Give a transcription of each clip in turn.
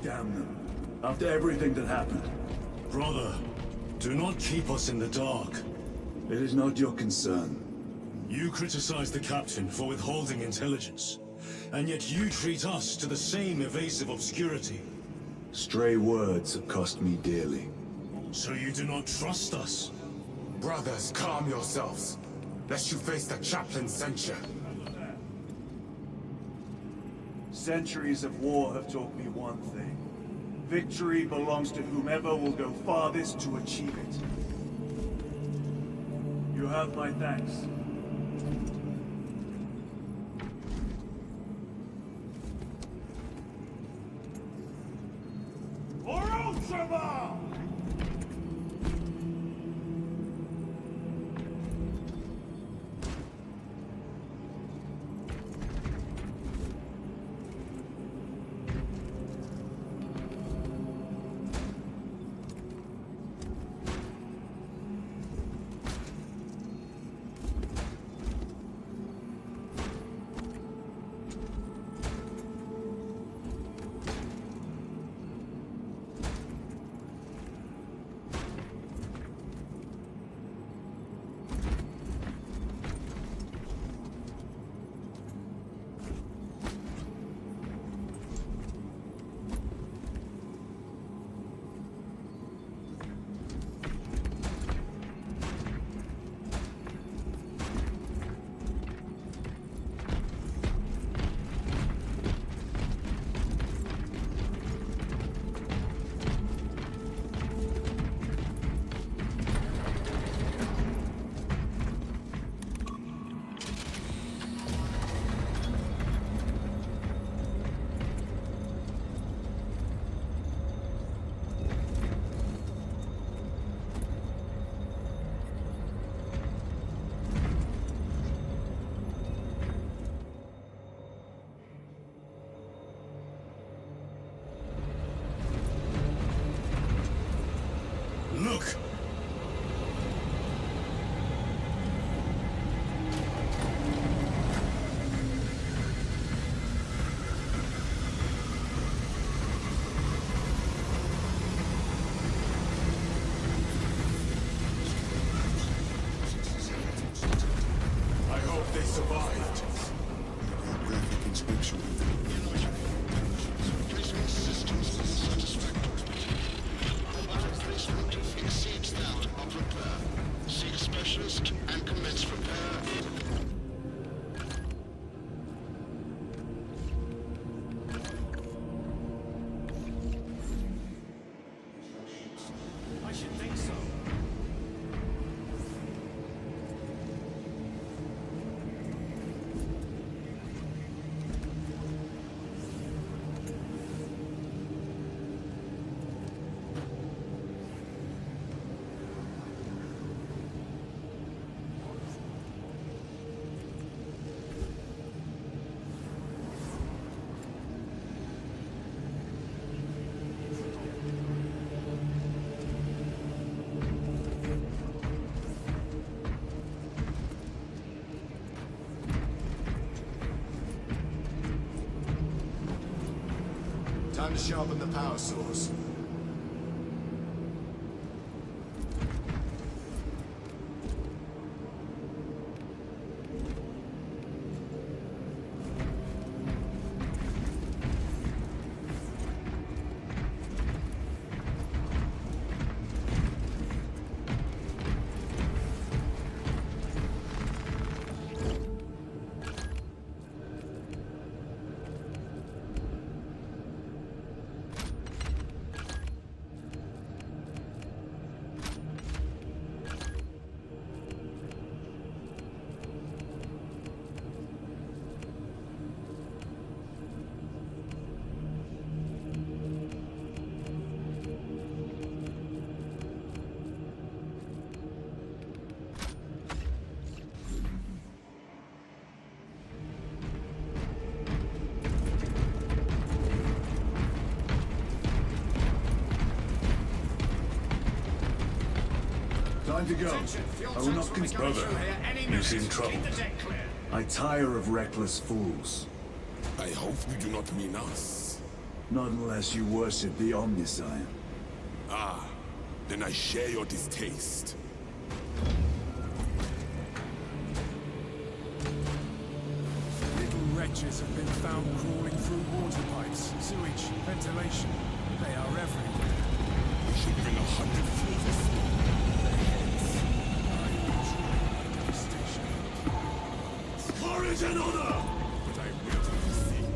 Damn them. After everything that happened. Brother, do not keep us in the dark. It is not your concern. You criticize the captain for withholding intelligence, and yet you treat us to the same evasive obscurity. Stray words have cost me dearly. So you do not trust us? Brothers, calm yourselves, lest you face the chaplain's censure. Centuries of war have taught me one thing. Victory belongs to whomever will go farthest to achieve it. You have my thanks. Look! I hope they survived. Graphic inspection. Exceeds that of repair. See a specialist and commence repair. I should think so. Time to sharpen the power source. Time to go. I will not Brother, you seem troubled. I tire of reckless fools. I hope you do not mean us. Not unless you worship the Omniscient. Ah, then I share your distaste. Little wretches have been found crawling through water pipes, sewage, ventilation. They are everywhere. We should bring 100 floors of floor. Their heads are truly devastation. Courage and honor! But I will see.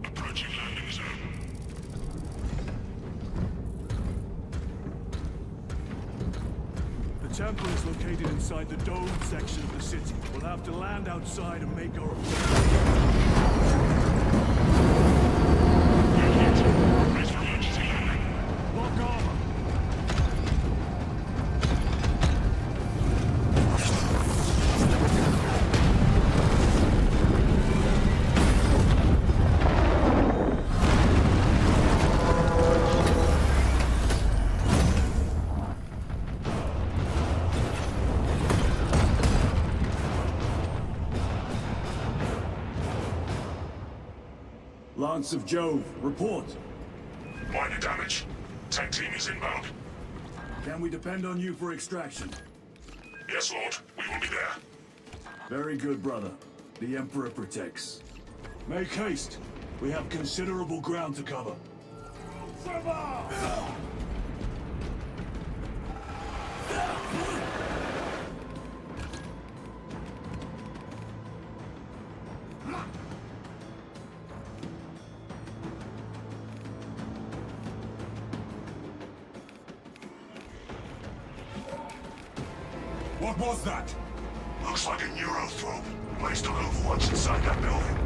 Approaching landing zone. The temple is located inside the domed section of the city. We'll have to land outside and make our Raise for emergency landing. lock armor. Lance of Jove, report. Minor damage. Tech team is inbound. Can we depend on you for extraction? Yes, Lord. We will be there. Very good, brother. The Emperor protects. Make haste. We have considerable ground to cover. What was that? Looks like a neurothrope. Placed on over once inside that building.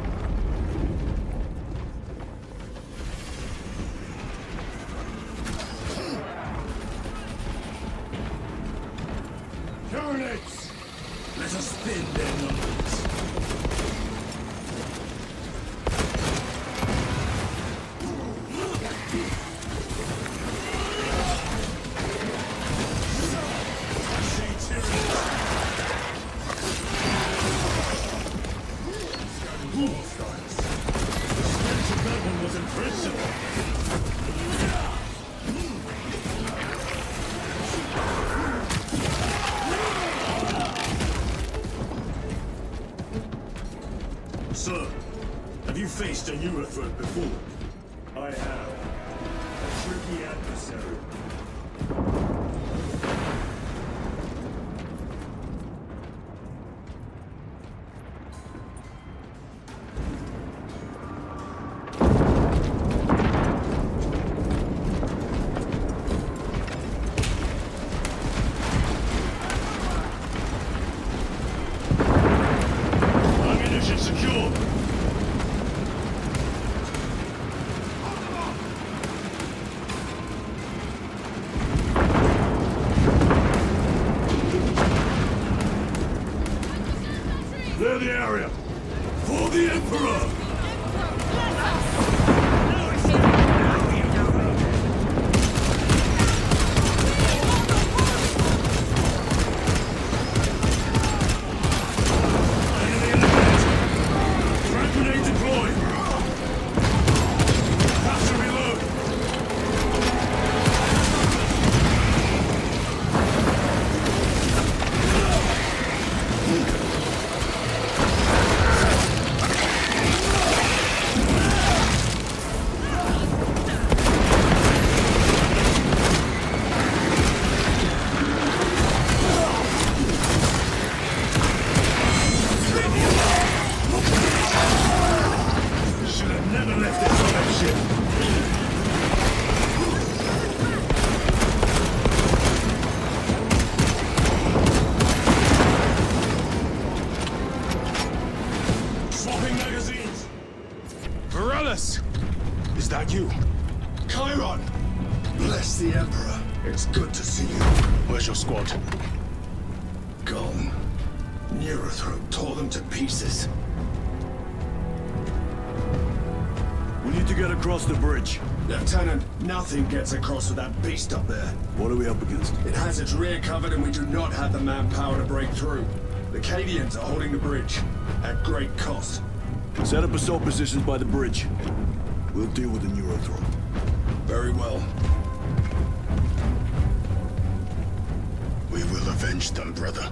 Carnates! Let us spin their numbers. Sir, have you faced a neurothreat before? I have. A tricky adversary. Ammunition secure. Clear the area. For the Emperor! Enemy in ahead! Frag grenade deployed! Have to reload! Should have never left it on that ship. Swapping magazines. Varellis! Is that you? Chiron! Bless the Emperor. It's good to see you. Where's your squad? Gone. Neurothroat tore them to pieces. We need to get across the bridge. Lieutenant, nothing gets across with that beast up there. What are we up against? It has its rear covered and we do not have the manpower to break through. The Cadians are holding the bridge, at great cost. Set up assault positions by the bridge. We'll deal with the Neurothroat. Very well. We will avenge them, brother.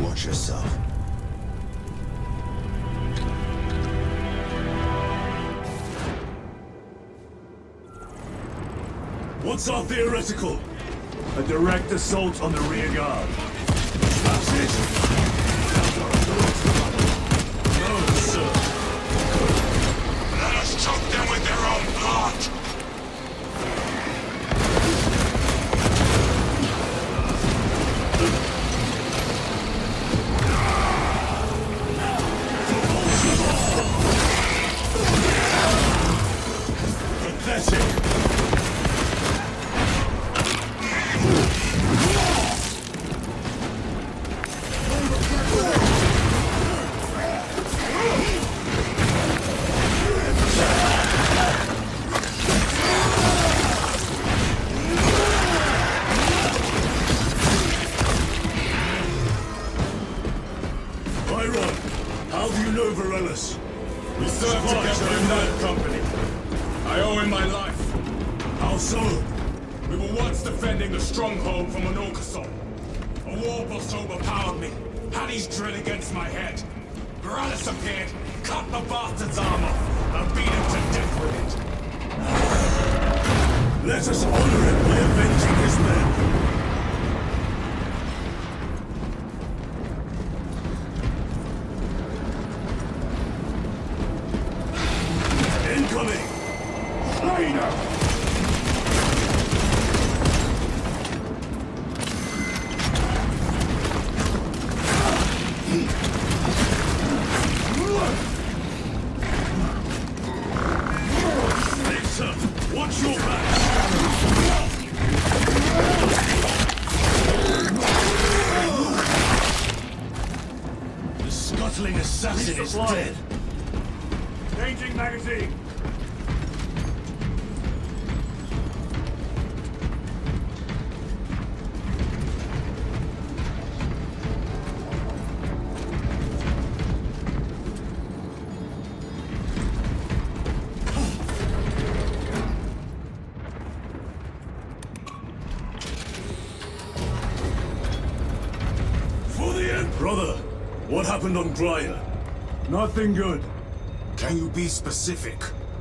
Watch yourself. What's our theoretical? A direct assault on the rear guard. That's it! No, sir. Let us choke them with their own blood! Pathetic! Byron, how do you know Varellis? We served together in that company. I owe him my life. How so? We were once defending a stronghold from an Orcasol. A war boss overpowered me, had his drill against my head. Varellis appeared, cut the bastard's arm off, and beat him to death with it. Let us honor him by avenging his men. Incoming! Slayer! Victor, watch your back! The scuttling assassin is Resupply. dead. Changing magazine. For the end, brother. What happened on Gryer? Nothing good. Can you be specific?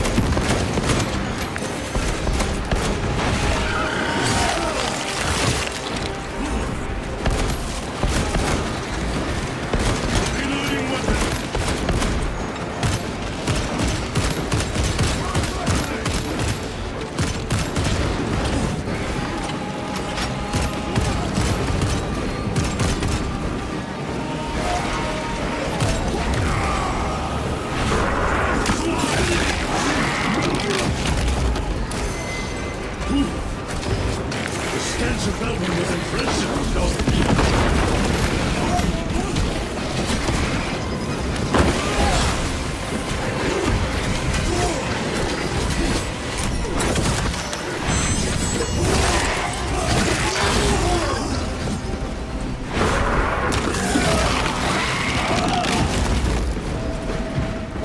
Commander. stench of Belgium was impressive, though.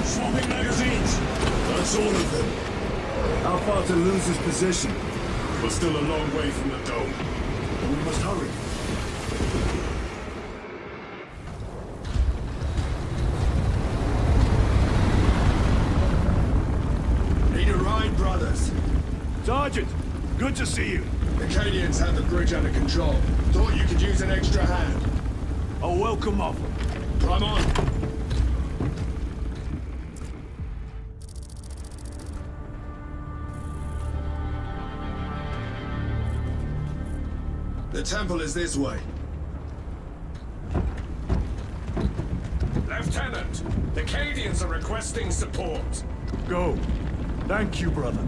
Swapping magazines. That's all of them. How far to lose his position? We're still a long way from the dome. We must hurry. Need a ride, brothers? Sergeant, good to see you. The Cadians have the bridge under control. Thought you could use an extra hand. A welcome offer. Climb on. The temple is this way. Lieutenant, the Cadians are requesting support. Go. Thank you, brother.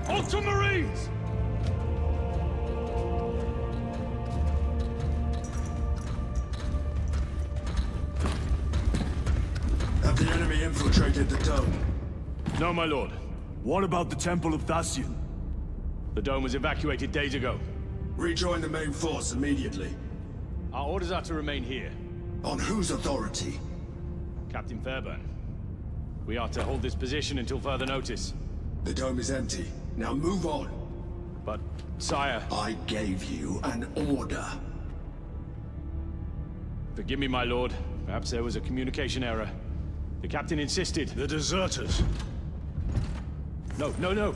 Ultramarines! Have the enemy infiltrated the dome? No, my lord. What about the Temple of Thasian? The dome was evacuated days ago. Rejoin the main force immediately. Our orders are to remain here. On whose authority? Captain Fairburn. We are to hold this position until further notice. The dome is empty. Now move on. But, sire... I gave you an order. Forgive me, my lord. Perhaps there was a communication error. The captain insisted. The deserters. No.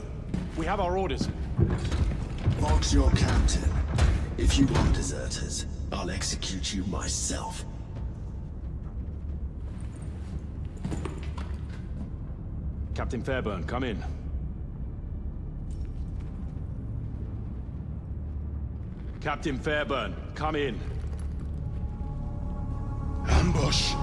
We have our orders. Vox your captain. If you are deserters, I'll execute you myself. Captain Fairburn, come in. Captain Fairburn, come in. Ambush.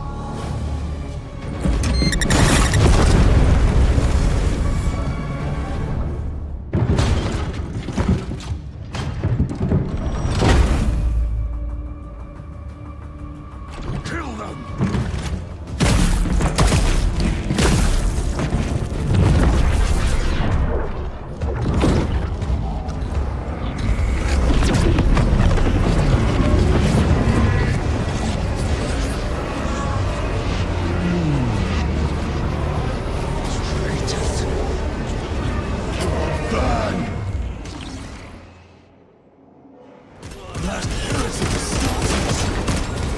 Kill them!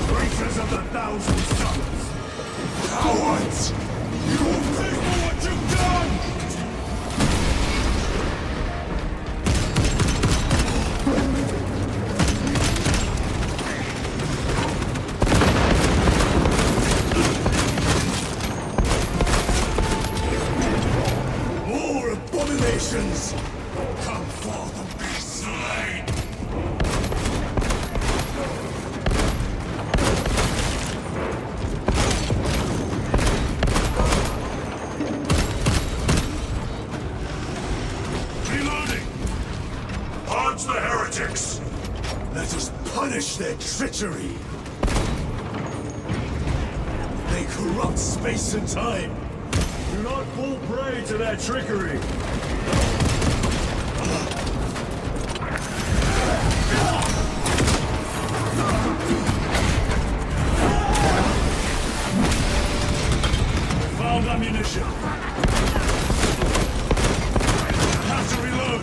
Traitors of the Thousand Suns! Cowards! You will pay for what you've done! More abominations! Come forth and be slain! Reloading! Purge the heretics! Let us punish their treachery! They corrupt space and time! Do not fall prey to their trickery! Found ammunition! Have to reload!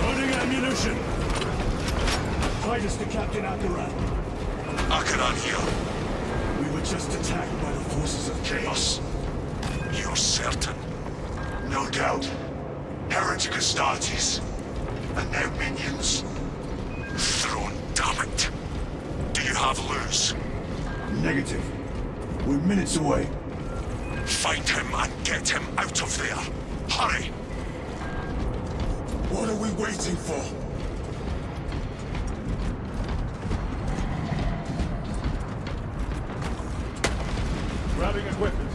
Loading ammunition! Fight us to Captain Akaran. Akaran here. We were just attacked by the forces of chaos. You're certain? No doubt. Heretic Astartes. And their minions. Throne, damn it. Do you have loose. Negative. We're minutes away. Find him and get him out of there. Hurry! What are we waiting for? Grabbing equipment.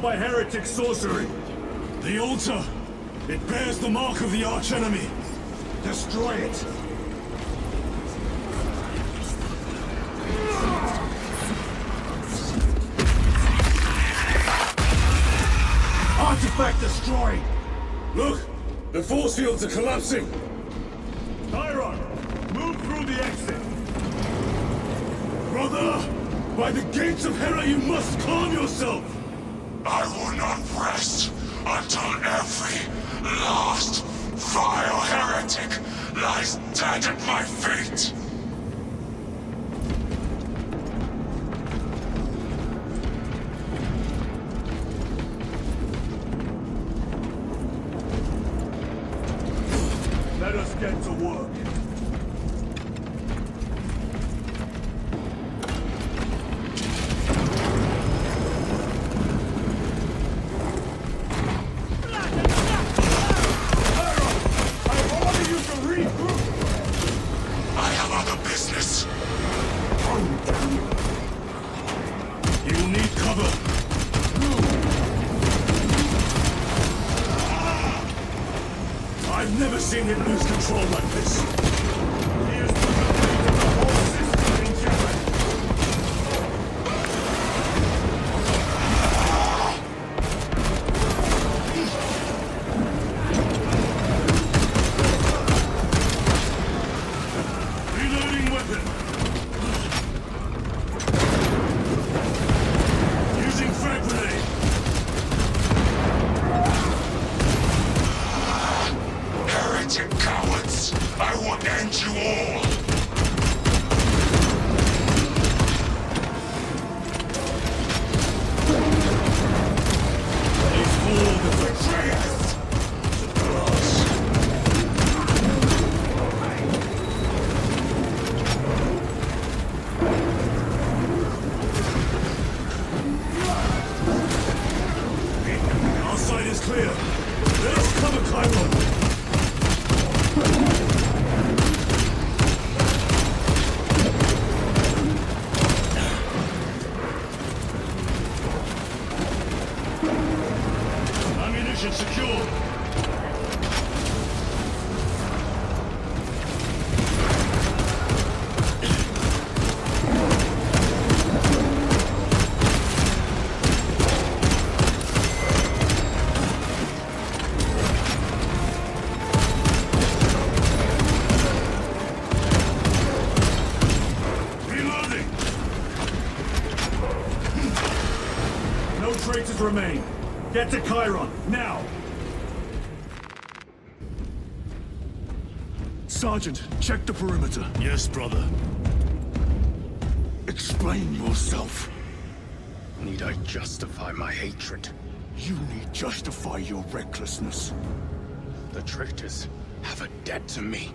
By heretic sorcery. The altar! It bears the mark of the archenemy! Destroy it. Artifact destroyed! Look! The force fields are collapsing! Tyron, move through the exit. Brother! By the gates of Hera you must calm yourself! I will not rest until every last vile heretic lies dead at my feet. Let us get to work. I've never seen him lose control like this. He has put the fate of the whole system in jeopardy. Reloading weapon. Using frag grenade. Heretic cowards! I will never clear. Let's cover Chiron. Ammunition secure. Remain. Get to Chiron, now! Sergeant, check the perimeter. Yes, brother. Explain yourself. Need I justify my hatred? You need justify your recklessness. The traitors have a debt to me.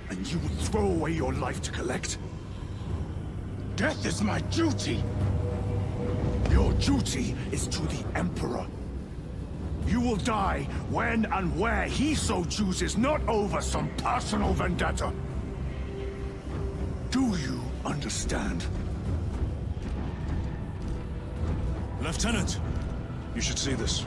And you would throw away your life to collect? Death is my duty! Your duty is to the Emperor. You will die when and where he so chooses, not over some personal vendetta. Do you understand? Lieutenant, you should see this.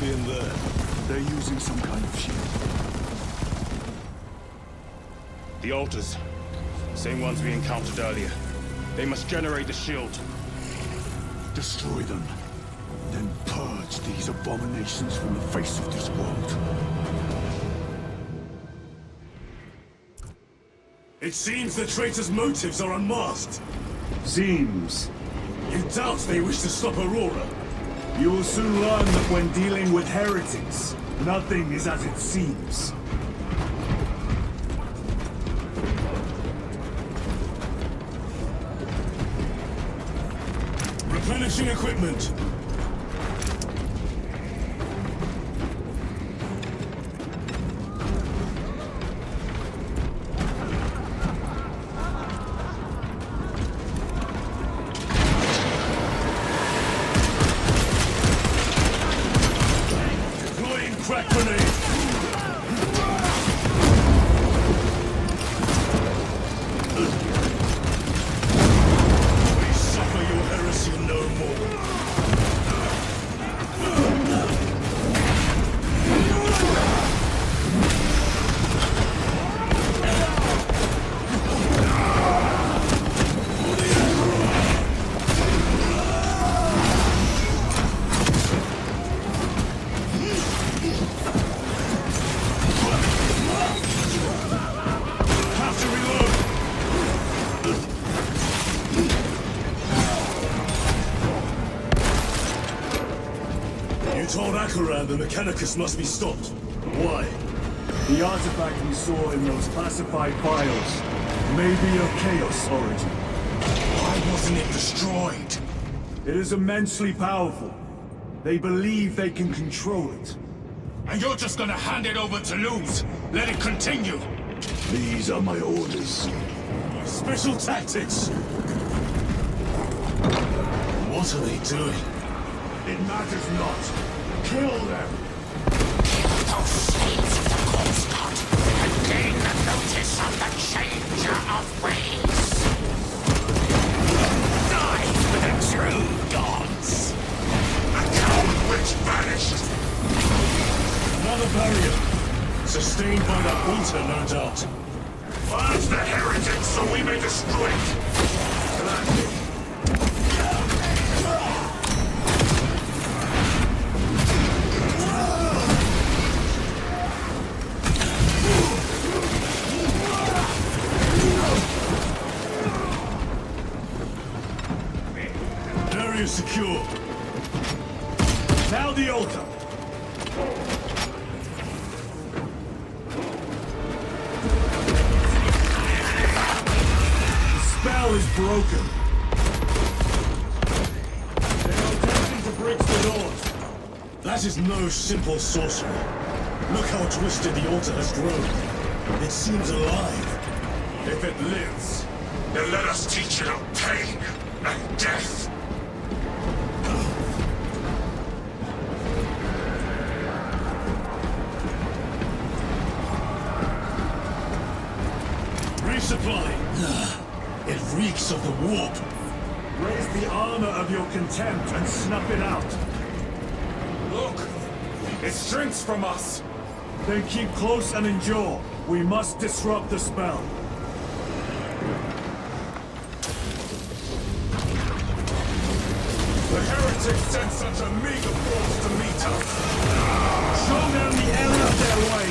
In there. They're using some kind of shield. The altars. Same ones we encountered earlier. They must generate the shield. Destroy them. Then purge these abominations from the face of this world. It seems the traitors' motives are unmasked. Seems. You doubt they wish to stop Aurora? You will soon learn that when dealing with heretics, nothing is as it seems. Replenishing equipment. Crack grenade! We suffer your heresy no more. The Mechanicus must be stopped. Why? The artifact we saw in those classified files may be of Chaos origin. Why wasn't it destroyed? It is immensely powerful. They believe they can control it. And you're just gonna hand it over to lose? Let it continue? These are my orders. Special tactics! What are they doing? It matters not. Kill them! Those slaves of the corpse god and gain the notice of the changer of ways. Die for the true gods! A coward witch vanished! Another barrier. Sustained by that altar, no doubt. Purge the heretics so we may destroy it! Area secure. Now the altar! The spell is broken. They are That is no simple sorcery. Look how twisted the altar has grown. It seems alive. If it lives, Then let us teach it of pain and death. Resupply. It reeks of the warp. Raise the armor of your contempt and snuff it out. look! It shrinks from us! Then keep close and endure. We must disrupt the spell. The heretics sent such a meager force to meet us! Show them the error of their way.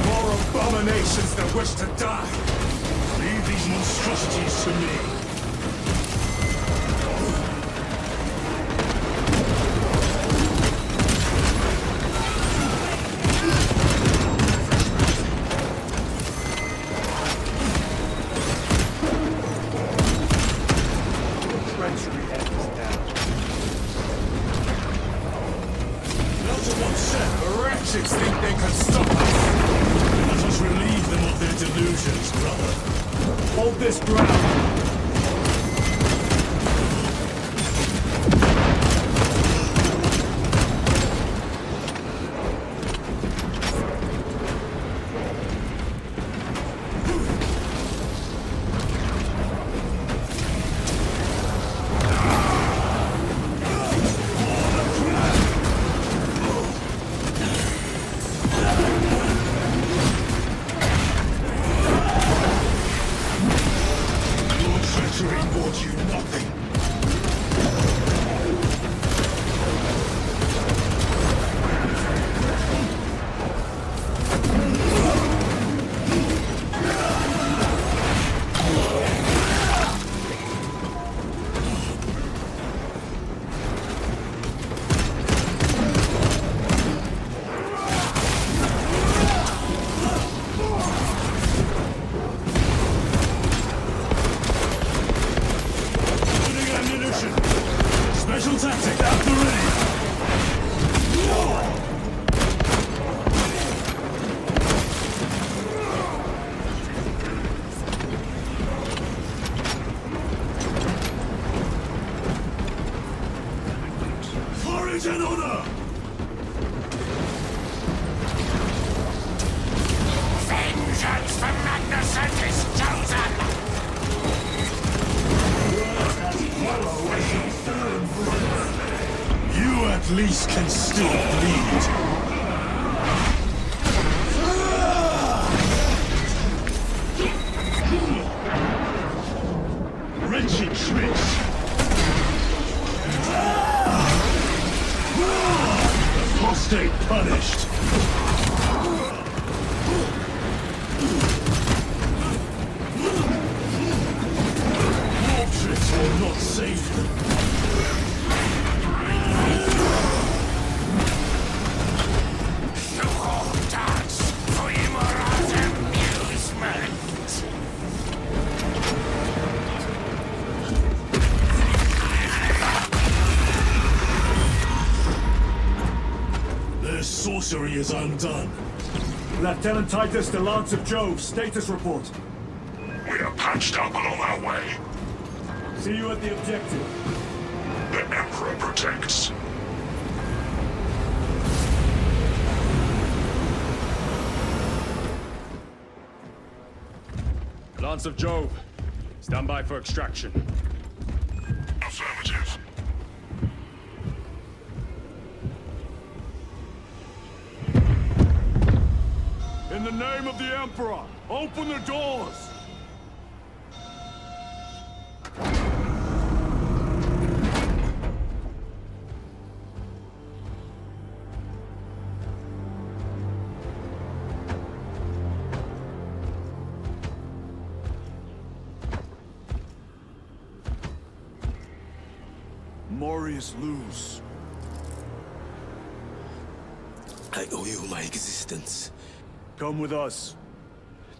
More abominations that wish to die! Leave these monstrosities to me. Treachery ends now. Not to one set. The wretches think they can stop us! Let us relieve them of their delusions, brother. Hold this ground. Vengeance from Magnificent is chosen! You at least can still bleed. Wretched tricks. Apostate punished. Warp tricks will not save them. You all dance for Immora's amusement! Their sorcery is undone. Lieutenant Titus, the Lance of Jove, status report. We are patched up along our way. See you at the objective. The Emperor protects. Lance of Jove, stand by for extraction. Affirmative. In the name of the Emperor, open the doors! Morius lose. I owe you my existence. Come with us.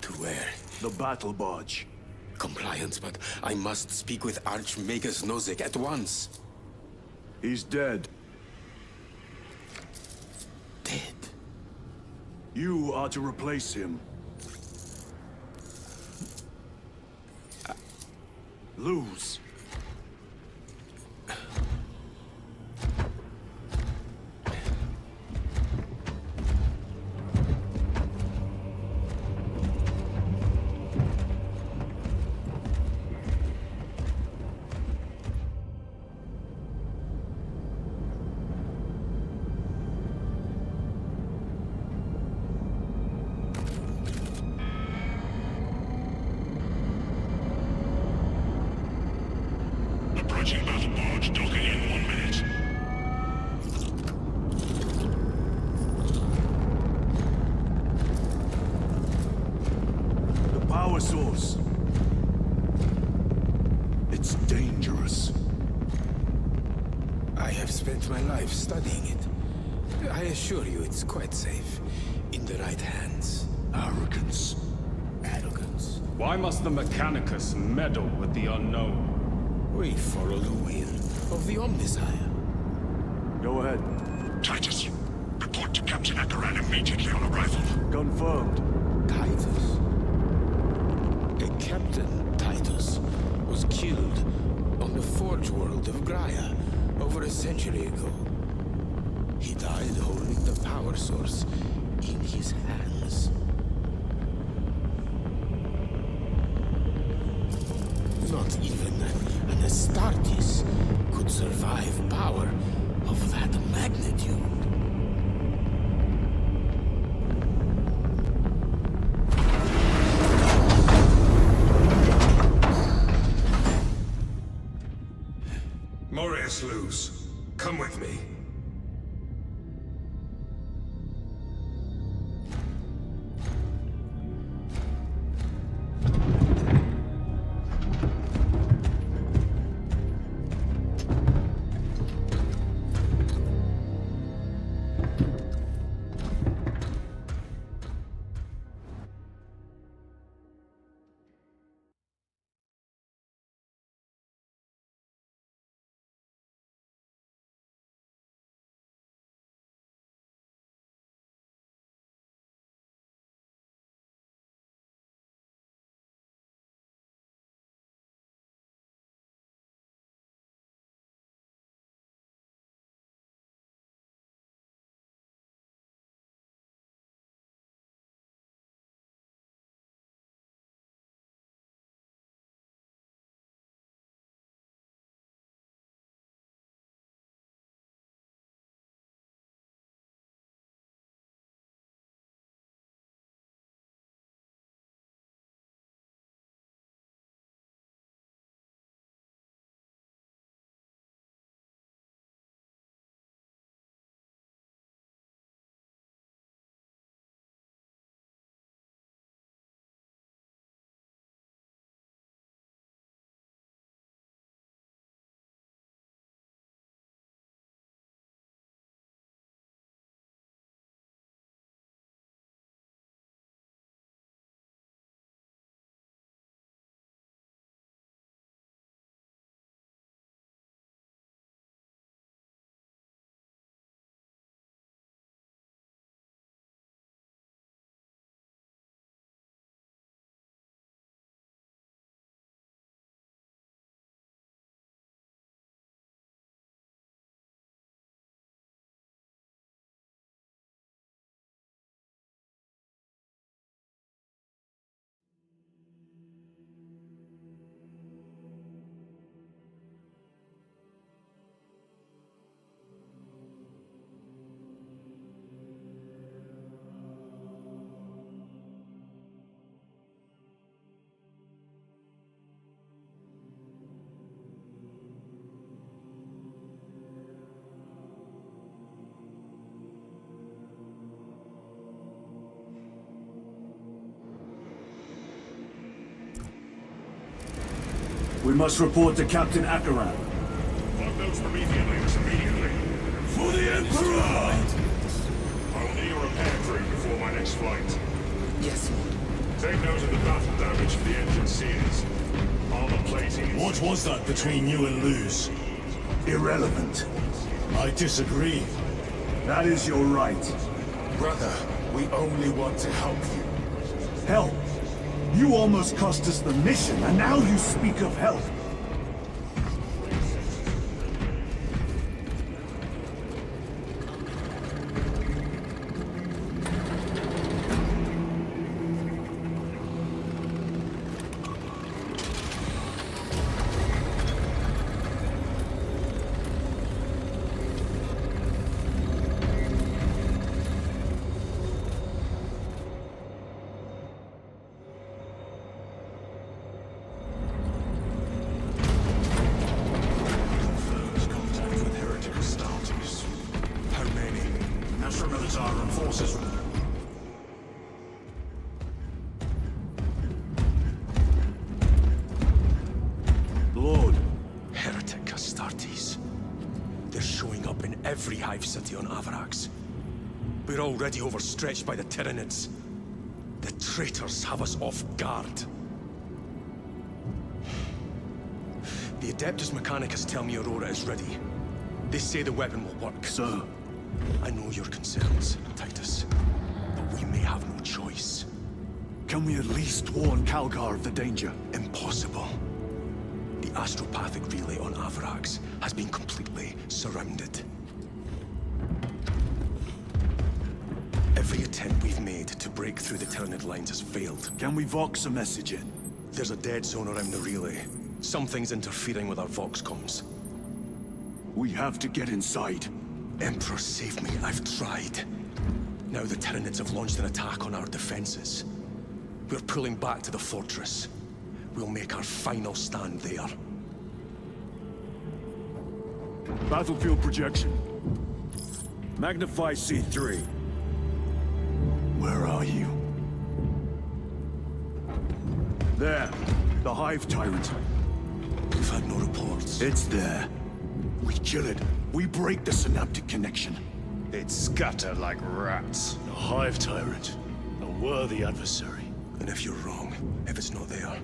To where? The battle barge. Compliance, but I must speak with Archmagus Nozick at once. He's dead. Dead? You are to replace him. Lose. Approaching battle barge, docking in 1 minute. The power source. It's dangerous. I have spent my life studying it. I assure you it's quite safe. In the right hands. Arrogance. Arrogance. Why must the Mechanicus meddle with the unknown? We follow the will of the Omnisire. Go ahead. Titus, report to Captain Akaran immediately on arrival. Confirmed. Titus? A Captain Titus was killed on the Forge world of Graia over a century ago. He died holding the power source in his hands. Not even an Astartes could survive power of that magnitude. Morius Luz, come with me. We must report to Captain Akaran. Log those for me immediately. For the Emperor! I'll need a repair crew before my next flight. Yes, Lord. Take note of the battle damage for the engine seals. Armor plating is... What was that between you and Luz? Irrelevant. I disagree. That is your right. Brother, we only want to help you. Help! You almost cost us the mission, and now you speak of help! Lord. Heretic Astartes. They're showing up in every hive city on Avarax. We're already overstretched by the Tyranids. The traitors have us off guard. The Adeptus Mechanicus tell me Aurora is ready. They say the weapon will work. Sir. I know your concerns, Titus, but we may have no choice. Can we at least warn Calgar of the danger? Impossible. The astropathic relay on Avarax has been completely surrounded. Every attempt we've made to break through the Tyranid lines has failed. Can we Vox a message in? There's a dead zone around the relay. Something's interfering with our Vox comms. We have to get inside. Emperor, save me. I've tried. Now the Tyranids have launched an attack on our defenses. We're pulling back to the fortress. We'll make our final stand there. Battlefield projection. Magnify C3. Where are you? There. The Hive Tyrant. We've had no reports. It's there. We kill it. We break the synaptic connection. They'd scatter like rats. A Hive Tyrant. A worthy adversary. And if you're wrong, if it's not there,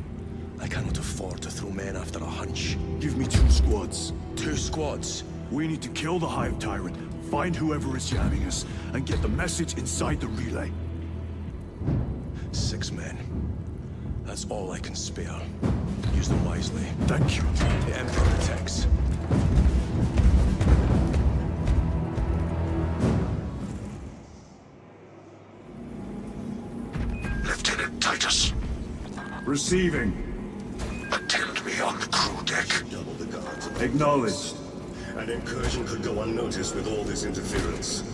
I cannot afford to throw men after a hunch. Give me 2 squads. 2 squads? We need to kill the Hive Tyrant, find whoever is jamming us, and get the message inside the relay. 6 men. That's all I can spare. Use them wisely. Thank you. The Emperor protects. Lieutenant Titus, Receiving. attend me on the crew deck. Double the guards. Acknowledged. An incursion could go unnoticed with all this interference.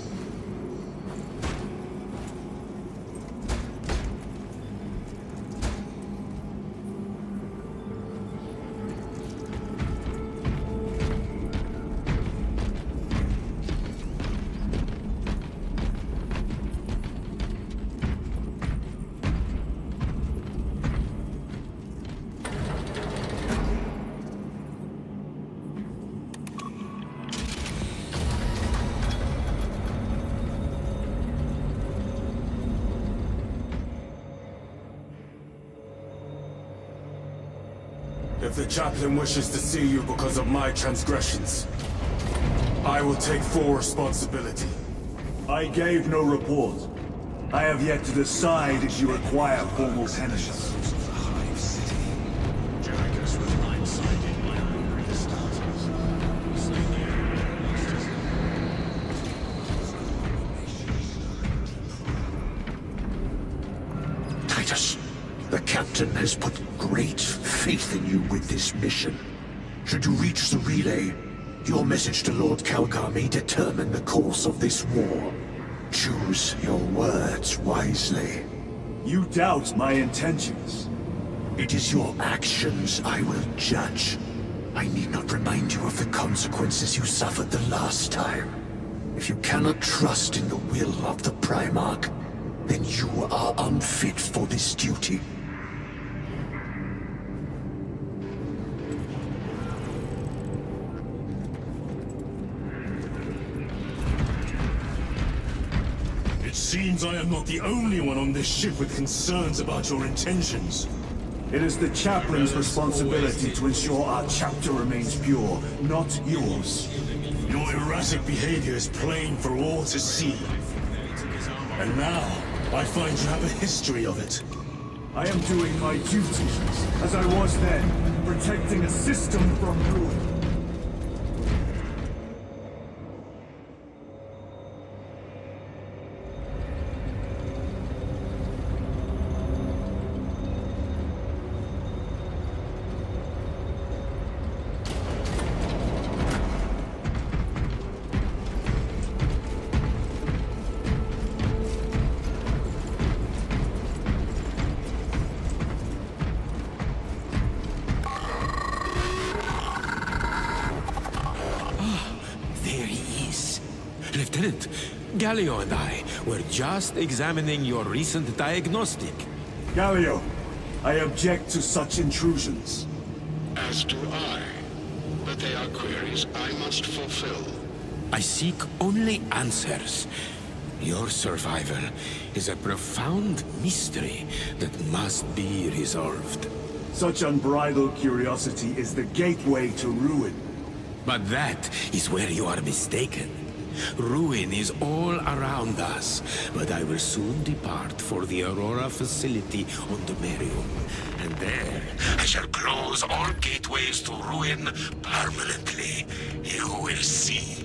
If the chaplain wishes to see you because of my transgressions, I will take full responsibility. I gave no report. I have yet to decide if you require formal penance. Titus, the captain has put great faith in you with this mission. Should you reach the relay, your message to Lord Calgar may determine the course of this war. Choose your words wisely. You doubt my intentions. It is your actions I will judge. I need not remind you of the consequences you suffered the last time. If you cannot trust in the will of the Primarch, then you are unfit for this duty. It seems I am not the only one on this ship with concerns about your intentions. It is the chaplain's responsibility to ensure our chapter remains pure, not yours. Your erratic behavior is plain for all to see. And now, I find you have a history of it. I am doing my duty, as I was then, protecting a system from ruin. Lieutenant, Galio and I were just examining your recent diagnostic. Galio, I object to such intrusions. As do I. But they are queries I must fulfill. I seek only answers. Your survival is a profound mystery that must be resolved. Such unbridled curiosity is the gateway to ruin. But that is where you are mistaken. Ruin is all around us, but I will soon depart for the Aurora facility on the Merium. And there, I shall close all gateways to ruin permanently. You will see.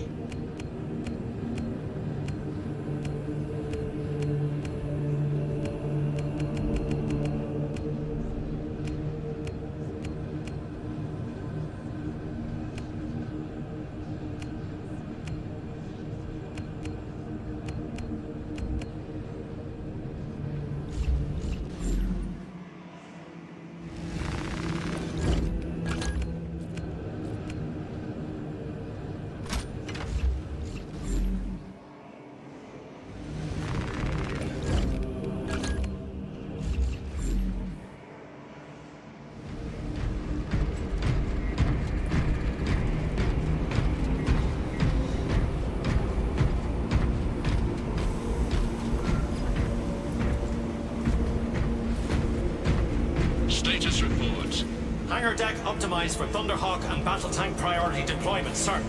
Status report. Hangar deck optimized for Thunderhawk and battle tank priority deployment, sir.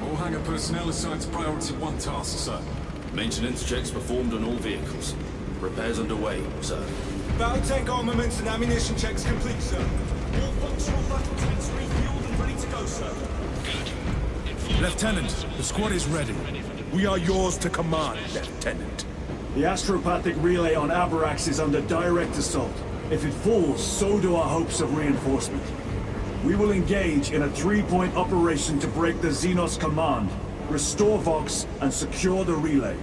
All hangar personnel assigned to priority 1 task, sir. Maintenance checks performed on all vehicles. Repairs underway, sir. Battle tank armaments and ammunition checks complete, sir. All functional battle tanks refueled and ready to go, sir. Good. Lieutenant, the squad is ready. We are yours to command, Lieutenant. The astropathic relay on Abrax is under direct assault. If it falls, so do our hopes of reinforcement. We will engage in a 3-point operation to break the Xenos command, restore Vox, and secure the relay.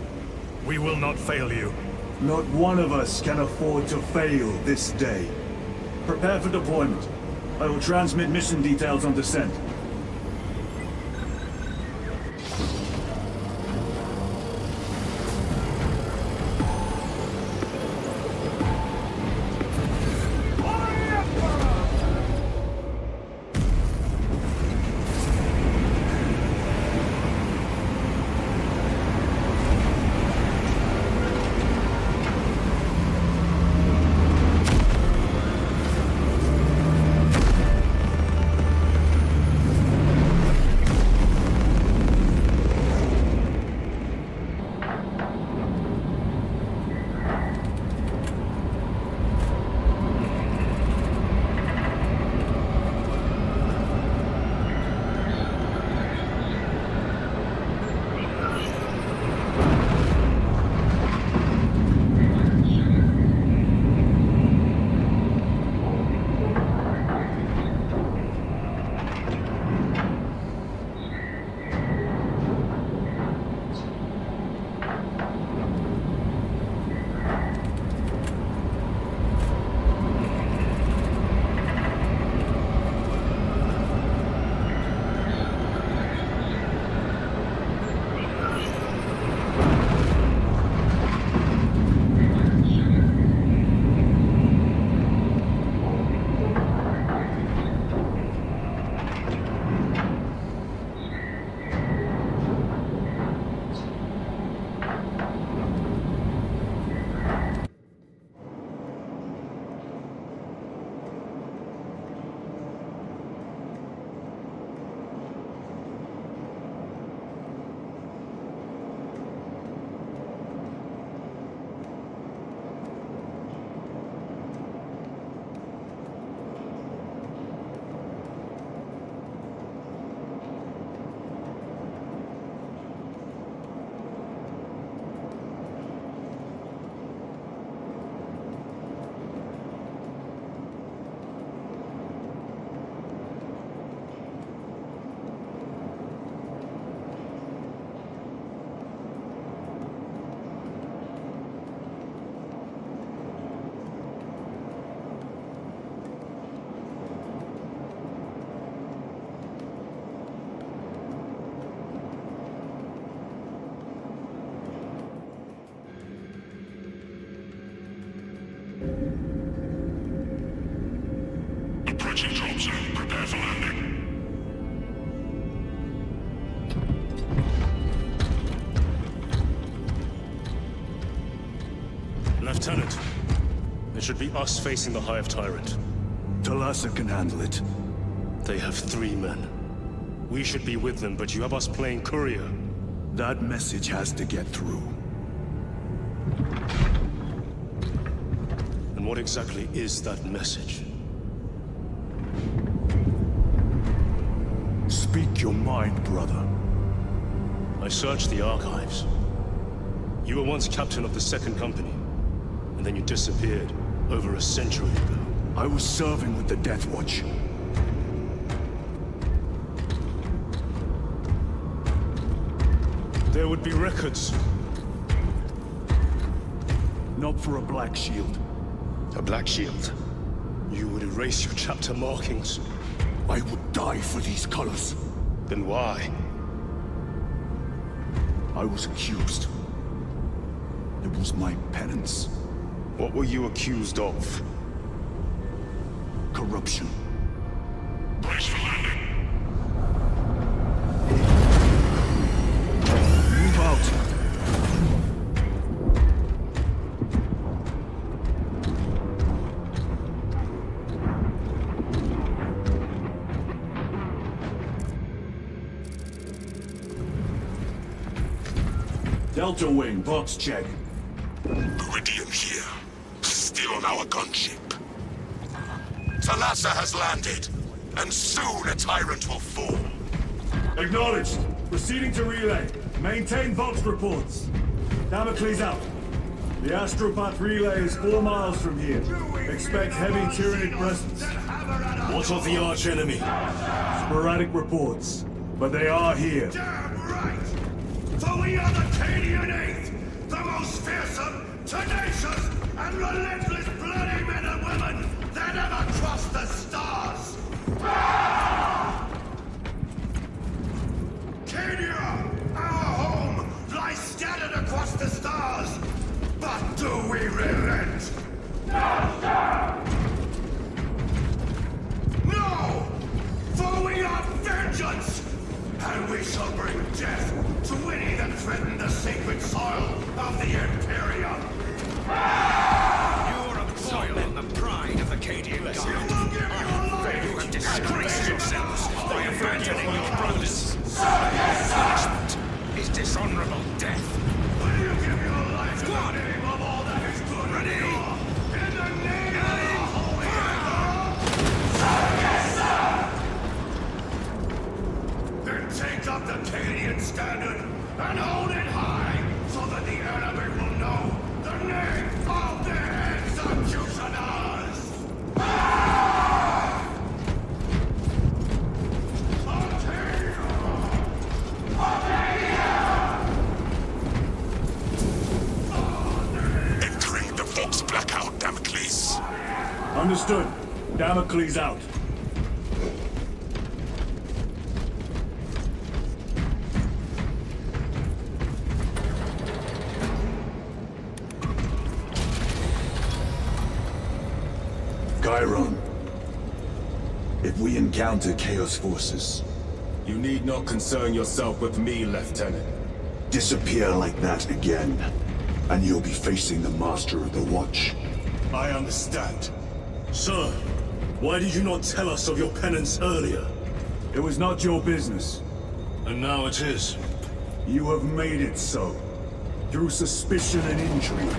We will not fail you. Not one of us can afford to fail this day. Prepare for deployment. I will transmit mission details on descent. Lieutenant, it should be us facing the Hive Tyrant. Talassa can handle it. They have 3 men. We should be with them, but you have us playing courier. That message has to get through. And what exactly is that message? Speak your mind, brother. I searched the archives. You were once captain of the 2nd Company, and then you disappeared over a century ago. I was serving with the Death Watch. There would be records. Not for a Black Shield. A Black Shield? You would erase your chapter markings. I would die for these colors. Then why? I was accused. It was my penance. What were you accused of? Corruption. Brace for landing. Move out. Delta Wing, box check. Iridium here. Still on our gunship. Talassa has landed, and soon a tyrant will fall. Acknowledged. Proceeding to relay. Maintain Vox reports. Damocles out. The Astropath relay is 4 miles from here. Expect heavy Tyranid presence. What of the arch enemy? Sporadic reports, but they are here. Damn right! For we are the Cadian 8th, the most fearsome, tenacious, and relentless bloody men and women that ever crossed the stars! Cadia, our home, lies scattered across the stars! But do we relent? No, sir! No! For we are vengeance! And we shall bring death to any that threaten the sacred soil of the Imperium! You're a foil in the pride of the Cadian Guard. You have disgraced yourselves by abandoning your brothers. Punishment is dishonorable death. Will you give your life in the name of all that is good? Ready? In the name of the Holy Emperor! Then take up the Cadian standard and hold it high so that the enemy will know the name of their executioners! Entering the Vox blackout, Damocles. Understood. Damocles out. Chiron. If we encounter Chaos forces, You need not concern yourself with me, Lieutenant. disappear like that again, and you'll be facing the Master of the Watch. I understand. Sir, why did you not tell us of your penance earlier? It was not your business. And now it is. You have made it so, through suspicion and intrigue.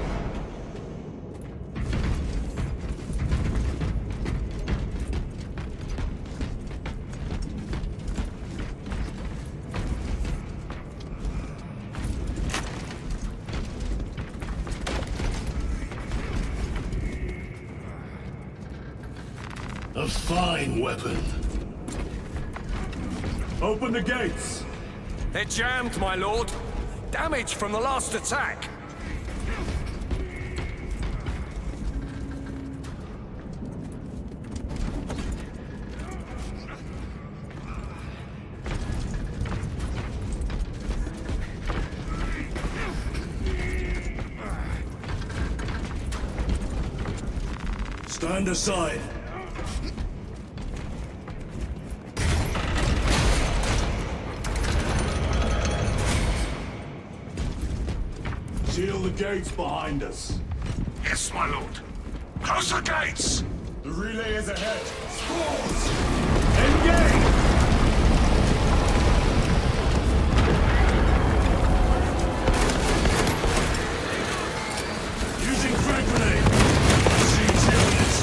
A fine weapon. Open the gates! They're jammed, my lord. Damage from the last attack. Stand aside. Seal the gates behind us. Yes, my lord. Close the gates! The relay is ahead. Spores! Engage! Using frag grenade. Siege units.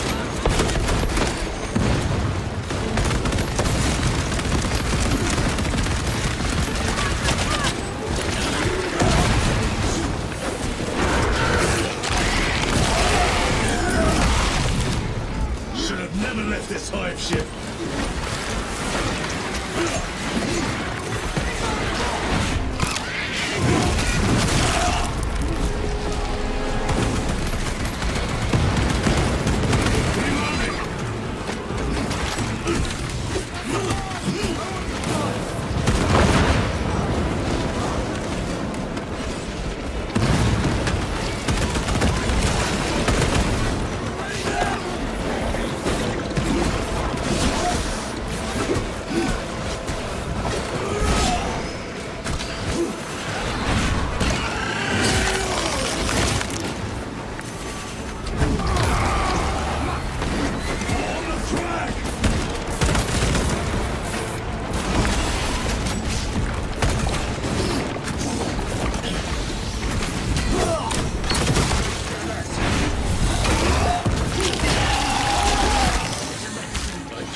Should have never left this hive ship.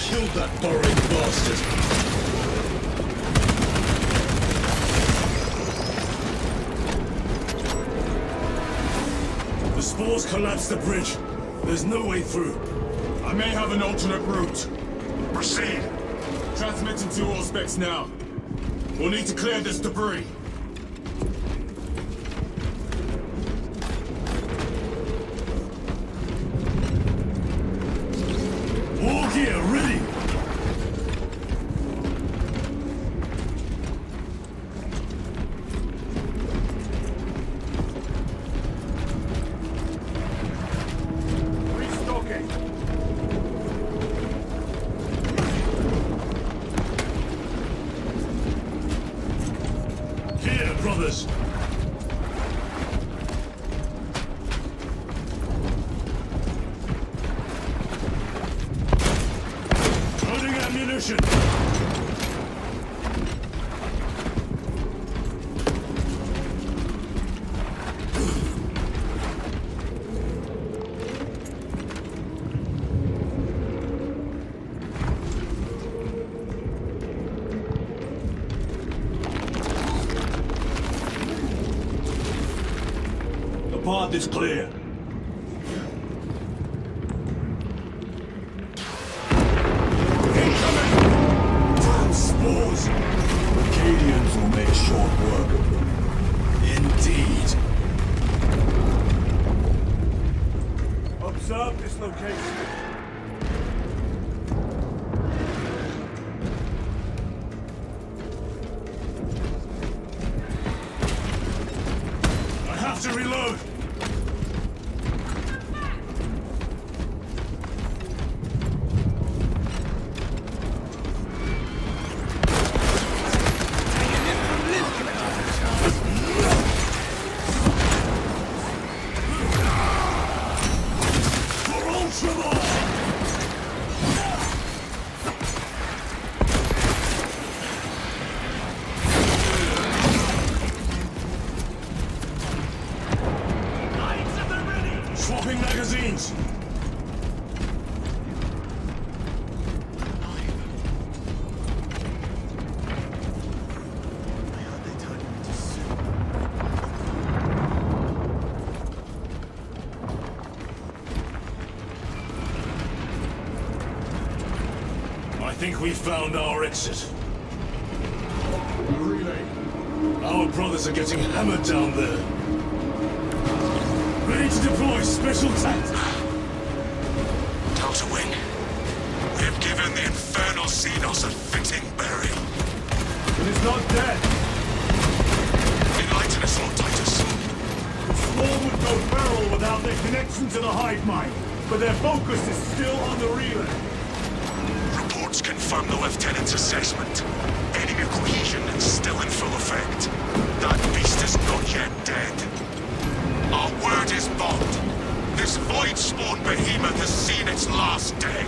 Killed that boring bastard. The spores collapsed the bridge. There's no way through. I may have an alternate route. Proceed. Transmitting to all specs now. We'll need to clear this debris. War gear ready. Restocking. Here, brothers. Loading ammunition. The path is clear. Damn spores. Acadians will make short work of them. Indeed. Observe this location. I have to reload. For Ultramar! Swapping magazines. I think we found our exit. Relay. Our brothers are getting hammered down there. Ready to deploy special tactics. Delta Wing. We have given the infernal Xenos a fitting burial. It is not dead. Enlighten us, Lord Titus. The swarm would go feral without their connection to the hive mind, but their focus is still on the relay. Reports confirm the Lieutenant's assessment. Enemy cohesion is still in full effect. That beast is not yet dead. Our word is bond. This Void Spawn behemoth has seen its last day.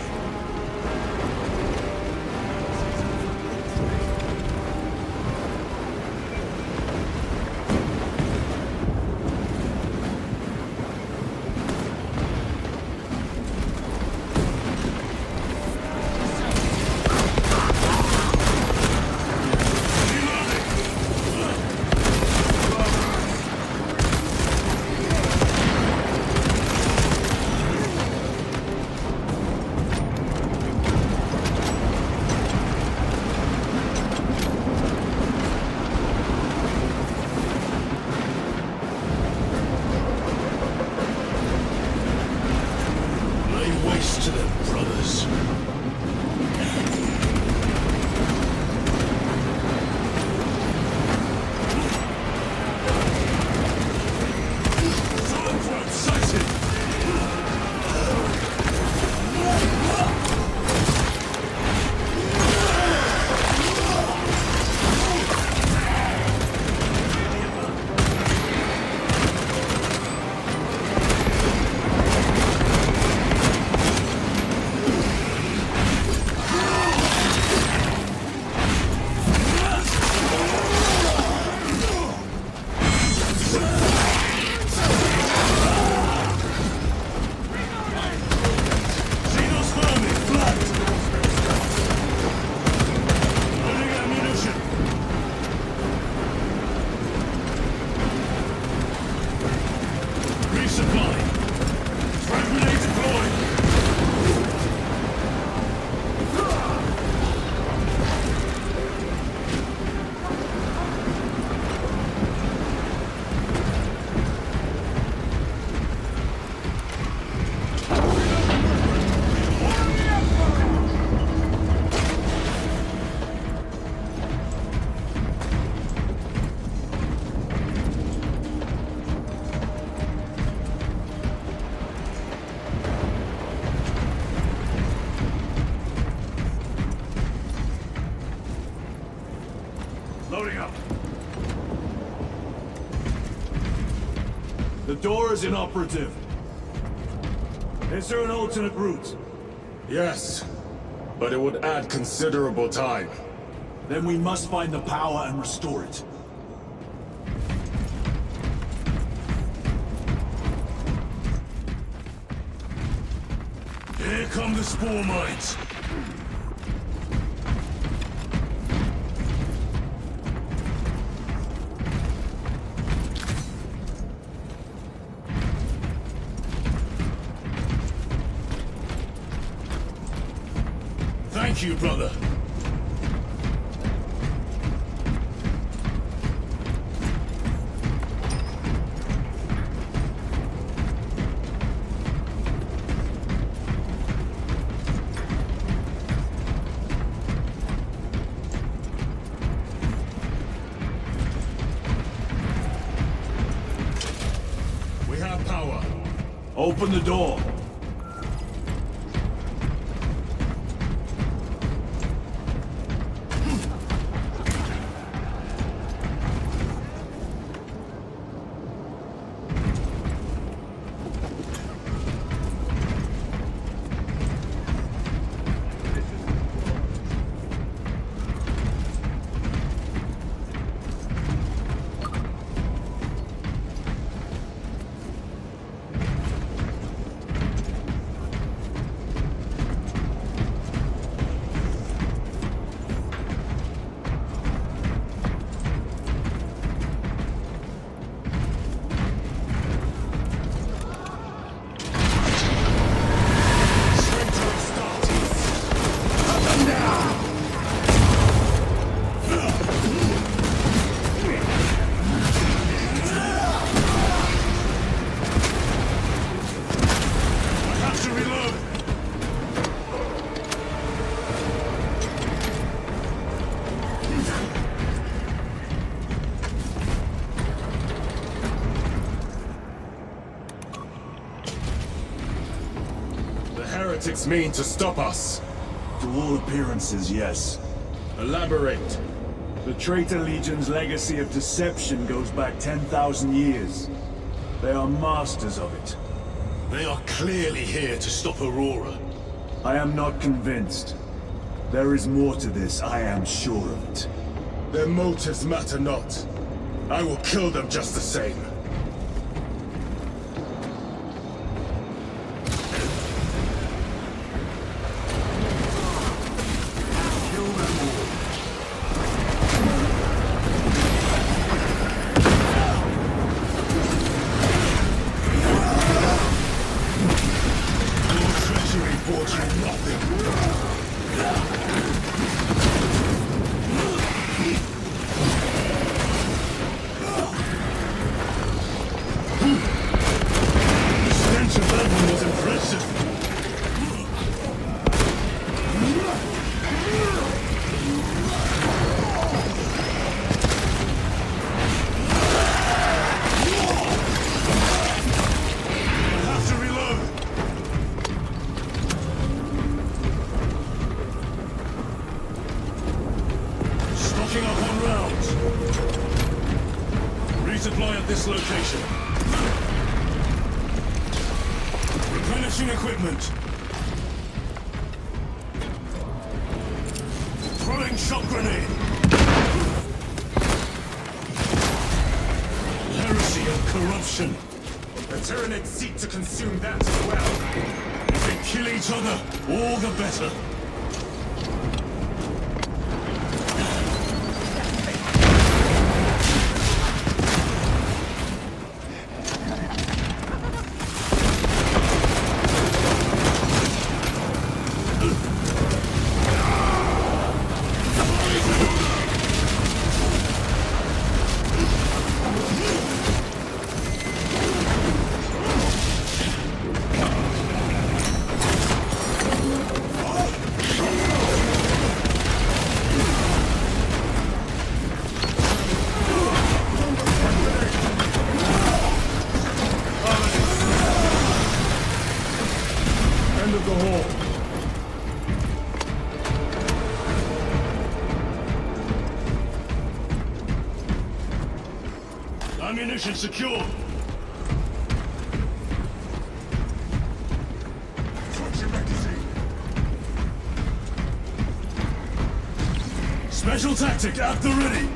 Loading up. The door is inoperative. Is there an alternate route? Yes, but it would add considerable time. Then we must find the power and restore it. Here come the spore mines. Thank you, brother. We have power. Open the door. Heretics mean to stop us. To all appearances, yes. Elaborate. The Traitor Legion's legacy of deception goes back 10,000 years. They are masters of it. They are clearly here to stop Aurora. I am not convinced. There is more to this, I am sure of it. Their motives matter not. I will kill them just the same. Resupply at this location. Replenishing equipment. Throwing shock grenade. Heresy and corruption. The Tyranids seek to consume that as well. If they kill each other, all the better. Ammunition secure. Special tactic at the ready.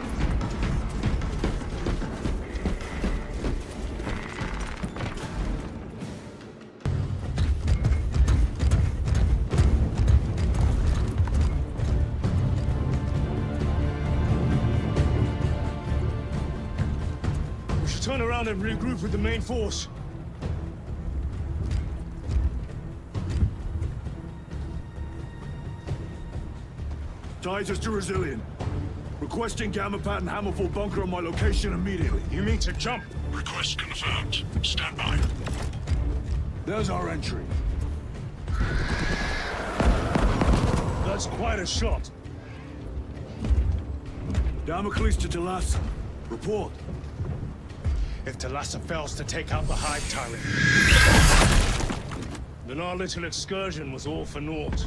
Turn around and regroup with the main force. Titus to Resilient. Requesting Gamma Pat and Hammerfall bunker on my location immediately. You mean to jump? Request confirmed. Stand by. There's our entry. That's quite a shot. Damocles to Talassa. Report. If Talassa fails to take out the Hive Tyrant, then our little excursion was all for naught.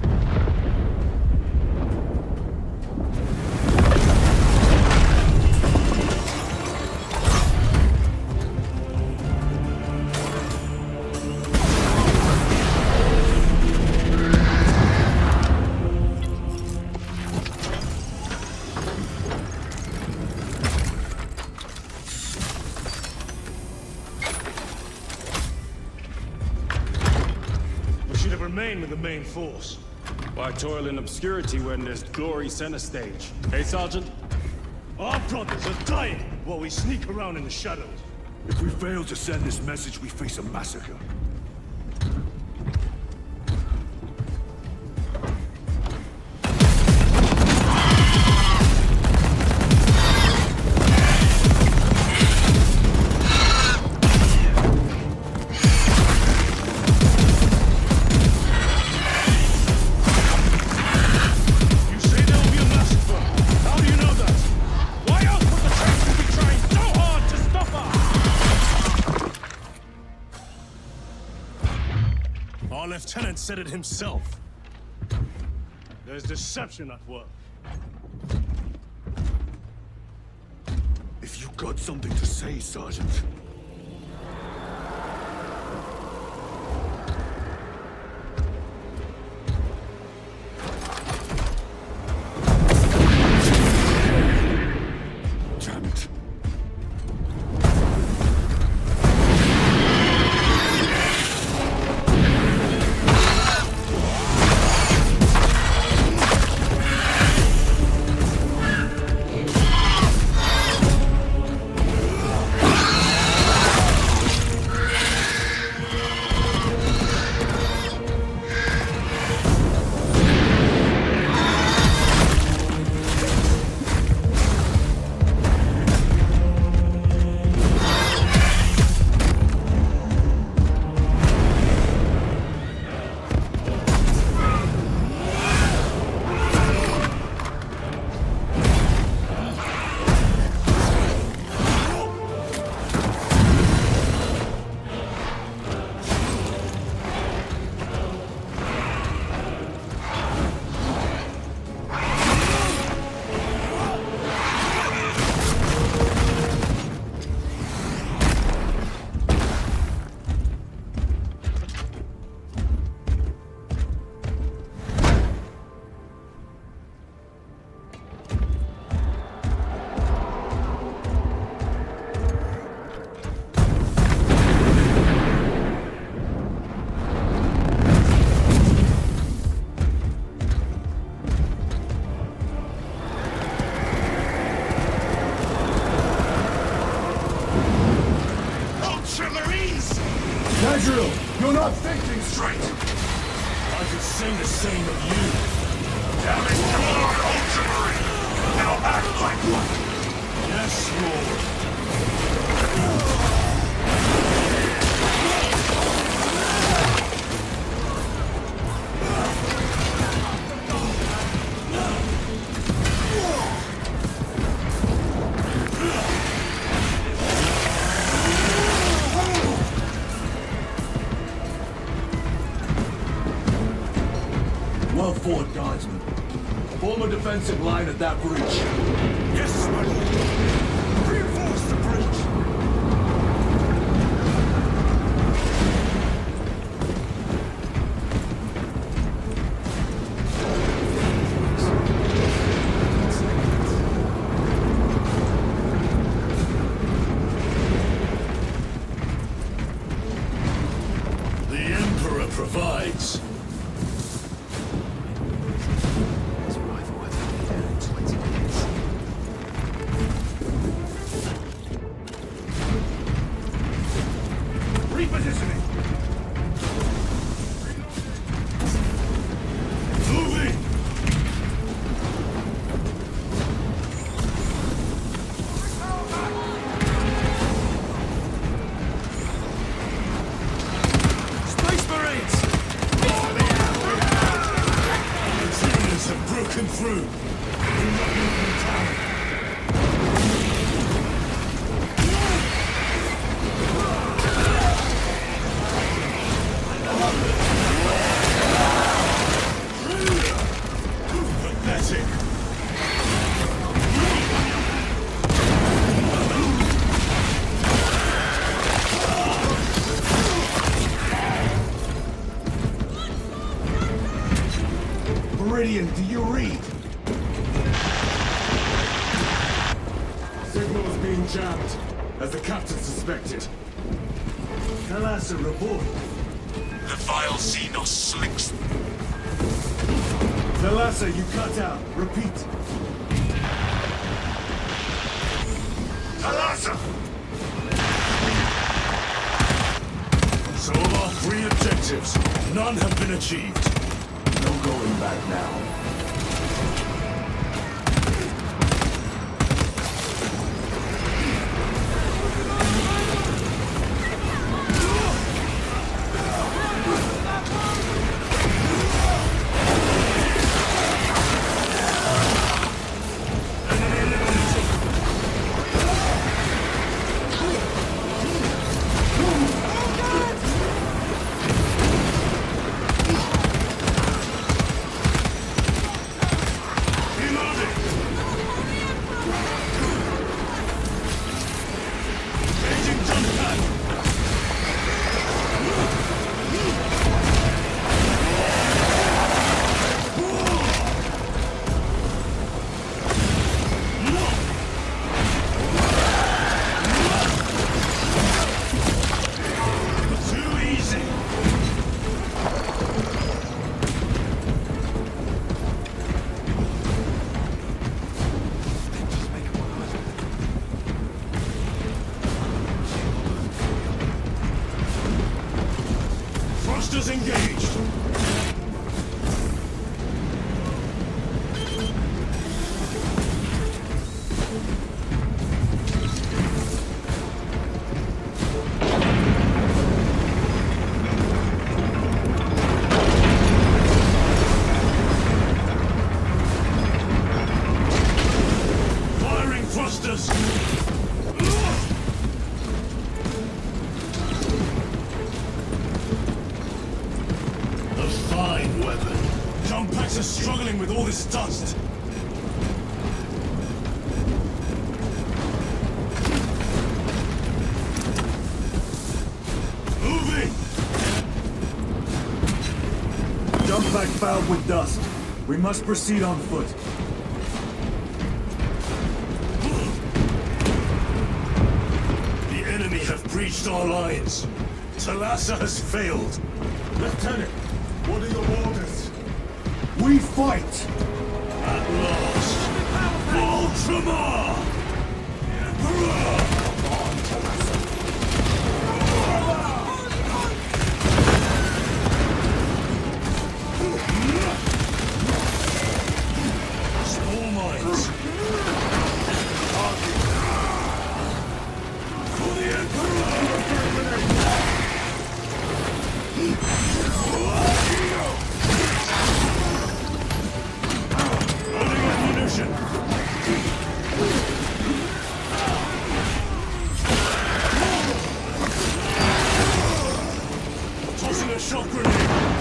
Remain with the main force. Why toil in obscurity when there's glory center stage? Hey, Sergeant? Our brothers are dying while we sneak around in the shadows. If we fail to send this message, we face a massacre. Lieutenant said it himself. There's deception at work. If you got something to say, Sergeant. You're not thinking straight! I could say the same of you. Damn it, come on, Ultramarine! Now act like one! Yes, Lord. Well fought, Guardsman. Form a defensive line at that breach. Yes, my lord! Reinforce the breach! The Emperor provides. Repositioning! Moving! Space Marines! Intruders have broken through. Do not leave them down. Pathetic. Meridian, do you read? Signal is being jammed, as the captain suspected. Thalassa, report. The vile Xenos slinks. Thalassa, you cut out. Repeat. Thalassa! So of our 3 objectives, none have been achieved. No going back now. Thrusters engaged. Firing thrusters. A fine weapon. Jump packs are struggling with all this dust. Moving! Jump back fouled with dust. We must proceed on foot. The enemy have breached our lines. Thalassa has failed. Lieutenant, what are your orders? We fight! At last! Ultramar! Loading ammunition. Tossing a shock grenade.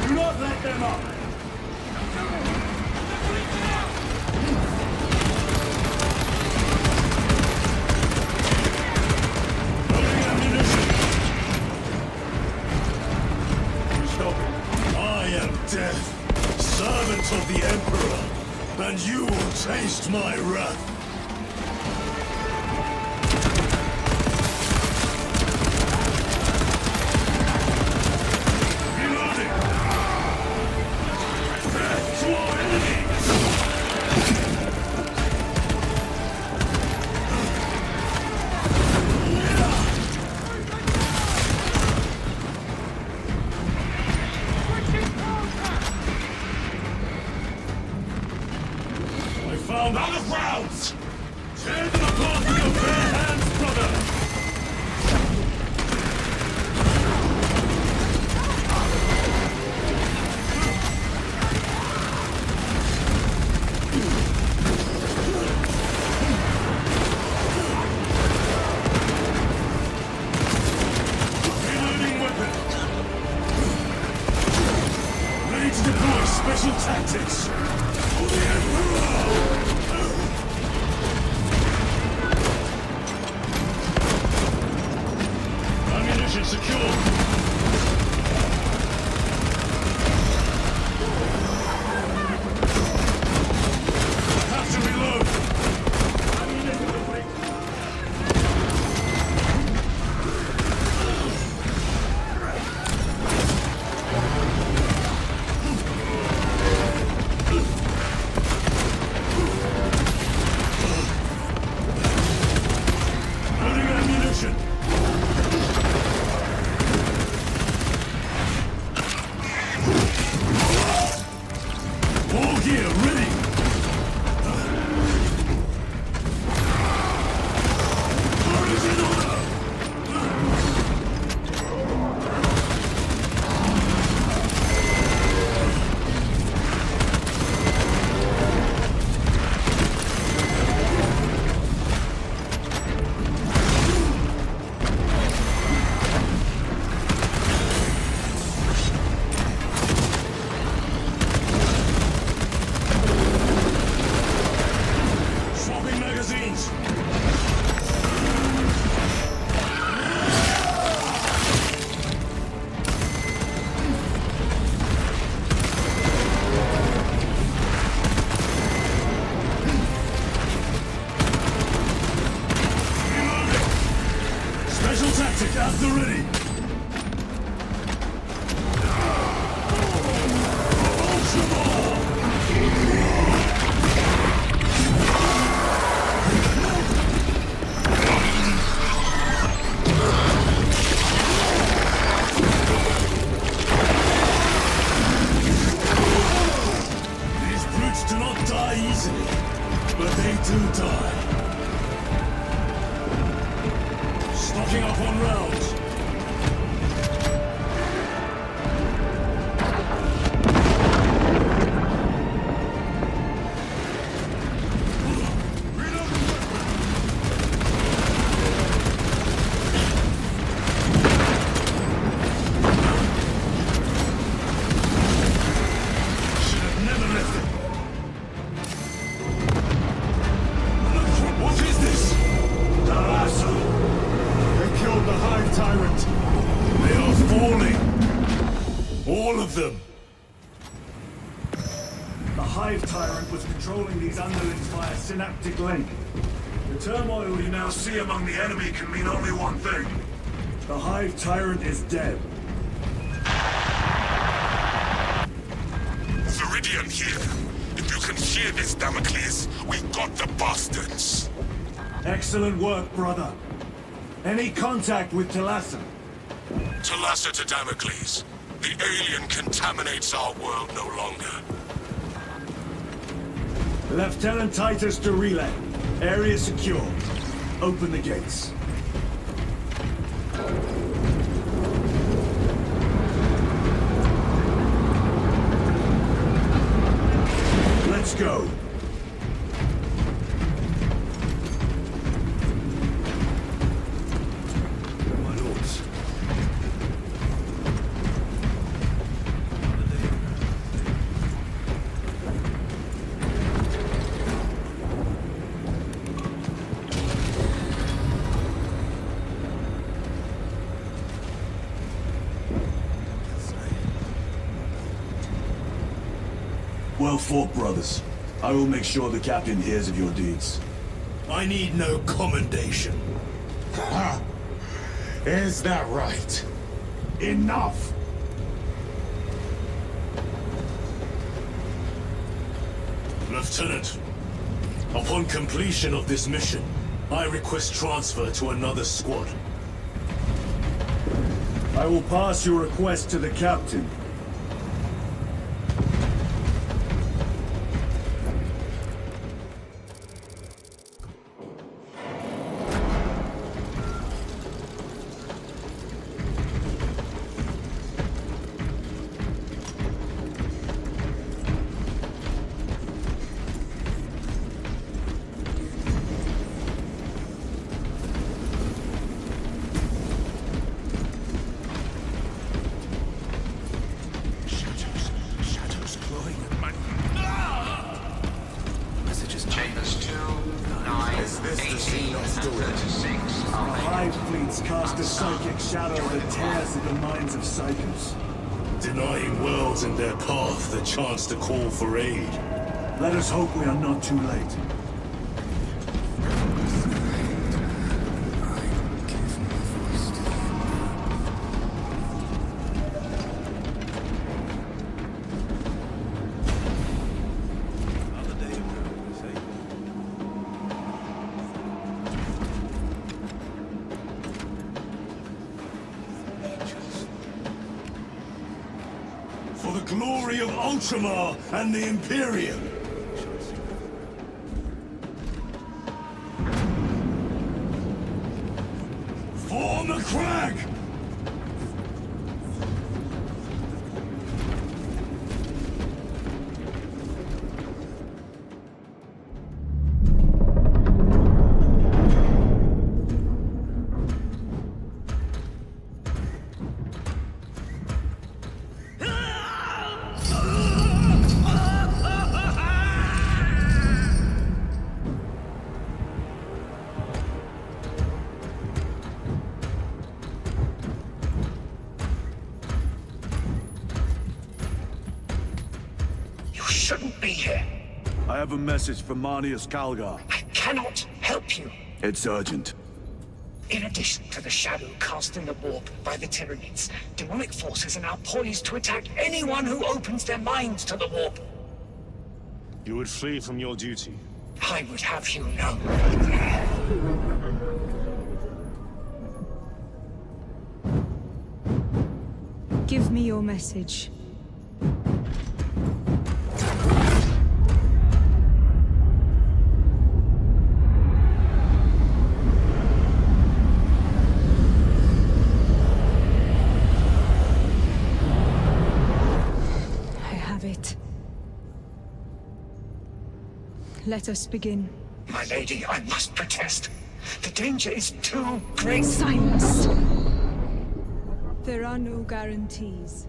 Do not let them up! Loading ammunition. Stop it. I am death, servant of the Emperor, and you will taste my wrath. Found out of rounds! Tear them apart with your bare hands, brother! Reloading weapon! Ready to deploy special tactics! For the Emperor! Ammunition secure. Have to reload. Loading ammunition. All gear ready! Orders in order! Swapping magazines! Reloading! Special tactic at the ready! Ultra ball! These brutes do not die easily, but they do die. Stocking up on rounds. Should have never left it. What is this? They killed the Hive Tyrant. Hive Tyrant was controlling these underlings via synaptic link. The turmoil you now see among the enemy can mean only one thing. The Hive Tyrant is dead. Viridian here. If you can hear this, Damocles, we got the bastards. Excellent work, brother. Any contact with Talassa? Talassa to Damocles. The alien contaminates our world no longer. Lieutenant Titus to relay. Area secure. Open the gates. Let's go. My lords. Well fought, brothers. I will make sure the captain hears of your deeds. I need no commendation. Is that right? Enough! Lieutenant, upon completion of this mission, I request transfer to another squad. I will pass your request to the captain. Cast a psychic shadow that tears at the minds of psychos. Denying worlds in their path the chance to call for aid. Let us hope we are not too late. Glory of Ultramar and the Imperium! Form a crag! Shouldn't be here. I have a message from Marnius Calgar. I cannot help you. It's urgent. In addition to the shadow cast in the warp by the Tyranids, demonic forces are now poised to attack anyone who opens their minds to the warp. You would flee from your duty. I would have you know. Give me your message. Let us begin. My lady, I must protest. The danger is too great. Silence! There are no guarantees.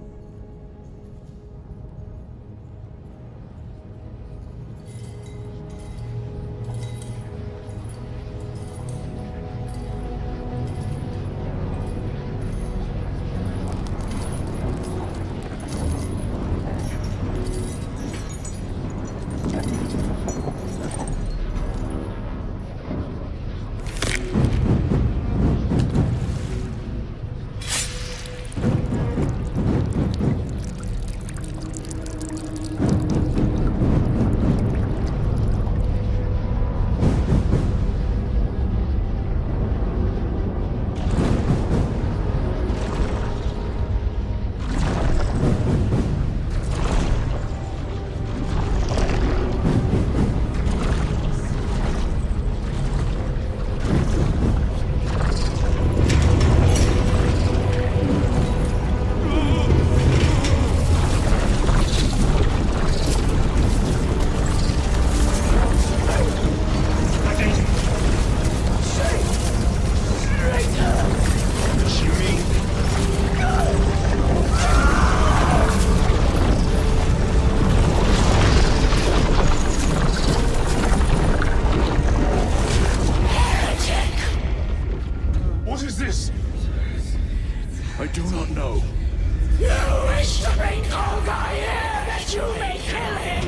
kill him!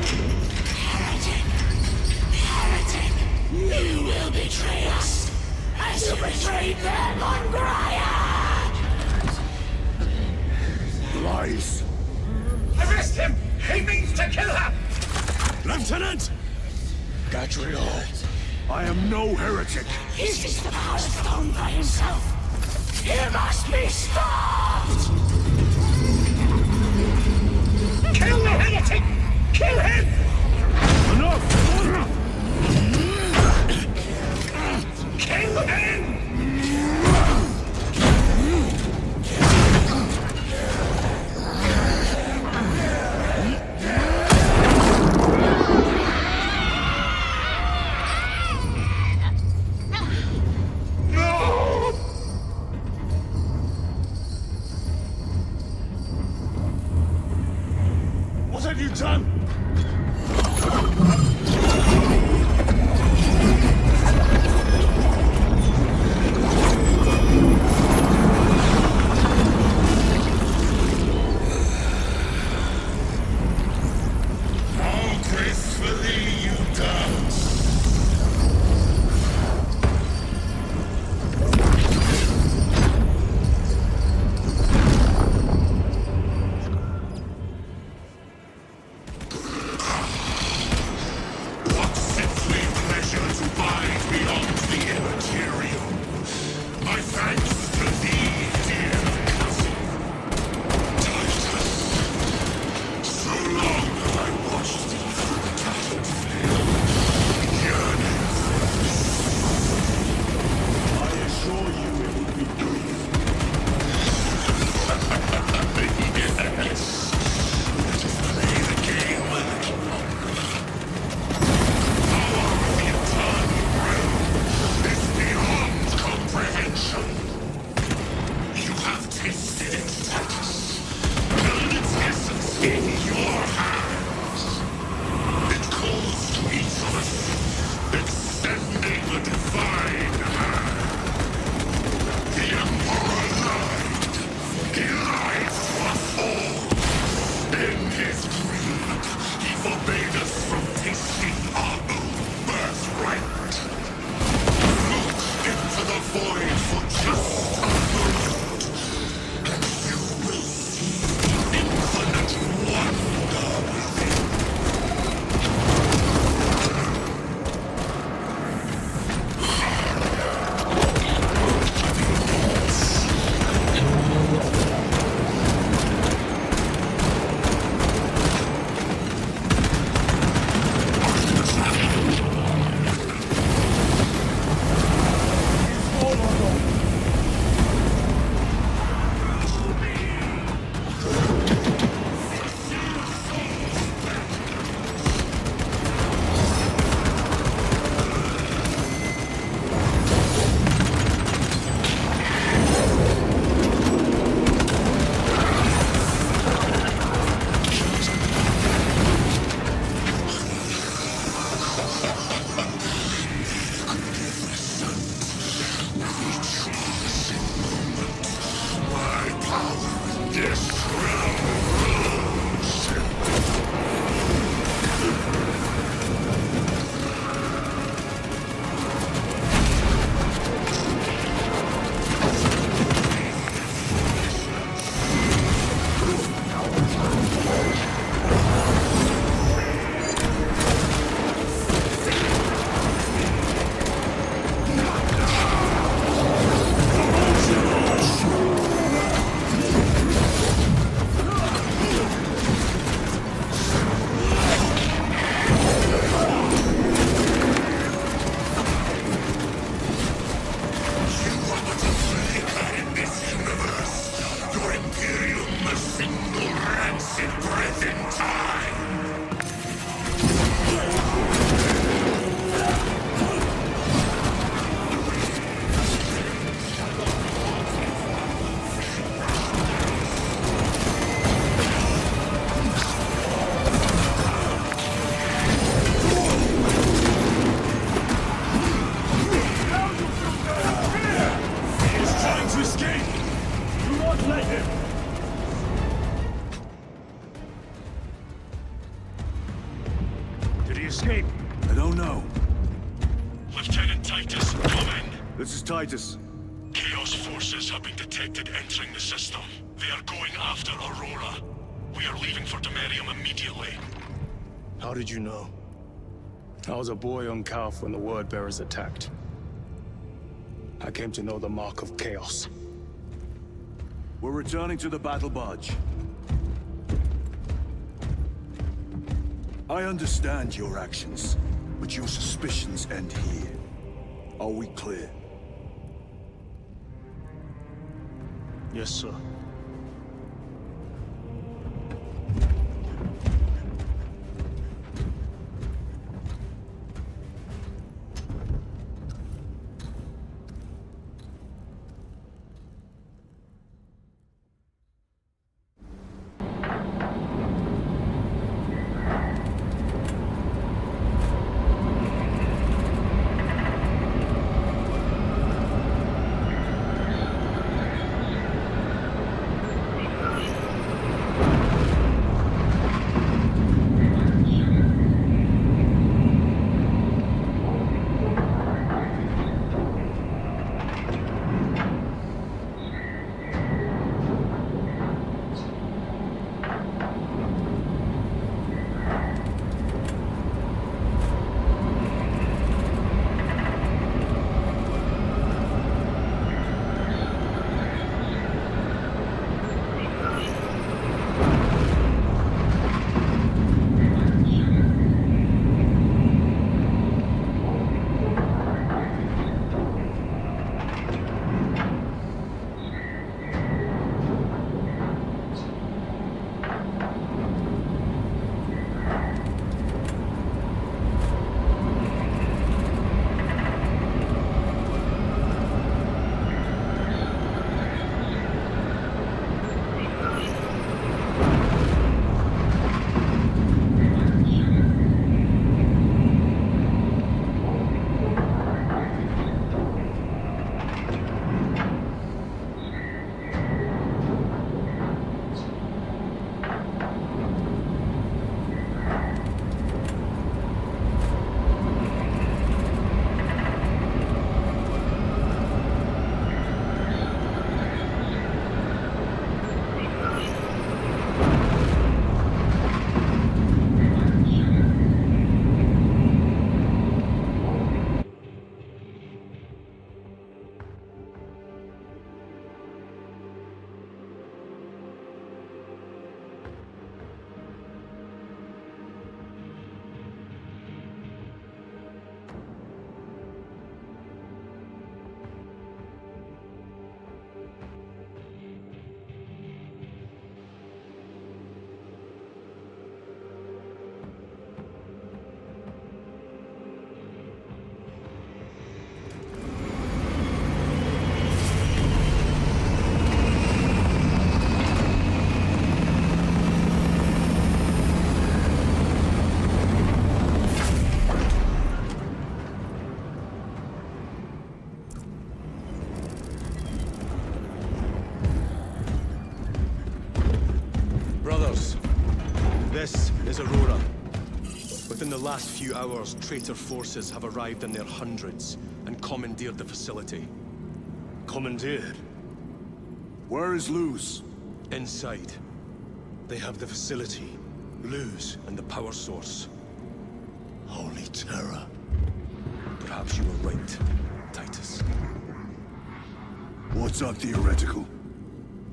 Heretic! Heretic! You will betray us, as you betrayed them on Graia! Lies. Arrest him! He means to kill her! Lieutenant! Gadriel, I am no heretic. He sees the power stone by himself! He must be stopped! Kill the heretic! Kill him! Enough! Kill him! What have you done? How gracefully you dance! escape? I don't know. Lieutenant Titus, come in. This is Titus. Chaos forces have been detected entering the system. They are going after Aurora. We are leaving for Demerium immediately. How did you know? I was a boy on Calf when the Word Bearers attacked. I came to know the mark of chaos. We're returning to the battle barge. I understand your actions, but your suspicions end here. Are we clear? Yes, sir. This is Aurora. Within the last few hours, traitor forces have arrived in their hundreds and commandeered the facility. Commandeered? Where is Luz? Inside. They have the facility, Luz, and the power source. Holy terror. Perhaps you were right, Titus. What's our theoretical?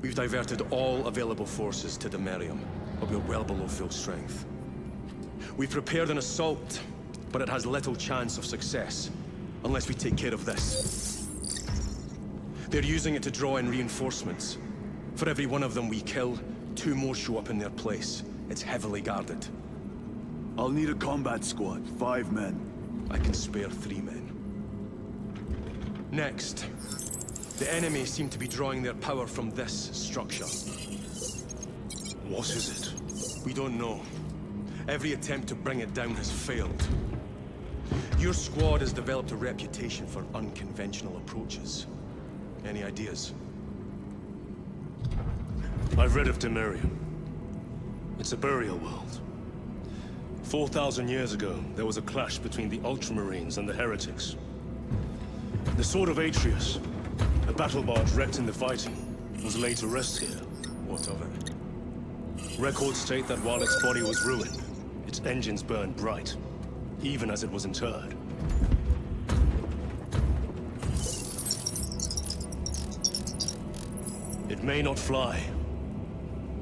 We've diverted all available forces to Demerium, but we're well below full strength. We've prepared an assault, but it has little chance of success, unless we take care of this. They're using it to draw in reinforcements. For every one of them we kill, 2 more show up in their place. It's heavily guarded. I'll need a combat squad, 5 men. I can spare 3 men. Next, the enemy seem to be drawing their power from this structure. What is it? We don't know. Every attempt to bring it down has failed. Your squad has developed a reputation for unconventional approaches. Any ideas? I've read of Demerium. It's a burial world. 4,000 years ago, there was a clash between the Ultramarines and the Heretics. The Sword of Atreus, a battle barge wrecked in the fighting, was laid to rest here. What of it? Records state that while its body was ruined, its engines burned bright, even as it was interred. It may not fly,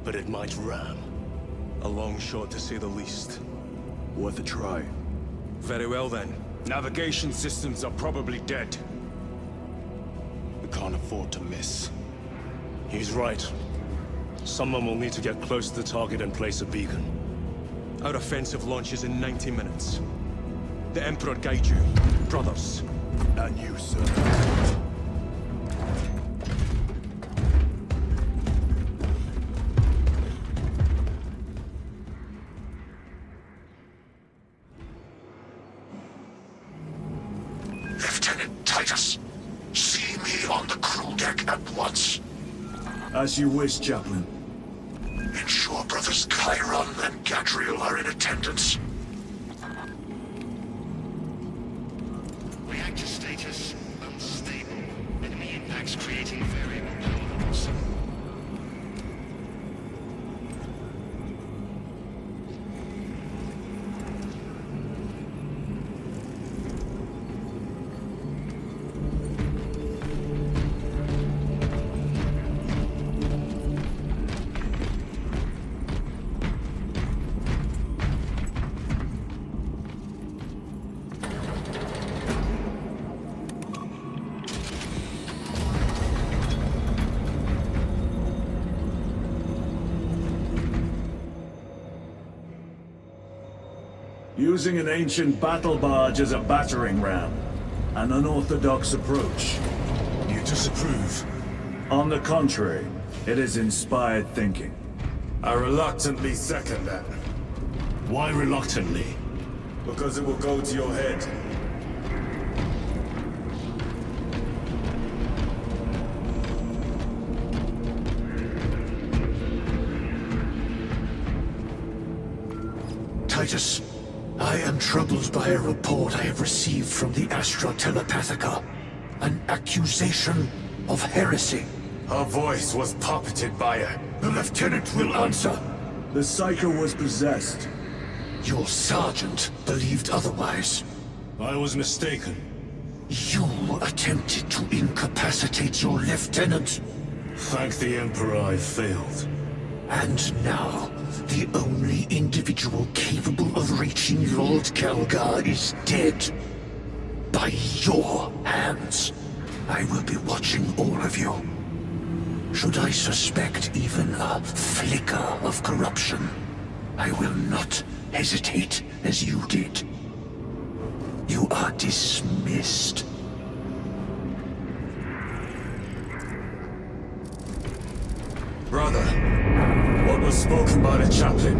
but it might ram. A long shot to say the least. Worth a try. Very well then. Navigation systems are probably dead. We can't afford to miss. He's right. Someone will need to get close to the target and place a beacon. Our offensive launches in 90 minutes. The Emperor guide you, brothers. And you, sir. Lieutenant Titus, see me on the crew deck at once. As you wish, Chaplain. Ensure brothers Chiron and Gadriel are in attendance. Reactor status unstable. Enemy impacts creating variable power levels. Using an ancient battle barge as a battering ram. An unorthodox approach. You disapprove? On the contrary, it is inspired thinking. I reluctantly second that. Why reluctantly? Because it will go to your head. Titus, I am troubled by a report I have received from the Astra Telepathica. An accusation of heresy. Her voice was puppeted by her. The lieutenant will answer. The Psycho was possessed. Your sergeant believed otherwise. I was mistaken. You attempted to incapacitate your lieutenant. Thank the Emperor I failed. And now, the only individual capable of reaching Lord Kelgar is dead. By your hands. I will be watching all of you. Should I suspect even a flicker of corruption, I will not hesitate as you did. You are dismissed. Brother, what was spoken by the chaplain?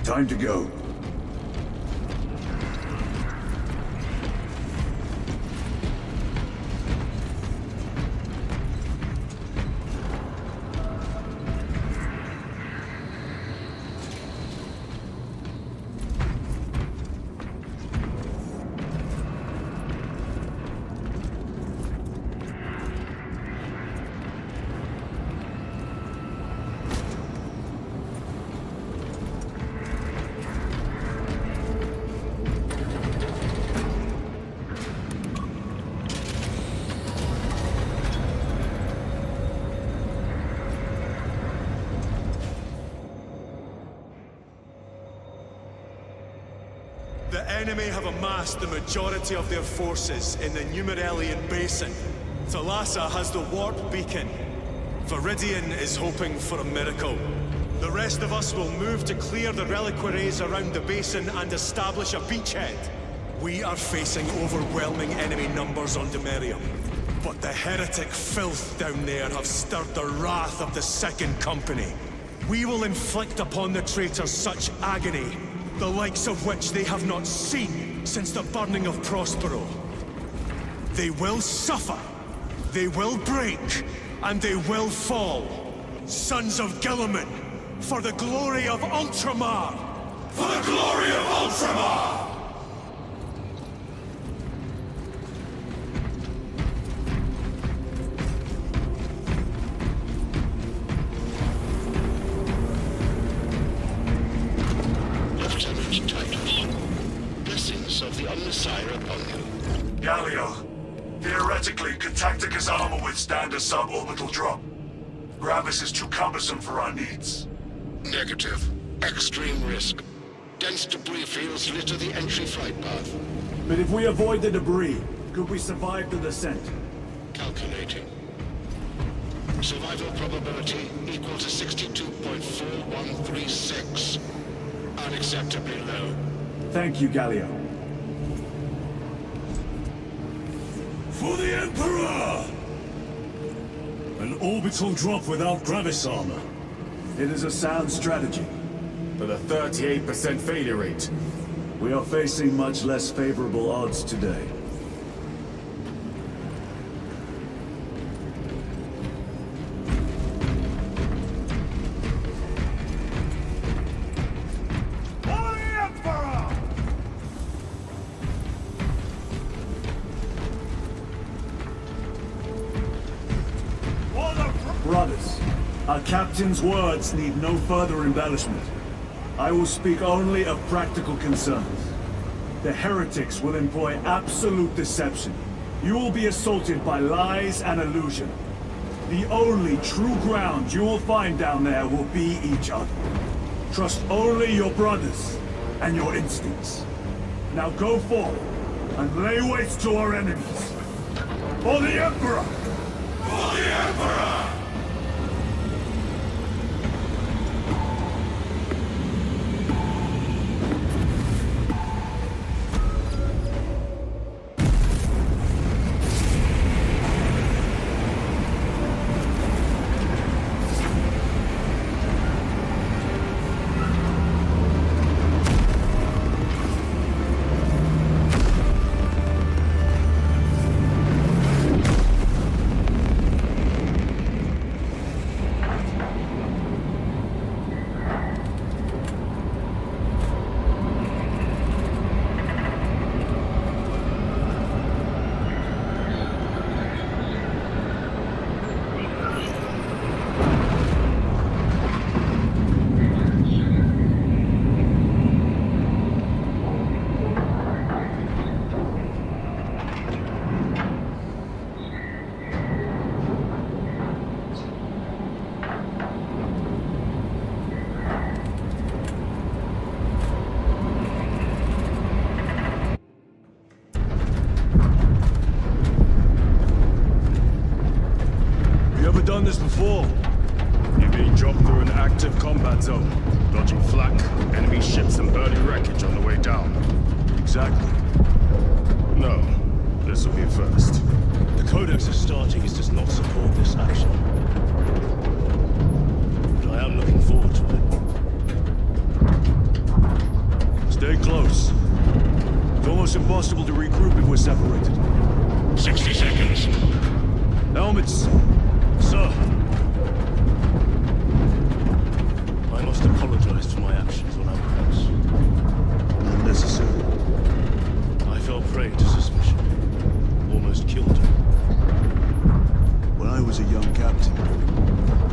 Time to go. The enemy have amassed the majority of their forces in the Numeralian Basin. Thalassa has the warp beacon. Viridian is hoping for a miracle. The rest of us will move to clear the reliquaries around the basin and establish a beachhead. We are facing overwhelming enemy numbers on Demerium. But the heretic filth down there have stirred the wrath of the Second Company. We will inflict upon the traitors such agony, the likes of which they have not seen since the burning of Prospero. They will suffer, they will break, and they will fall. Sons of Gilliman, for the glory of Ultramar! For the glory of Ultramar! Lieutenant Titus, blessings of the Omnissiah upon you. Galio, theoretically, could Tactica's armor withstand a suborbital drop? Gravis is too cumbersome for our needs. Negative. Extreme risk. Dense debris fields litter the entry flight path. But if we avoid the debris, could we survive the descent? Calculating. Survival probability equal to 62.4136. Unacceptably low. Thank you, Galio. For the Emperor! An orbital drop without Gravis armor. It is a sound strategy. But a 38% failure rate. We are facing much less favorable odds today. Brothers, our captain's words need no further embellishment. I will speak only of practical concerns. The heretics will employ absolute deception. You will be assaulted by lies and illusion. The only true ground you will find down there will be each other. Trust only your brothers and your instincts. Now go forward and lay waste to our enemies. For the Emperor! For the Emperor! Done this before. You mean drop through an active combat zone, dodging flak, enemy ships and burning wreckage on the way down? Exactly. No, this will be a first. The Codex of Stargaze does not support this action. But I am looking forward to it. Stay close. It's almost impossible to regroup if we're separated. 60 seconds. Helmets! Sir! I must apologize for my actions on Arctis. Unnecessary. I fell prey to suspicion. Almost killed her. When I was a young captain,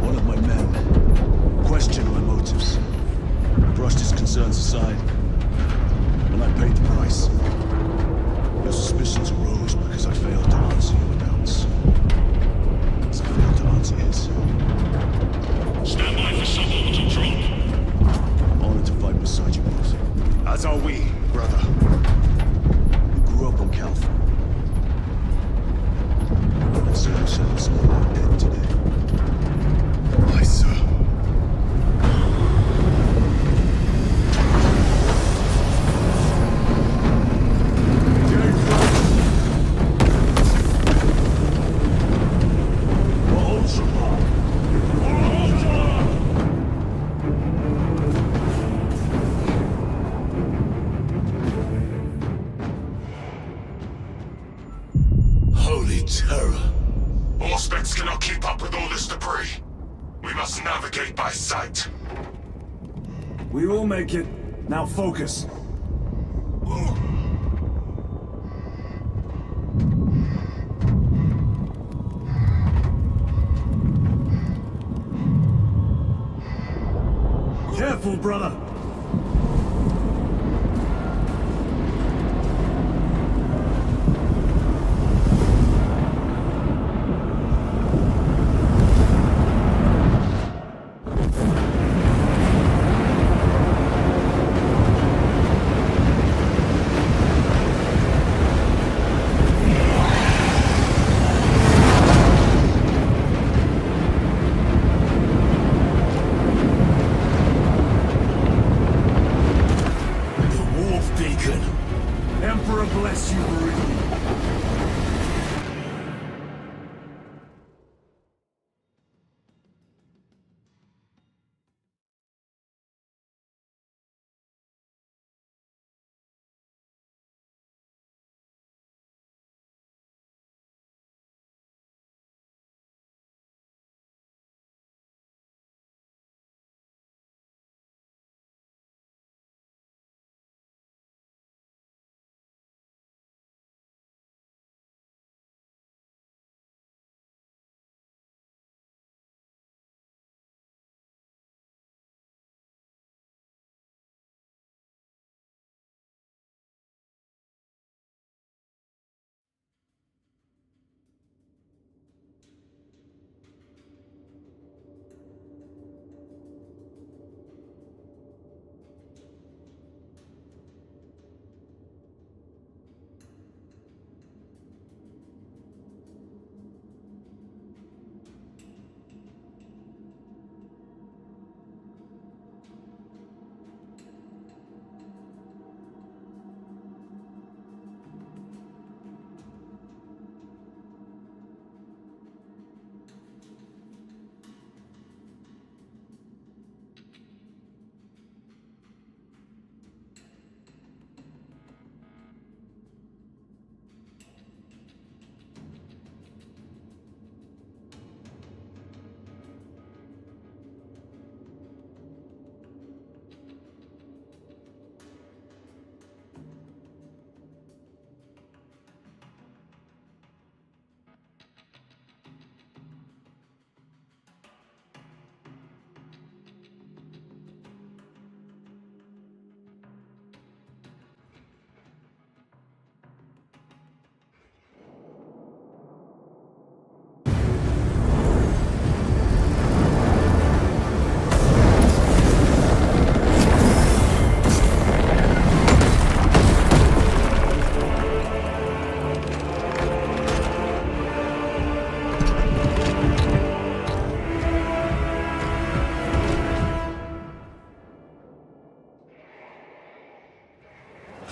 one of my men questioned my motives, brushed his concerns aside, and I paid the price. Your suspicions arose. must navigate by sight. We will make it. Now focus. Careful, brother.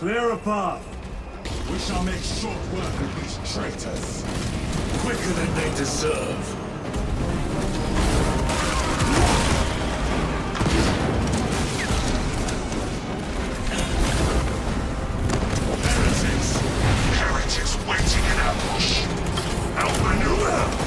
Clear a path. We shall make short work of these traitors. Quicker than they deserve. Heretics waiting in ambush. Outmaneuver!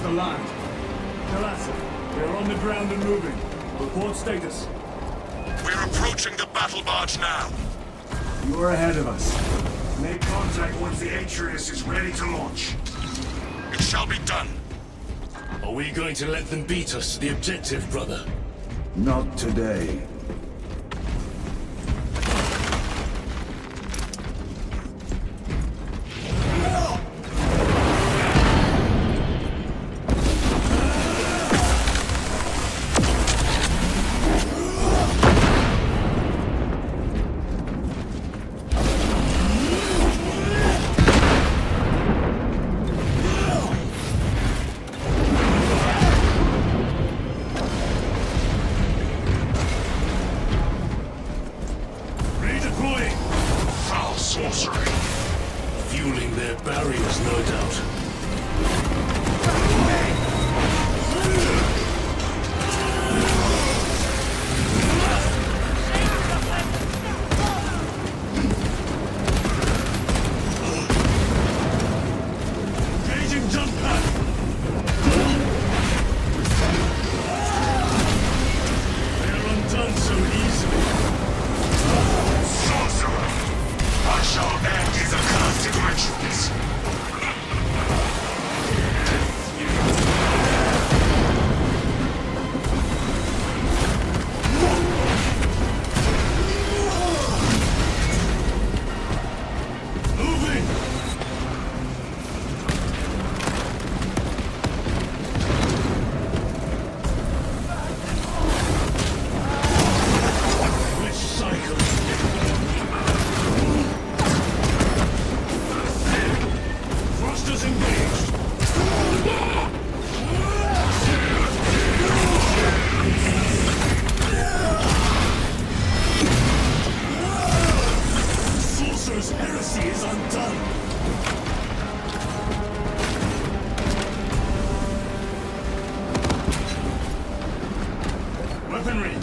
to land. Alas, we are on the ground and moving. Report status. We're approaching the battle barge now. You are ahead of us. Make contact once the Atreus is ready to launch. It shall be done. Are we going to let them beat us to the objective, brother? Not today.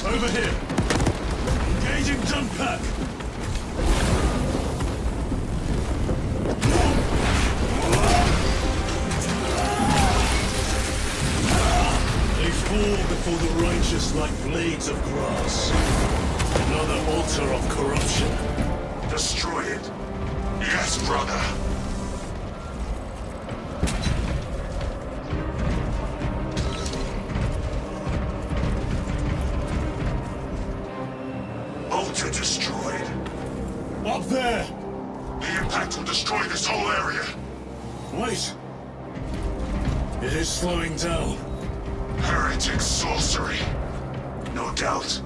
Over here! Engaging jump pack! They fall before the righteous like blades of grass. Another altar of corruption. Destroy it. Yes, brother. Altar destroyed. Up there! The impact will destroy this whole area. Wait! It is slowing down. Heretic sorcery. No doubt,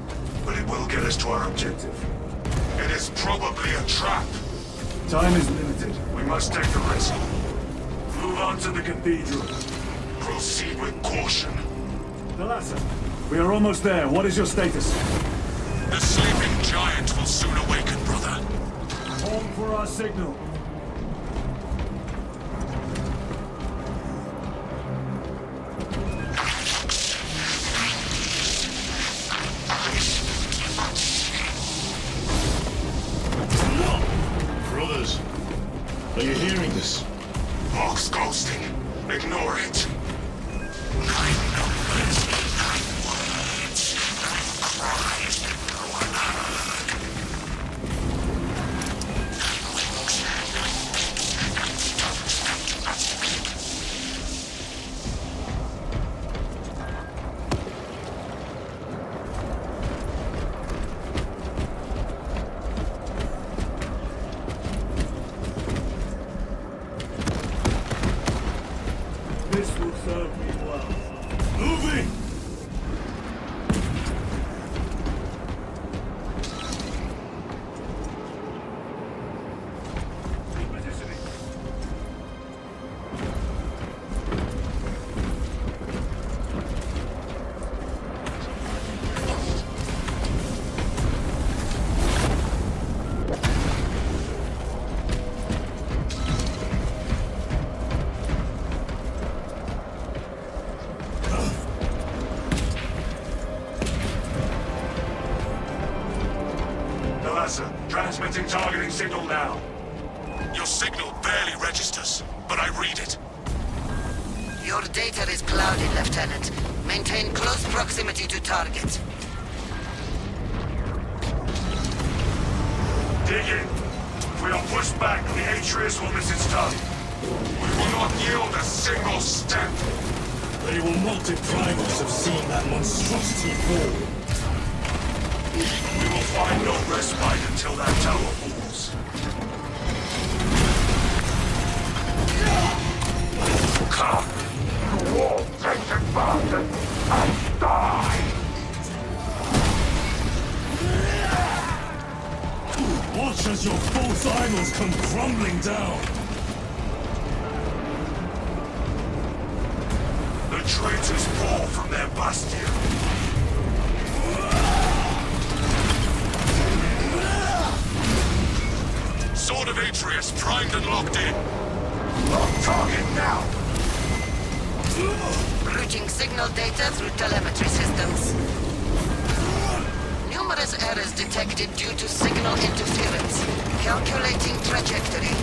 but it will get us to our objective. It is probably a trap. Time is limited. We must take the risk. Move on to the cathedral. Proceed with caution. Thalassa, we are almost there. What is your status? The sleeping giant will soon awaken, brother. Home for our signal. Brothers, are you hearing this? Vox ghosting. Ignore it. 9 numbers, 9 words, 9 cries. This will serve me well. Moving! Repositioning. Transmitting targeting signal now. Your signal barely registers, but I read it. Your data is clouded, Lieutenant. Maintain close proximity to target. Dig in. If we are pushed back, the Atreus will miss its target. We will not yield a single step. They will not deprive us of seeing that monstrosity fall. We will find no respite until that tower falls. Come. You all take it bastard and die! Watch as your false idols come crumbling down! The traitors fall from their bastion. Sword of Atreus primed and locked in. Lock target now! Routing signal data through telemetry systems. Numerous errors detected due to signal interference. Calculating trajectory.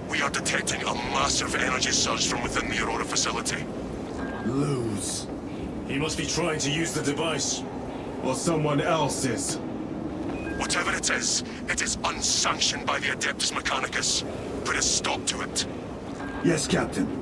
We are detecting a massive energy surge from within the Aurora facility. Lose. He must be trying to use the device. Or someone else is. Whatever it is unsanctioned by the Adeptus Mechanicus. Put a stop to it. Yes, Captain.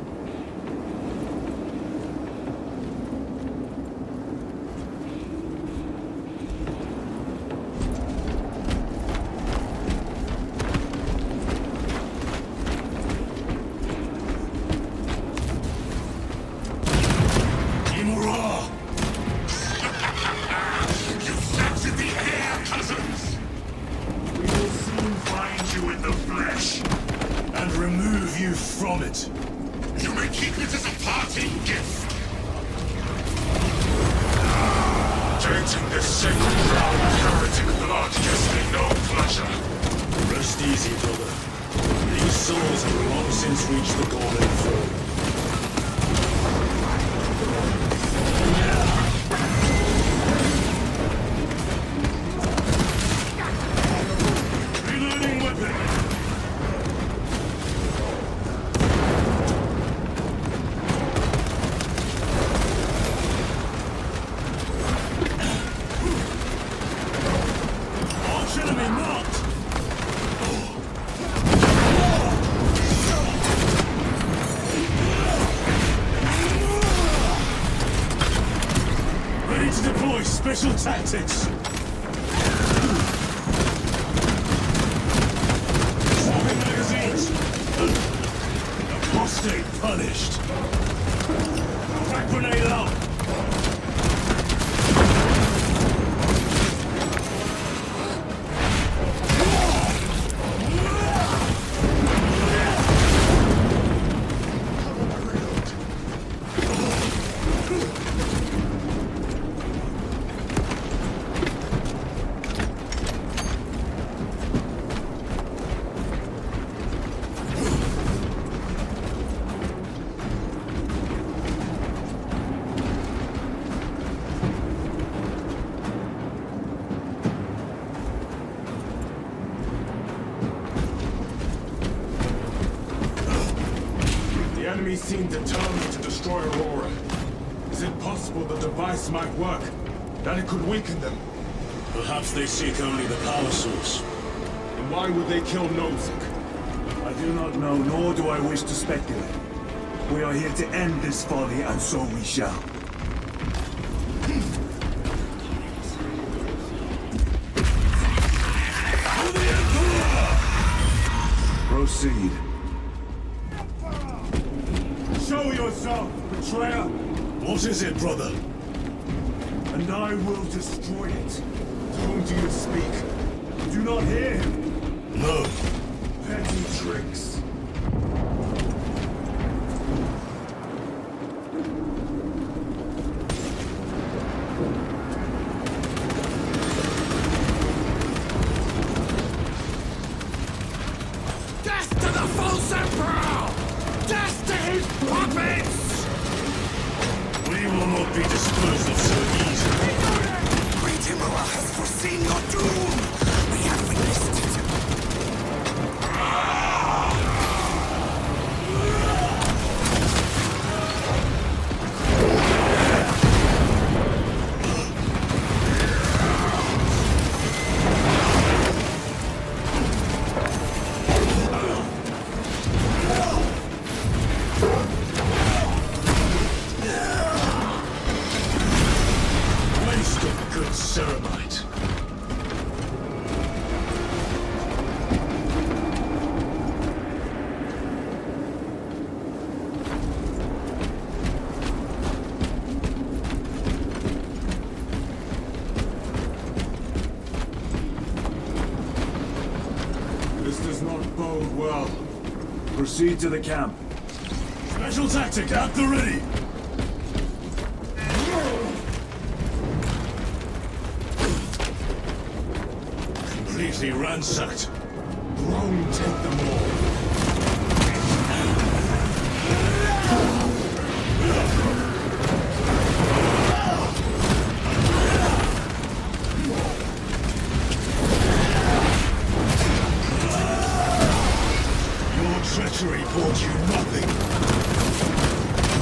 Special tactics! Swapping magazines! Apostate punished! Frag grenade out! enemy seem determined to destroy Aurora. Is it possible the device might work? That it could weaken them? Perhaps they seek only the power source. And why would they kill Nozick? I do not know, nor do I wish to speculate. We are here to end this folly, and so we shall. Proceed. Show yourself, betrayer! What is it, brother? And I will destroy it. To whom do you speak? Do not hear him. No. Petty tricks. Death to the false emperor! Death to his puppets! We will not be disposed of so easily. Great Emperor has foreseen your doom! We have witnessed it. Waste of good ceramite. This does not bode well. Proceed to the camp. Special tactic at the ready. Completely ransacked. Rome take them all. Your treachery brought you nothing.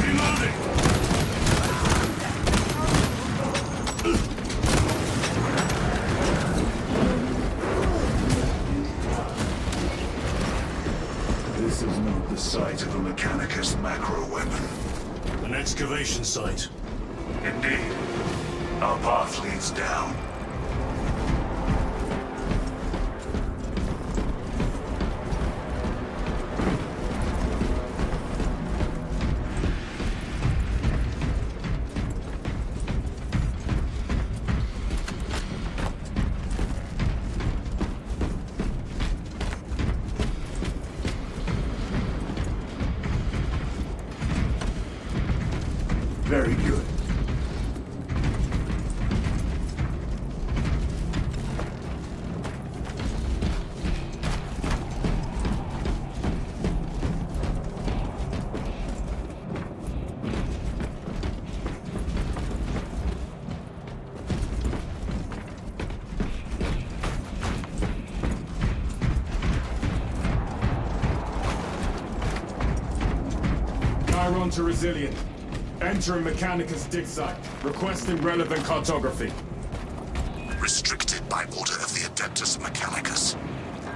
Reloading! This is not the site of a Mechanicus macro weapon. An excavation site. Indeed. Our path leads down. Very good. Chiron to Resilient. Entering Mechanicus dig site. Requesting relevant cartography. Restricted by order of the Adeptus Mechanicus.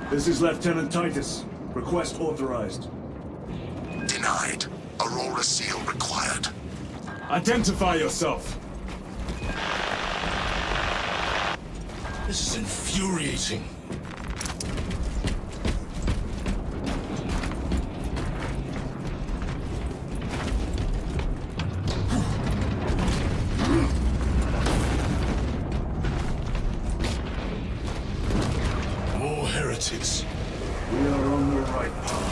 This is Lieutenant Titus. Request authorized. Denied. Aurora seal required. Identify yourself. This is infuriating. More heretics. We are on the right path.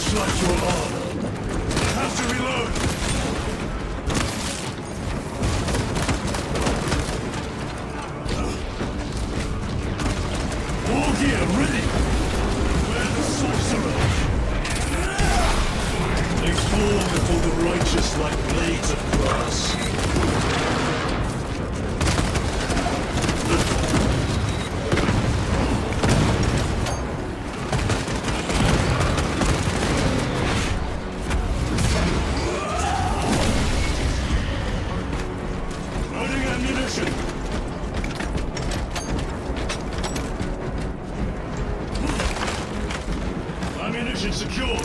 Looks like you're on. Have to reload. All gear ready. Where the sorcerer? They fall before the righteous like blades of grass. Secure.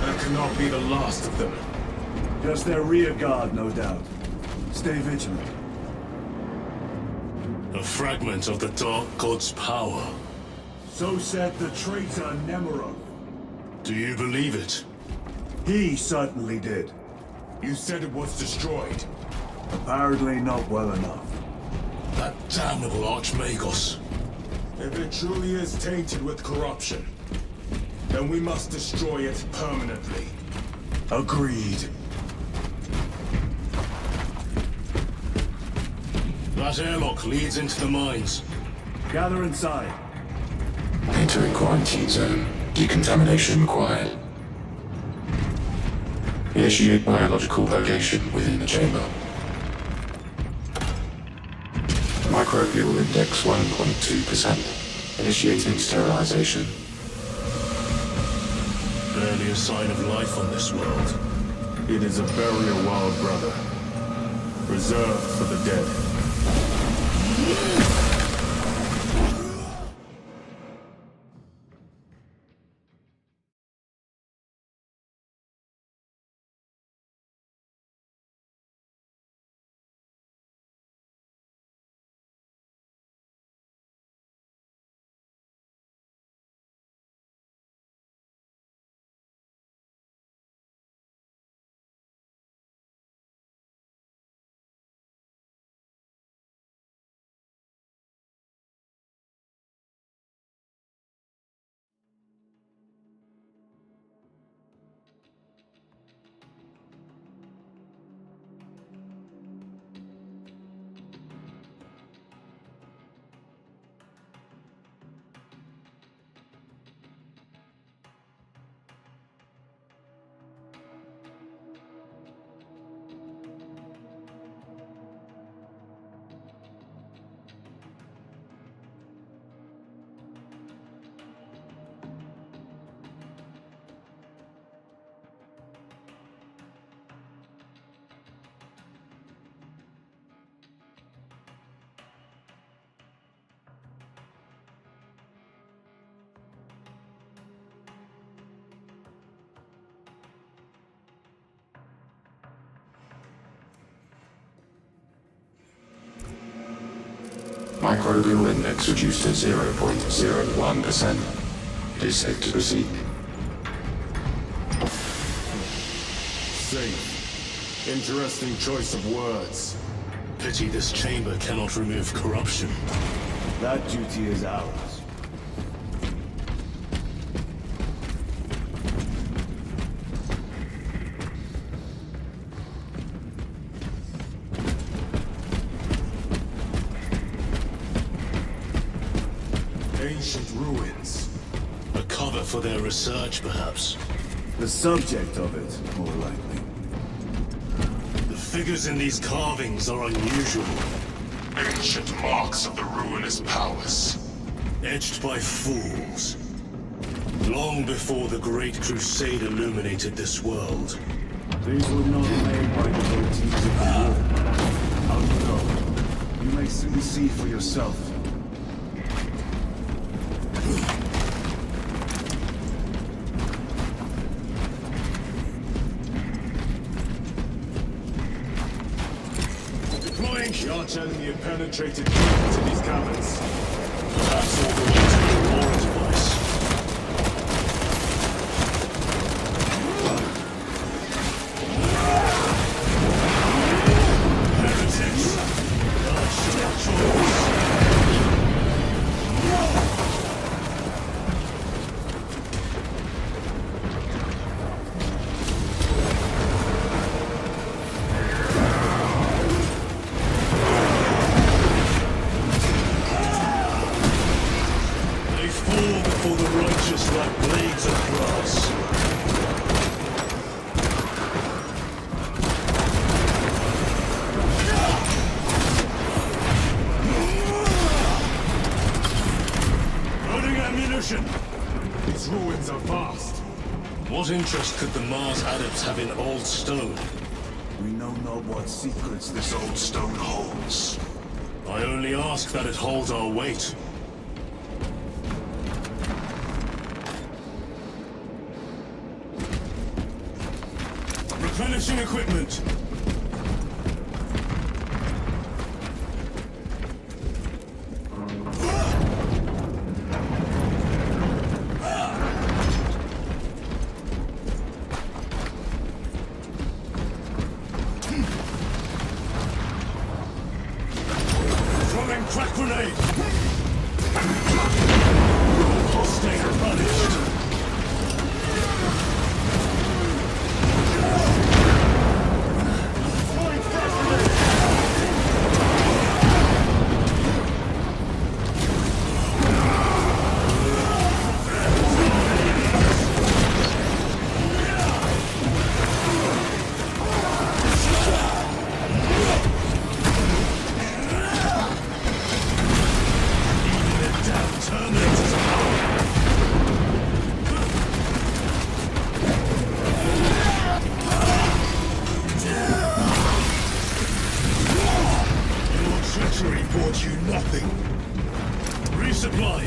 That cannot be the last of them. Just their rear guard, no doubt. Stay vigilant. A fragment of the Dark God's power. So said the traitor Nemeroth. Do you believe it? He certainly did. You said it was destroyed. Apparently not well enough. That damnable Archmagos. If it truly is tainted with corruption, then we must destroy it permanently. Agreed. That airlock leads into the mines. Gather inside. Entering quarantine zone. Decontamination required. Initiate biological purgation within the chamber. Microbial index 1.2%. Initiating sterilization. Barely a sign of life on this world. It is a burial wild, brother. Reserved for the dead. Microbial index reduced to 0.01%. It is safe to proceed. Safe. Interesting choice of words. Pity this chamber cannot remove corruption. That duty is ours. Ancient ruins. A cover for their research, perhaps. The subject of it, more likely. The figures in these carvings are unusual. Ancient marks of the ruinous powers. Edged by fools. Long before the Great Crusade illuminated this world. These were not made by devotees of the war. How do you know? You may soon see for yourself. You're telling me you penetrated deep into these caverns. Perhaps all the way to the Warren's place. Heretics! Not your choice. just like blades of grass. Loading ammunition! These ruins are vast. What interest could the Mars adepts have in old stone? We know not what secrets this old stone holds. I only ask that it holds our weight. Replenishing equipment. Throwing crack grenade. Hostile punished. Brought you nothing. Resupply.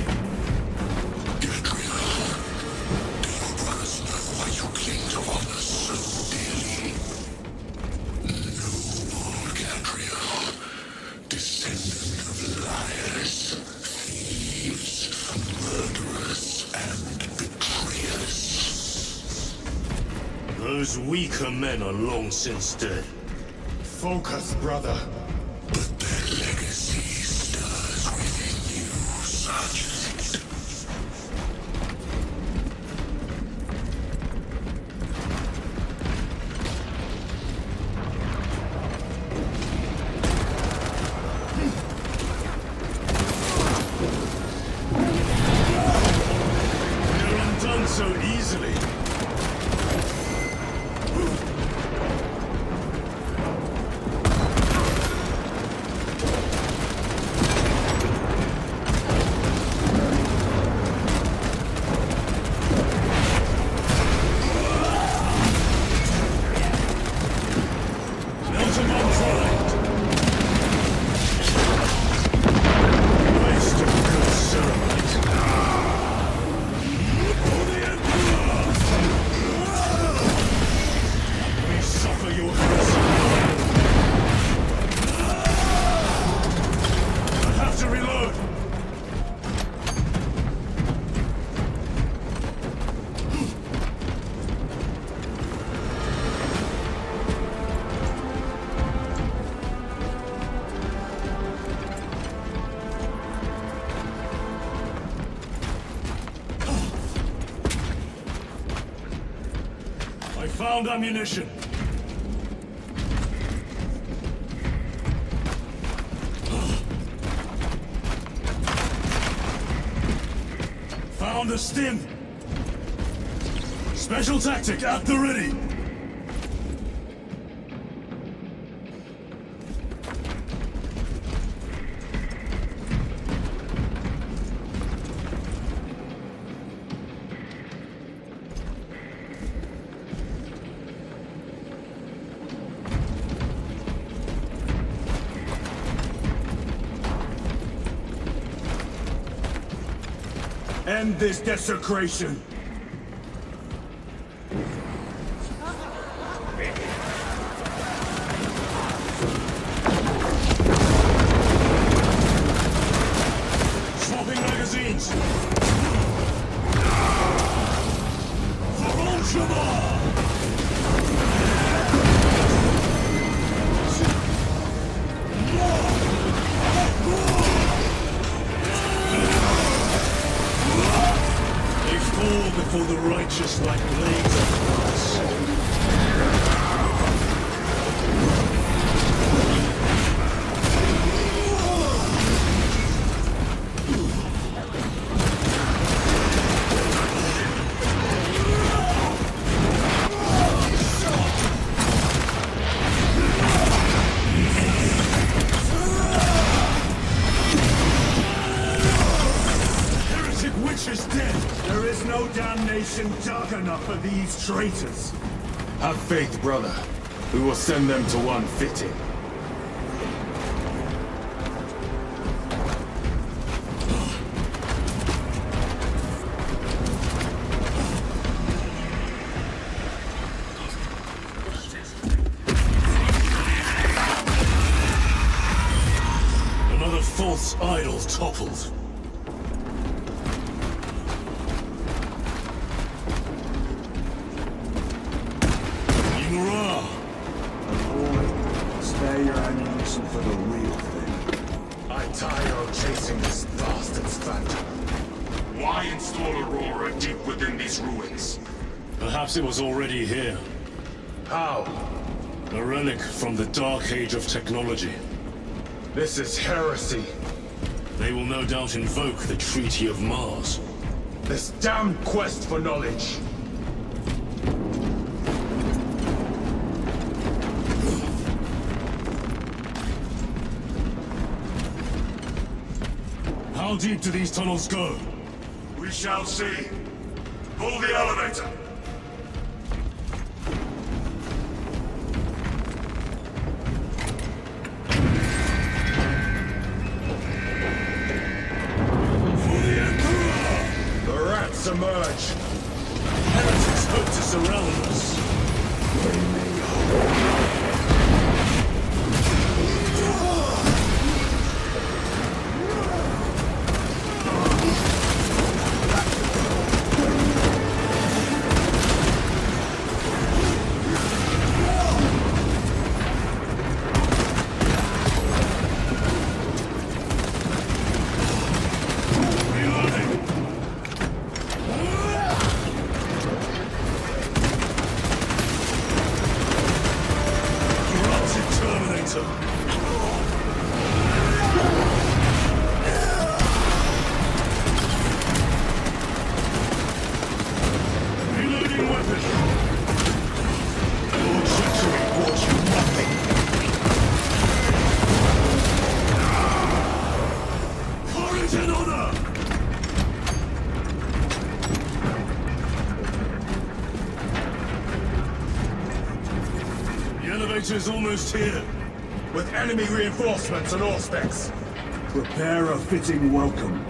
Why you cling to honor so dearly? Noble Gabriel, descendant of liars, thieves, murderers, and betrayers. Those weaker men are long since dead. Focus, brother. So easily. Found ammunition. Found a stim. Special tactic at the ready. End this desecration. Swapping magazines. For Ultramar! For the righteous like blades of grass. no damnation dark enough for these traitors. Have faith, brother. We will send them to one fitting. Another false idol toppled. Spare your ammunition for the real thing. I tire of chasing this bastard's phantom. Why install Aurora deep within these ruins? Perhaps it was already here. How? A relic from the dark age of technology. This is heresy. They will no doubt invoke the Treaty of Mars. This damned quest for knowledge. How deep do these tunnels go? We shall see. Pull the elevator. For the Emperor! The rats emerge. Heretics hope to surround us. Is almost here, with enemy reinforcements on all specs. Prepare a fitting welcome.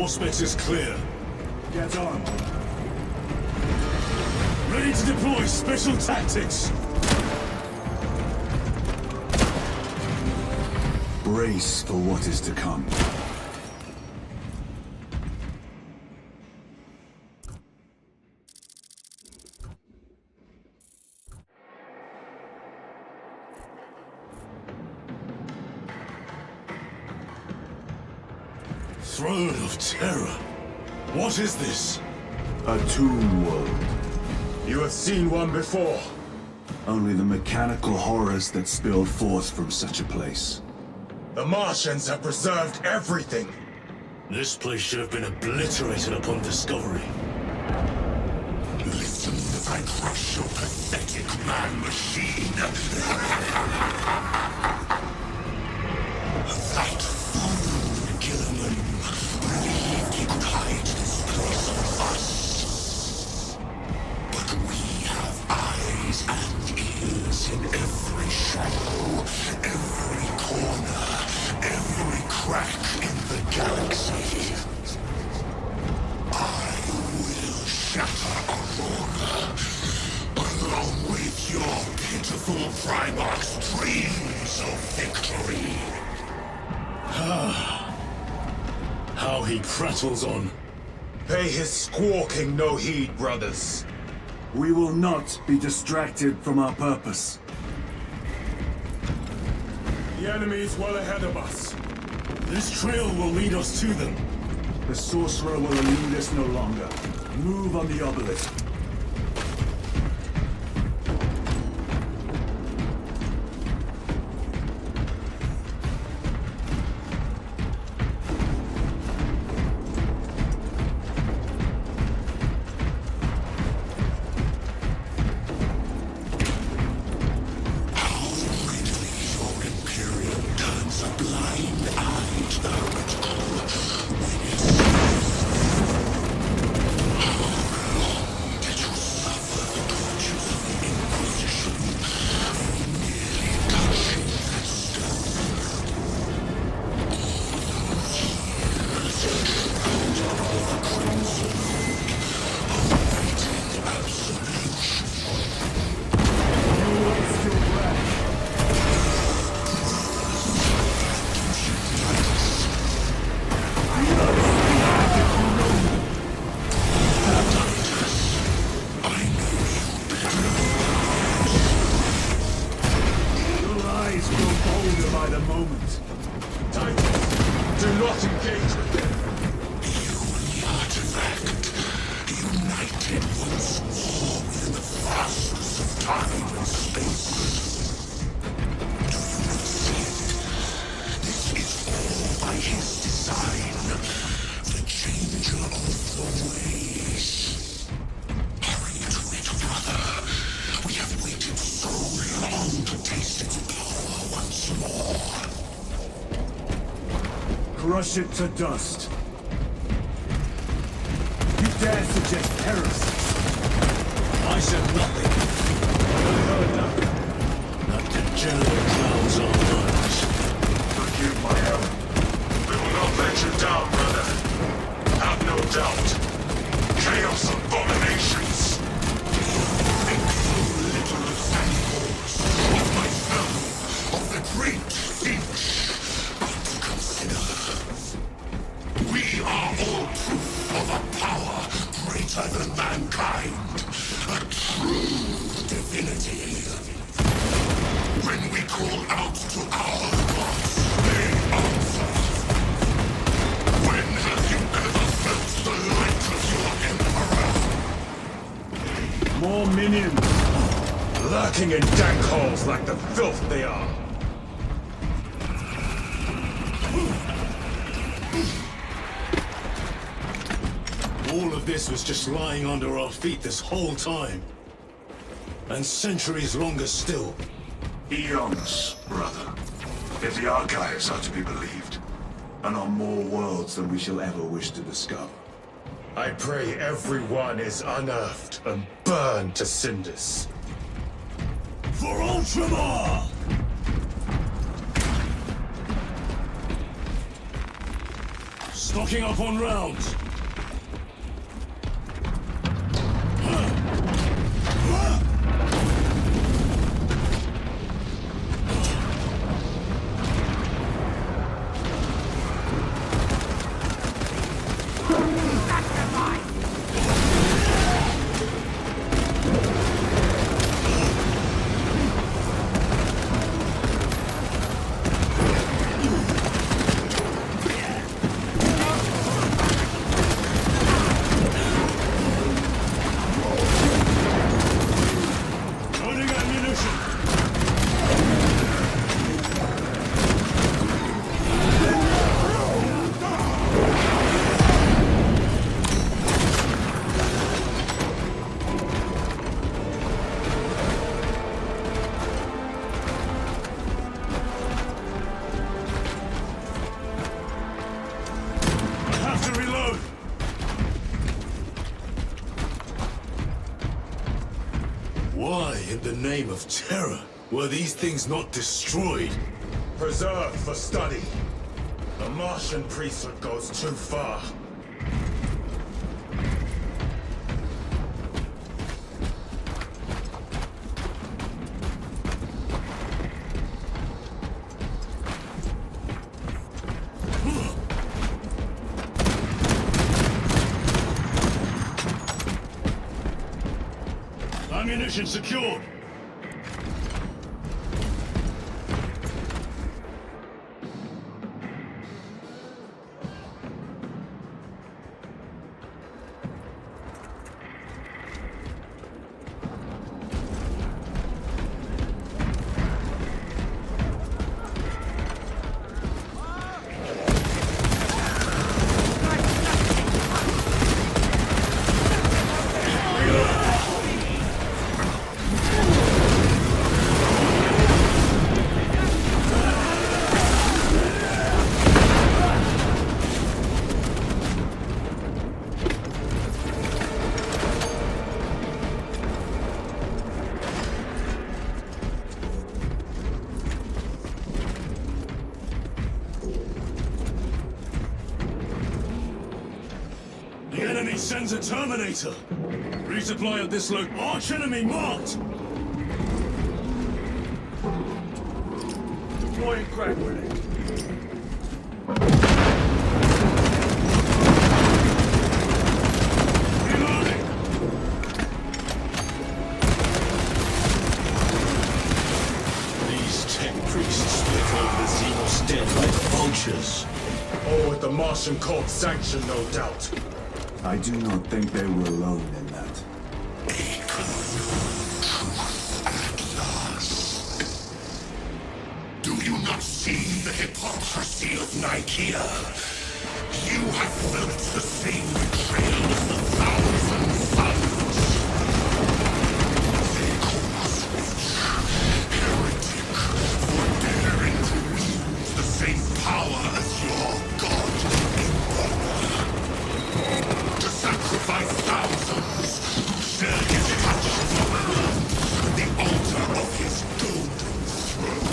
Specs is clear. Get on. Ready to deploy special tactics. Brace for what is to come. Throne of Terror. What is this? A tomb world. You have seen one before. Only the mechanical horrors that spill forth from such a place. The Martians have preserved everything. This place should have been obliterated upon discovery. Listen as I crush your pathetic man-machine. That fool, Gilliman, believed he could hide this place from us. But we have eyes and ears in every shadow, every corner, every crack in the galaxy. I will shatter Aurora, along with your pitiful Primarch's dreams of victory. How he prattles on. Pay his squawking no heed, brothers. We will not be distracted from our purpose. The enemy is well ahead of us. This trail will lead us to them. The sorcerer will elude us no longer. Move on the obelisk. moment. Titans, do not engage with them. The artifact united once more within the fastest of time and space. Do you not see it? This is all by his design. The changer of the ways. Hurry to it, brother. We have waited so long to taste its power once more. Crush it to dust. You dare suggest heresy? I said nothing. I heard nothing. That degenerate clown's our minds. Forgive my error. We will not let you down, brother. Have no doubt. Chaos abominations. Little examples of myself, of the great things. But consider, we are all proof of a power greater than mankind. A true divinity. When we call out to our gods, they answer. When have you ever felt the light of your emperor? More minions! Lurking in dank holes like the filth they are. All of this was just lying under our feet this whole time. And centuries longer still. Eons, brother. If the archives are to be believed. And on more worlds than we shall ever wish to discover. I pray everyone is unearthed and burned to cinders. For Ultramar! Stocking up on rounds. Why, in the name of terror, were these things not destroyed? Preserved for study. The Martian priesthood goes too far. Ammunition secured! Sends a Terminator! Resupply at this arch enemy marked! Deploying crack grenade. Reloading! These tech priests split killed the Xenos dead like vultures. All with the Martian cult sanction, no doubt. I do not think they were alone in that. Do you not see the hypocrisy of Nicaea? You have felt the same betrayal as the thousand suns. They call us witch, heretic, for daring to wield the same power as your god, Emperor. To sacrifice thousands who share his touch of the world at the altar of his golden throne.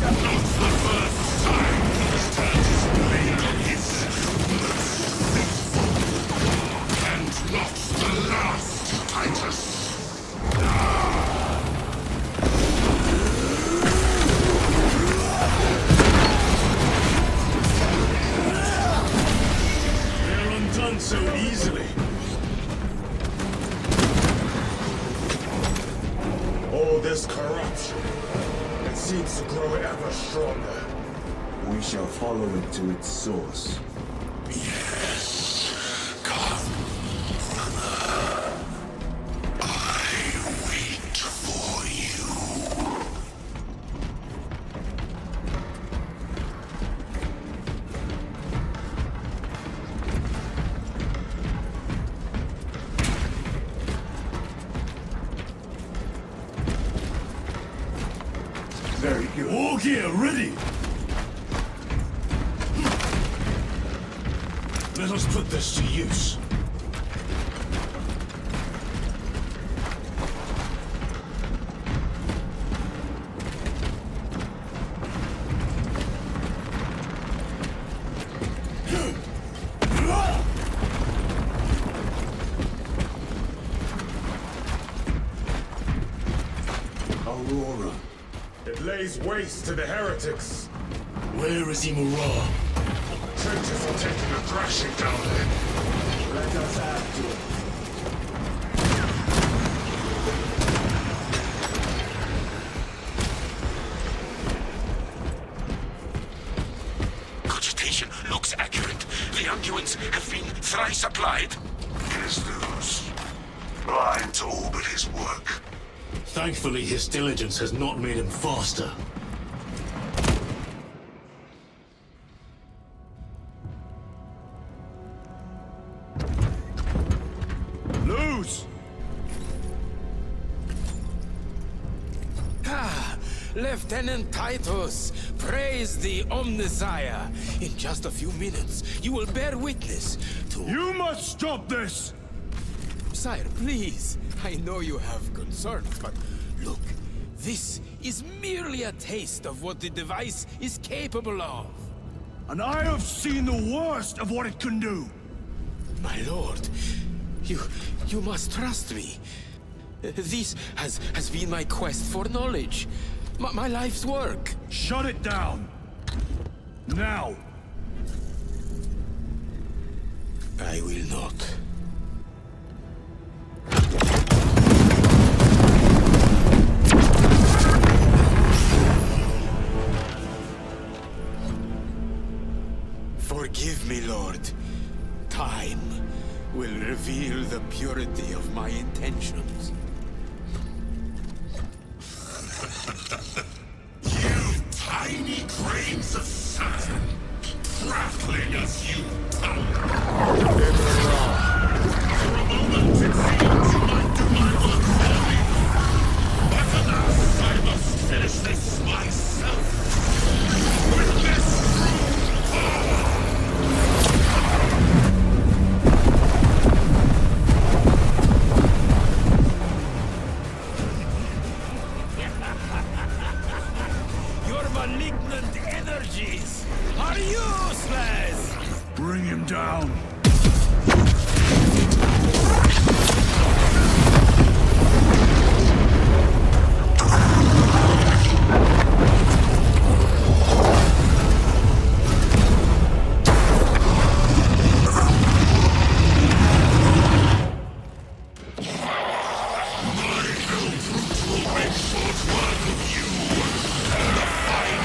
Not the first time he's turned his blade on his faithful. And not the last, Titus. They're undone so easily. All this corruption, it seems to grow ever stronger. We shall follow it to its source. Yes, come, Mother. I wait for you. Very good. All gear ready! Let us put this to use. Aurora. It lays waste to the heretics. Where is Imura? Churches are taking a thrashing down there. Let us add to it. Cogitation looks accurate. The unguents have been thrice applied. His news. Blind to all but his work. Thankfully, his diligence has not made him faster. Lose! Ah, Lieutenant Titus, praise the Omnisire. In just a few minutes, you will bear witness to... You must stop this! Sire, please. I know you have concerns, but look, this is merely a taste of what the device is capable of. And I have seen the worst of what it can do. My lord, you must trust me. This has been my quest for knowledge. My life's work. Shut it down. Now. I will not. Forgive me, Lord. Time will reveal the purity of my intentions. You tiny grains of sand, prattling as you tongue. For a moment it seems you might do my work for me. But alas, I must finish this myself. With this true power. Your malignant energies are useless! Bring him down. My hell brute will make short work of you and the final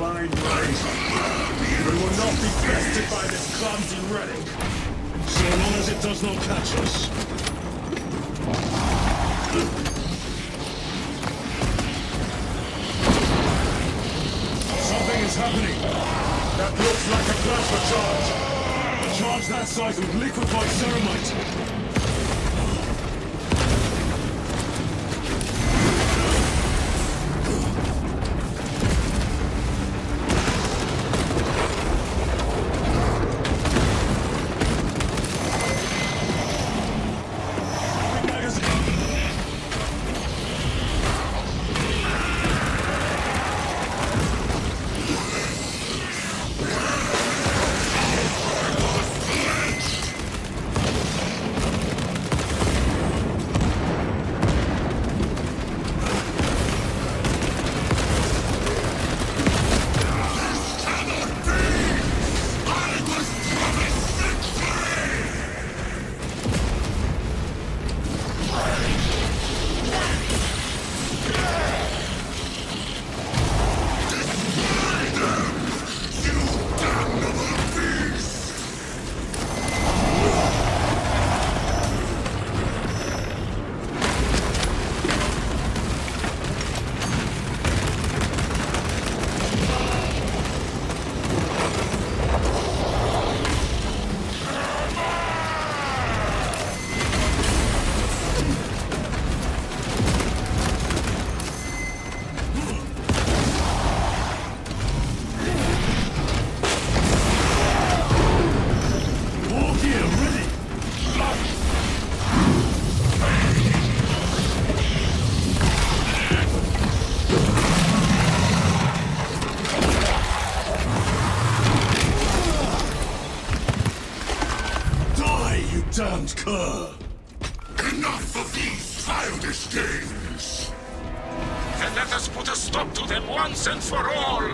blind rage. We will not be bested by this clumsy relic. So long as it does not catch us. Something is happening. That looks like a plasma charge. A charge that size would liquefy ceramite. Damned cur! Enough of these childish games! Then let us put a stop to them once and for all!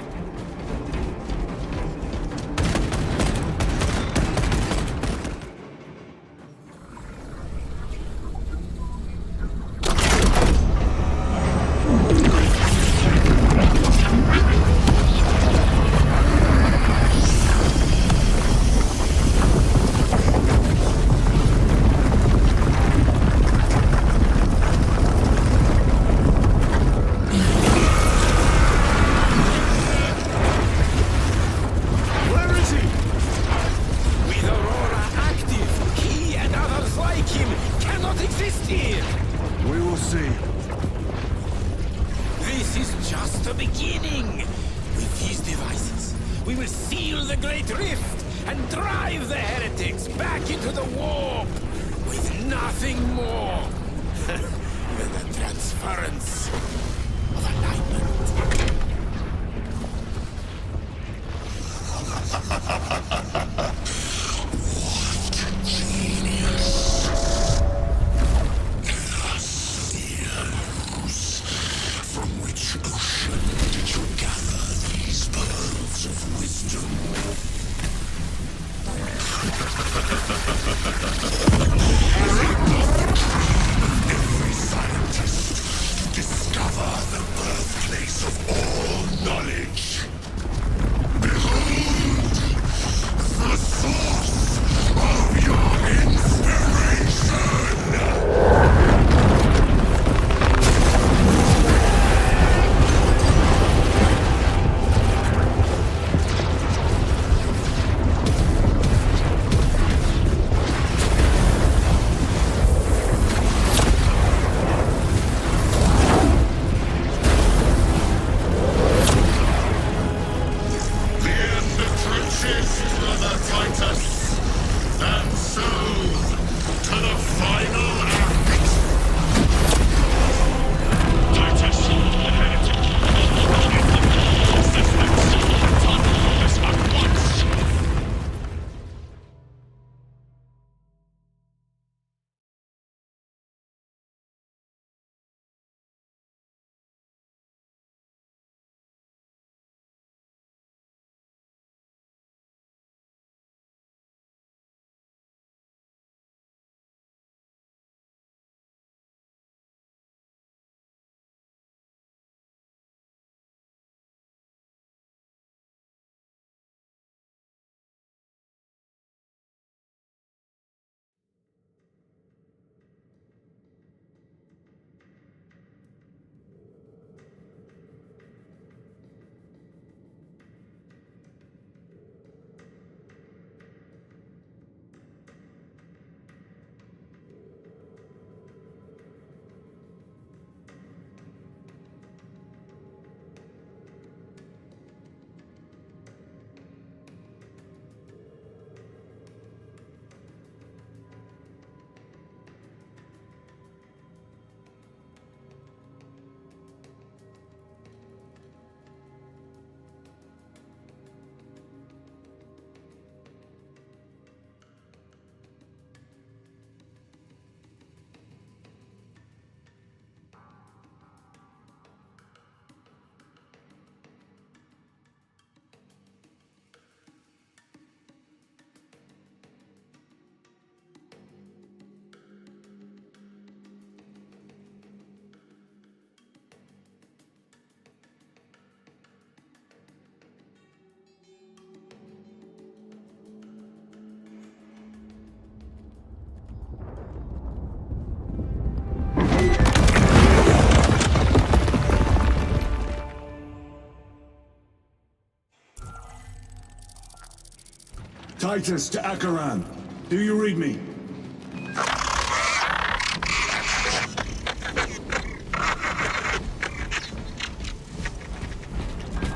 Titus to Acheran. Do you read me?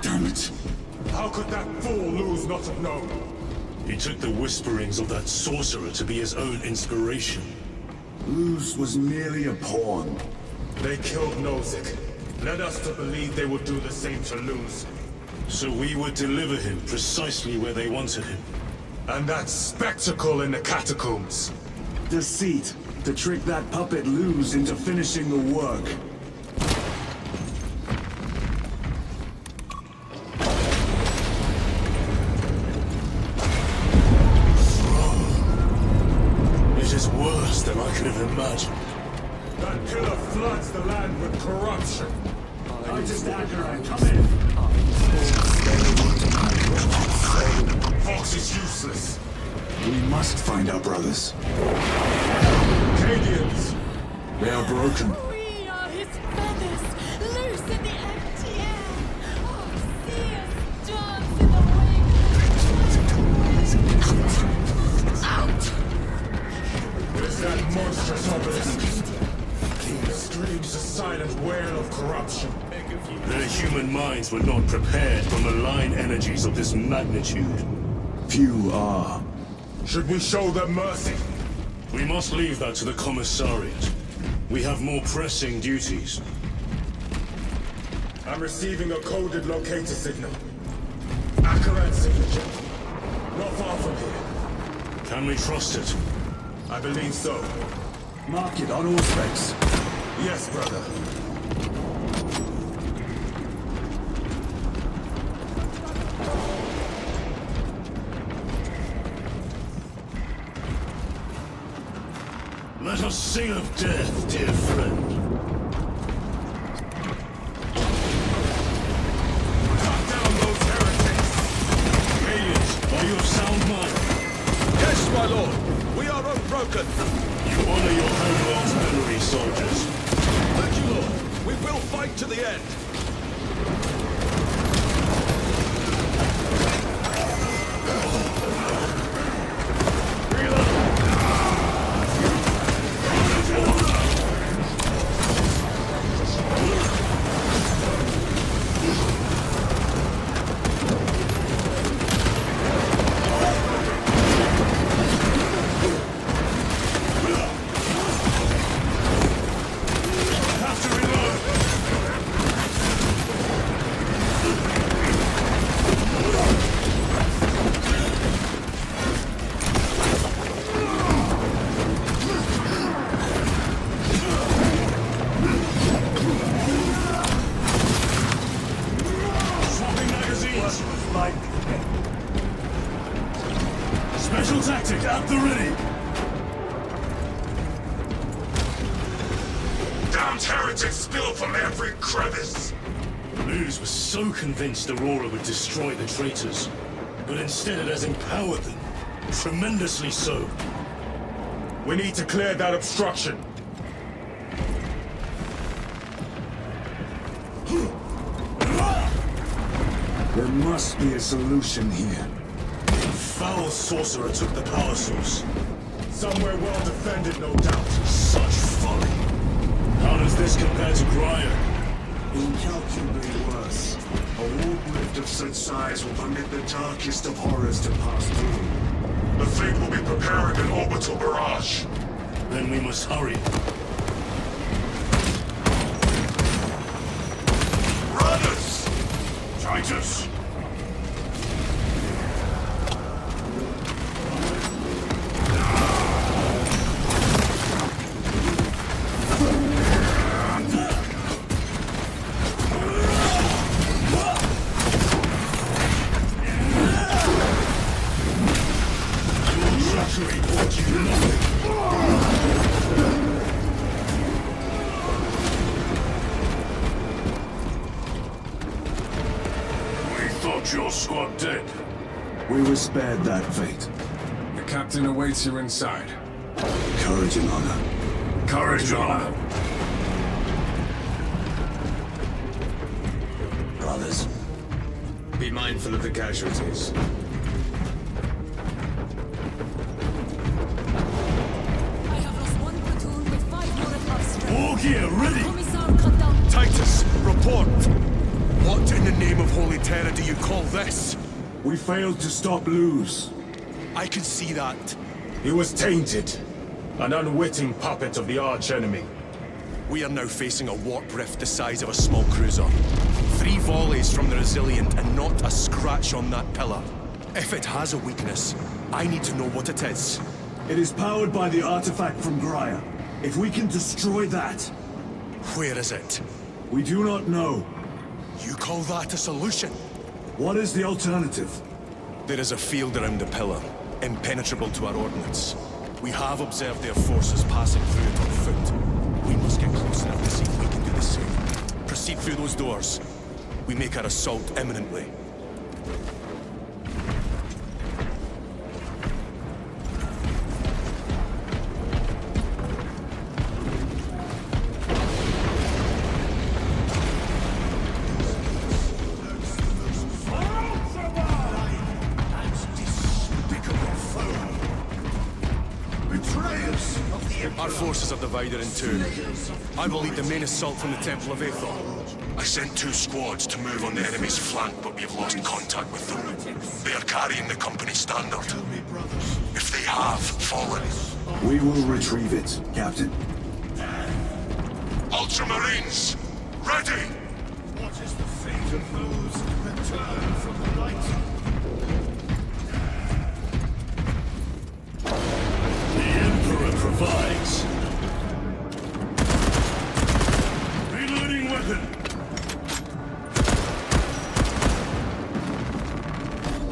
Damn it! How could that fool Luz not have known? He took the whisperings of that sorcerer to be his own inspiration. Luz was merely a pawn. They killed Nozick. Led us to believe they would do the same to Luz. So we would deliver him precisely where they wanted him. And that spectacle in the catacombs. Deceit, to trick that puppet Luz into finishing the work. It is worse than I could have imagined. That killer floods the land with corruption. Titus to Acheran, come in! Fox is useless. We must find our brothers. Cadians! They are broken. We are his feathers, loose in the empty air. Oh, see us dance in the wake. Out! There's that monstrous obelisk. It screams a silent wail of corruption. Their human minds were not prepared for malign energies of this magnitude. Few are. Should we show them mercy? We must leave that to the commissariat. We have more pressing duties. I'm receiving a coded locator signal. Acheran signature. Not far from here. Can we trust it? I believe so. Mark it on all specs. Yes, brother. Let us sing of death, dear friend. Cut down those heretics! Radiant, are you of sound mind? Yes, my lord. We are unbroken. You honor your homeworld's memory, soldiers. Thank you, lord. We will fight to the end. Special tactic at the ready. Damned heretics spill from every crevice. Luz was so convinced Aurora would destroy the traitors, but instead it has empowered them. Tremendously so. We need to clear that obstruction. There must be a solution here. Foul sorcerer took the power source. Somewhere well defended, no doubt. Such folly. How does this compare to Graia? Incalculably worse. A warp rift of such size will permit the darkest of horrors to pass through. The fleet will be preparing an orbital barrage. Then we must hurry. Runners! Titus! Your squad dead. We were spared that fate. The captain awaits you inside. Courage and honor. Courage and honor. Brothers, be mindful of the casualties. holy terror do you call this? We failed to stop Luz. I can see that. He was tainted. An unwitting puppet of the arch-enemy. We are now facing a warp rift the size of a small cruiser. 3 volleys from the Resilient and not a scratch on that pillar. If it has a weakness, I need to know what it is. It is powered by the artifact from Graia. If we can destroy that... Where is it? We do not know. You call that a solution? What is the alternative? There is a field around the pillar, impenetrable to our ordnance. We have observed their forces passing through it on foot. We must get close enough to see if we can do the same. Proceed through those doors. We make our assault imminently. Our forces are divided in 2. I will lead the main assault from the Temple of Aethor. I sent 2 squads to move on the enemy's flank, but we've lost contact with them. They are carrying the company standard. If they have fallen... We will retrieve it, Captain. Ultramarines, ready! What is the fate of those that turn from the light? The Emperor provides. Reloading weapon.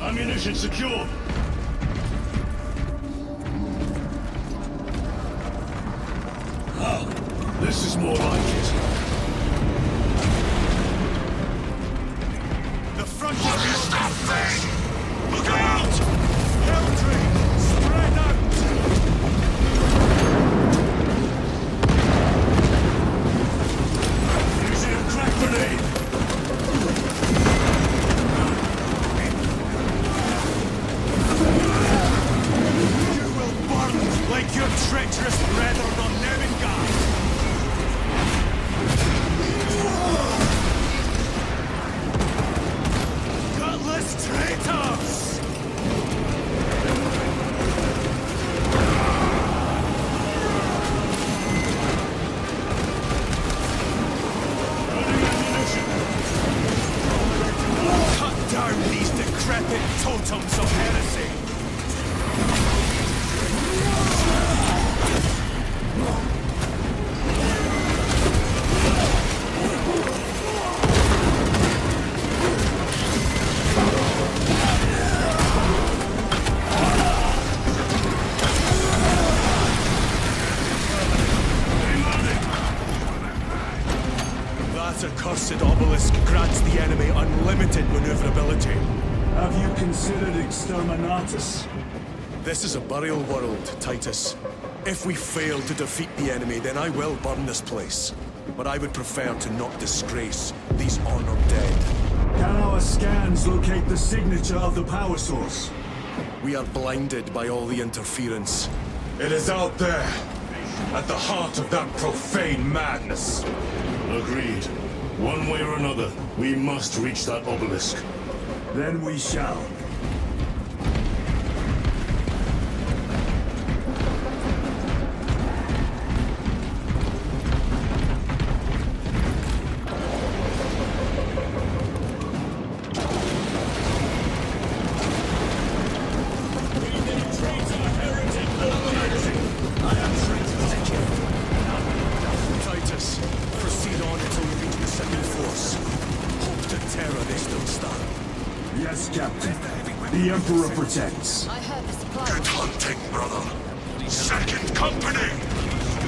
Ammunition secured. Ah, this is more like it. The front What is that thing? Look out! Helltree! Spread out! Using a crack grenade. You will burn like your treacherous brethren on Nevengard! Gutless traitors! Cut down these decrepit totems of heresy! That accursed obelisk grants the enemy unlimited maneuverability. Have you considered Exterminatus? This is a burial world, Titus. If we fail to defeat the enemy, then I will burn this place. But I would prefer to not disgrace these honored dead. Can our scans locate the signature of the power source? We are blinded by all the interference. It is out there, at the heart of that profane madness. Agreed. One way or another, we must reach that obelisk. Then we shall. Titus, proceed on until we reach the second force. Hope to terror they still stand. Yes, Captain. The Emperor protects. I heard the supply. Good hunting, brother. Second company,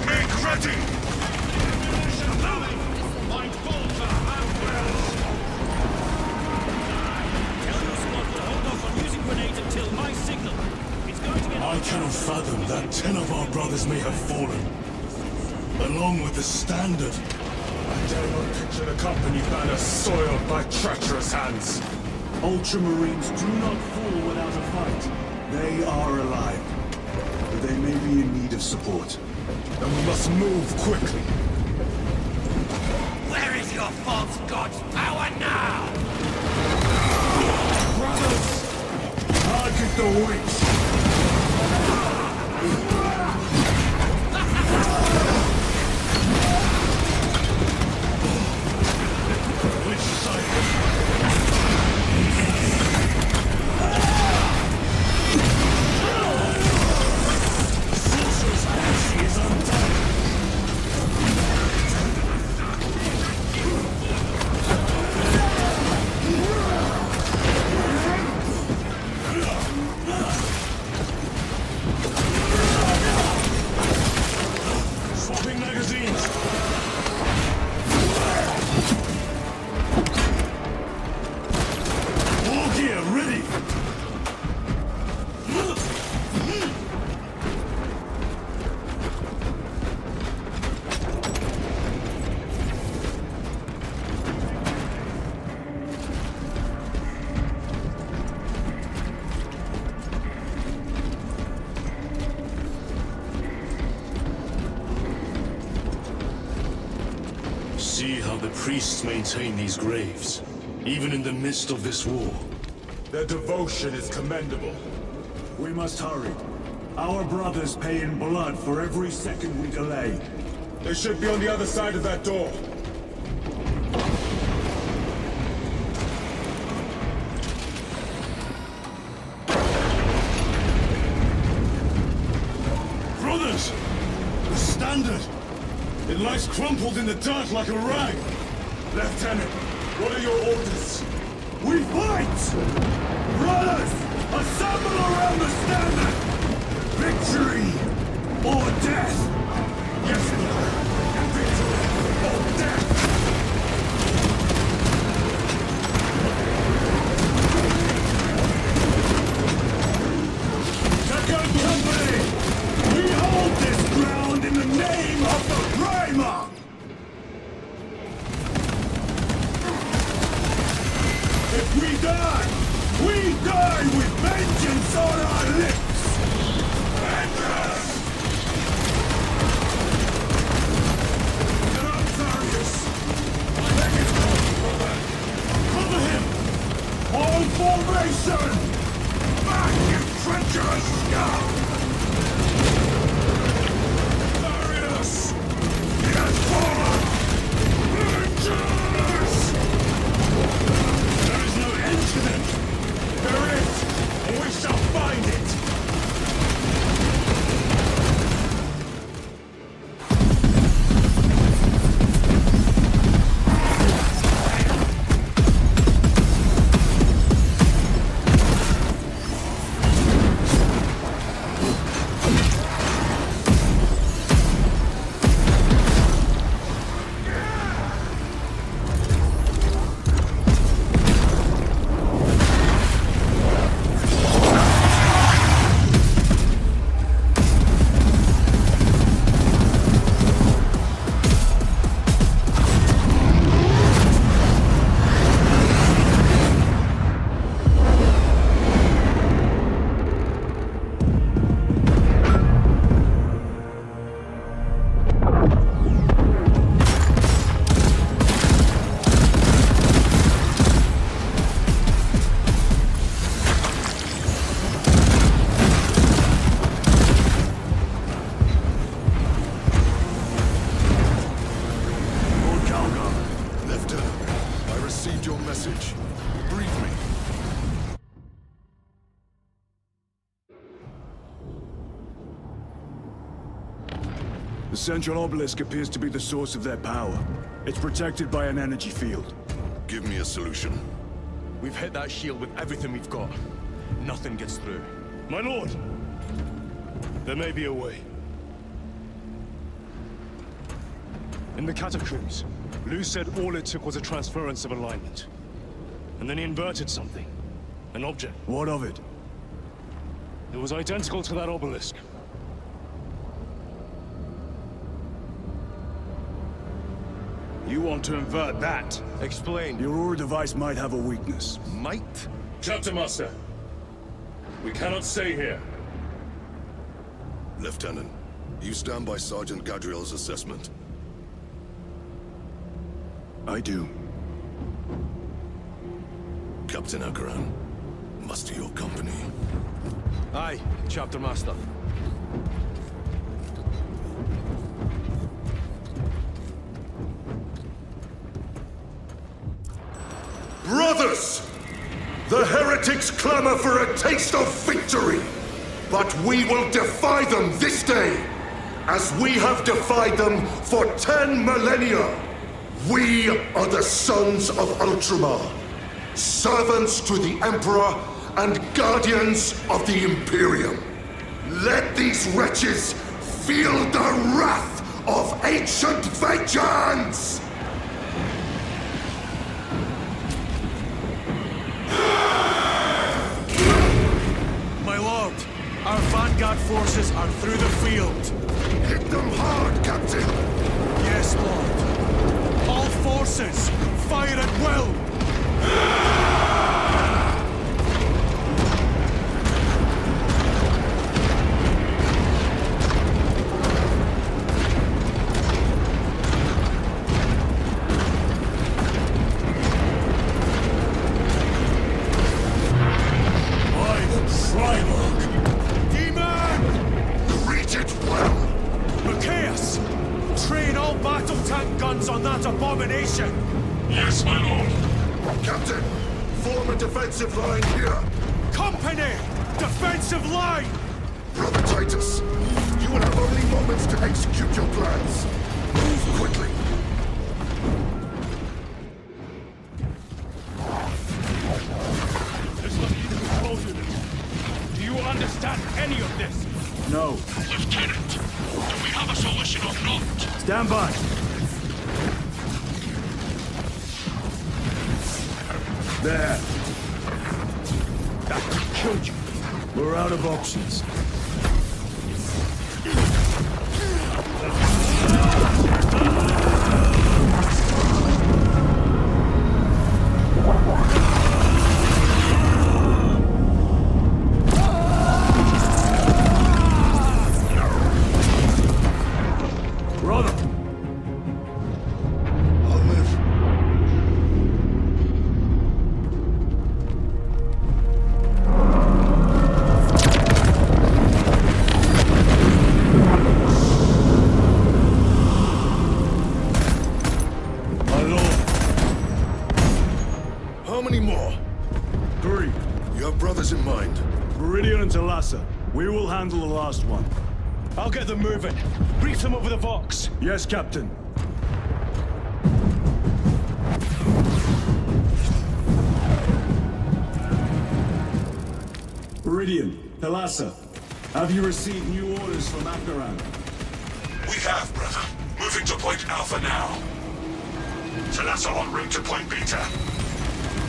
make ready! Find Bolter and Wells! Tell your squad to hold off on using grenades until my signal. It's going to get... I cannot fathom that 10 of our brothers may have fallen. Along with the standard. I dare not picture the company banner soiled by treacherous hands. Ultramarines do not fall without a fight. They are alive. But they may be in need of support. And we must move quickly. Where is your false god's power now? the witch! See how the priests maintain these graves, even in the midst of this war. Their devotion is commendable. We must hurry. Our brothers pay in blood for every second we delay. They should be on the other side of that door. Brothers! The standard! It lies crumpled in the dirt like a rag! Lieutenant, what are your orders? We fight! Brothers, assemble around the standard! Victory or death! Yes, brother! Victory or death! Second Company! We hold this ground in the name of the Primer! If we die with vengeance on our lips! Vengeance! Get up, Darius! Take it home, brother! Cover him! All formation! Back, you treacherous scum! Darius! He has fallen! Vengeance! There is no end to them! There is, and we shall find it! The central obelisk appears to be the source of their power. It's protected by an energy field. Give me a solution. We've hit that shield with everything we've got. Nothing gets through. My lord! There may be a way. In the catacombs, Lou said all it took was a transference of alignment. And then he inverted something. An object. What of it? It was identical to that obelisk. You want to invert that? Explain. Your Aura device might have a weakness. Might? Chapter Master, we cannot stay here. Lieutenant, you stand by Sergeant Gadriel's assessment. I do. Captain Akaran, muster your company. Aye, Chapter Master. Brothers! The heretics clamor for a taste of victory! But we will defy them this day, as we have defied them for 10 millennia! We are the sons of Ultramar, servants to the Emperor and guardians of the Imperium. Let these wretches feel the wrath of ancient vengeance! My lord, our vanguard forces are through the field. Hit them hard, Captain! Yes, lord. All forces, fire at will! On that abomination! Yes, my lord. Captain, form a defensive line here. Company! Defensive line! Brother Titus, you will have only moments to execute your plans. Move quickly. This must be the control unit. Do you understand any of this? No. Lieutenant, do we have a solution or not? Stand by. There. That killed you. We're out of options. Brother! I'll live. In mind. Meridian and Talassa. We will handle the last one. I'll get them moving. Brief them over the Vox. Yes, Captain. Meridian, Talassa, have you received new orders from Akaran? We have, brother. Moving to Point Alpha now. Talassa en route to Point Beta.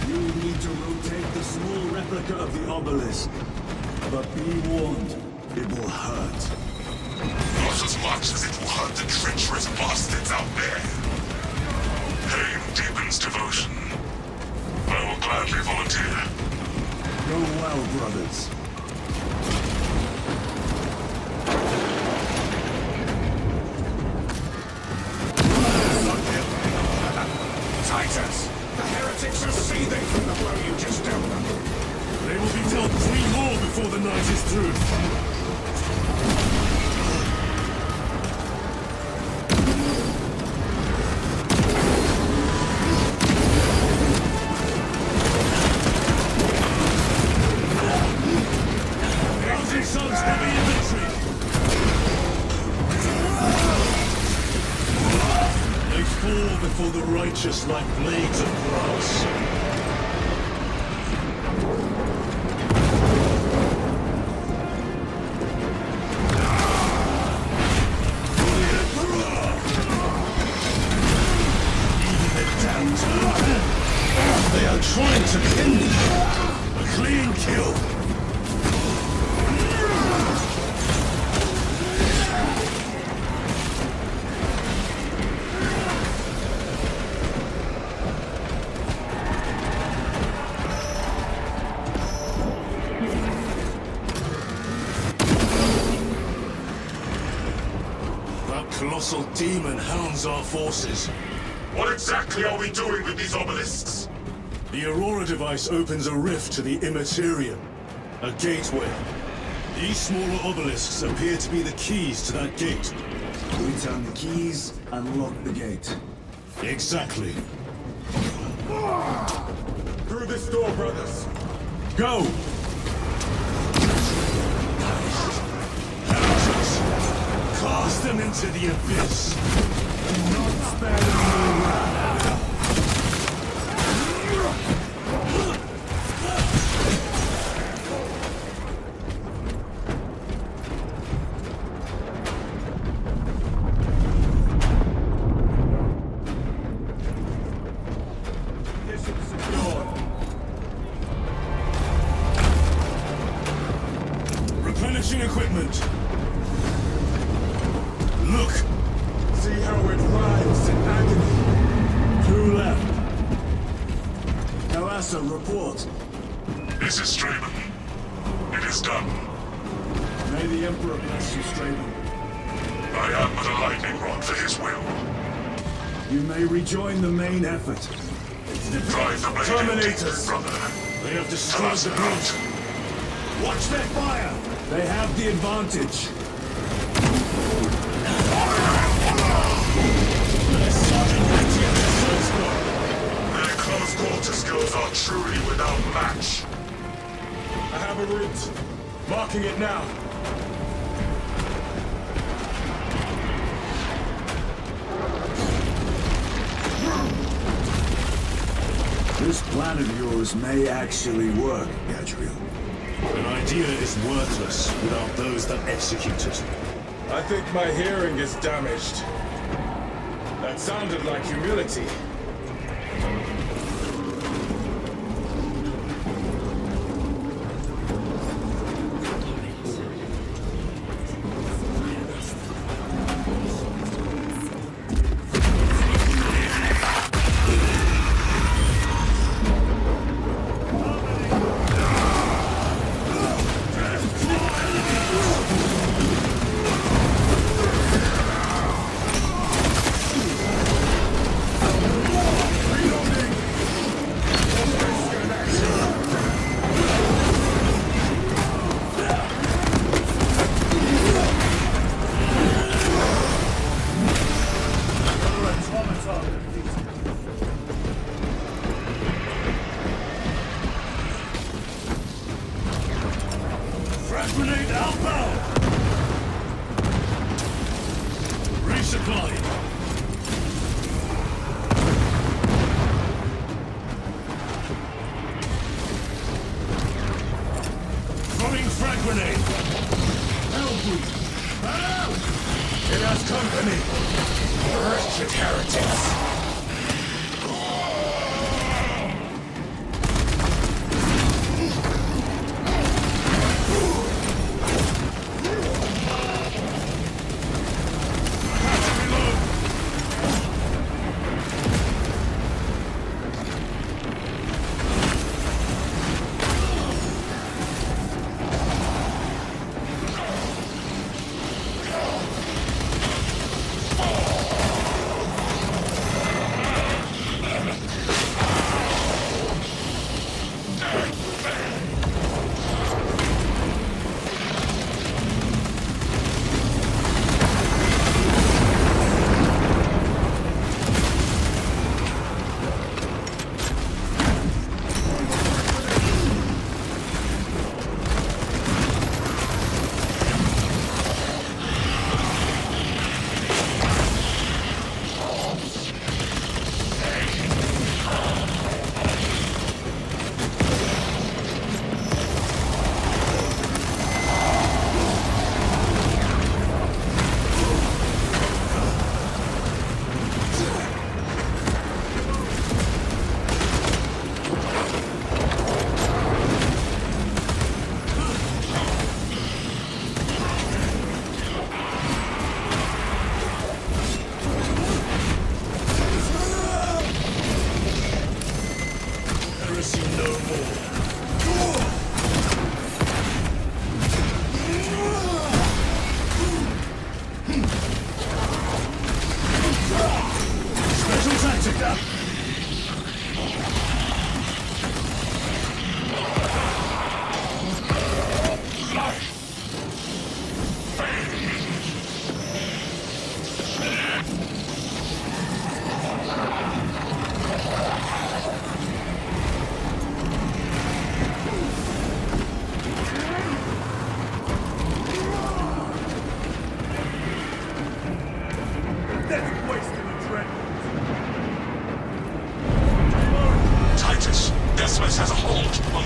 You need to rotate the small replica of the obelisk. But be warned, it will hurt. Not as much as it will hurt the treacherous bastards out there. Pain deepens devotion. I will gladly volunteer. Go well, brothers. Titus! The heretics are seething from the blow you just dealt them. They will be dealt 3 more before the night is through. Thousand Sons heavy infantry! They fall before the righteous like blades of grass. They are trying to pin me. A clean kill. That colossal demon hounds our forces. What exactly are we doing with these obelisks? The Aurora device opens a rift to the Immaterium. A gateway. These smaller obelisks appear to be the keys to that gate. We turn the keys and lock the gate. Exactly. Through this door, brothers. Go! Arctis, cast them into the abyss. Not spare them any wrath. Replenishing equipment. Look! See how it writhes in agony. 2 left. Now, Acer, report. This is Straven. It is done. May the Emperor bless you, Straven. I am but a lightning rod for his will. You may rejoin the main effort. Drive the blade Terminators! brother. They have destroyed the bridge. Watch their fire! They have the advantage. Their close quarter skills are truly without match. I have a route. Marking it now. This plan of yours may actually work, Gadriel. An idea is worthless without those that execute it. I think my hearing is damaged. That sounded like humility.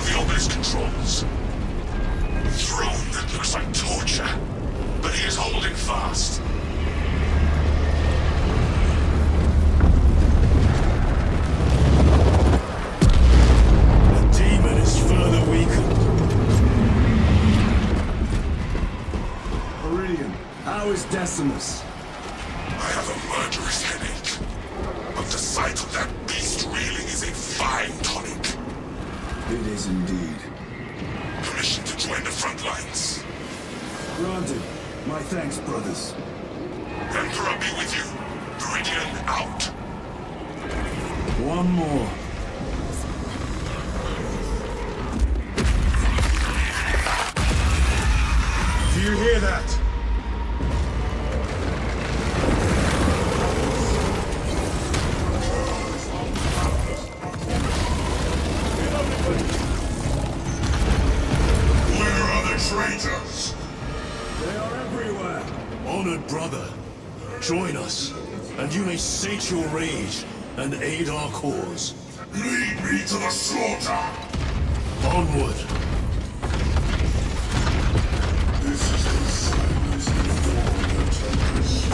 of the obelisk controls. Throne that looks like torture, but he is holding fast. The demon is further weakened. Iridium, how is Decimus? I have a murderous headache, but the sight of that beast reeling is a fine tonic. It is indeed. Permission to join the front lines. Granted. My thanks, brothers. Emperor be with you. Viridian out. One more. Do you hear that? Where are the traitors? They are everywhere. Honored brother, join us, and you may sate your rage and aid our cause. Lead me to the slaughter! Onward! This is the silence before the tempest.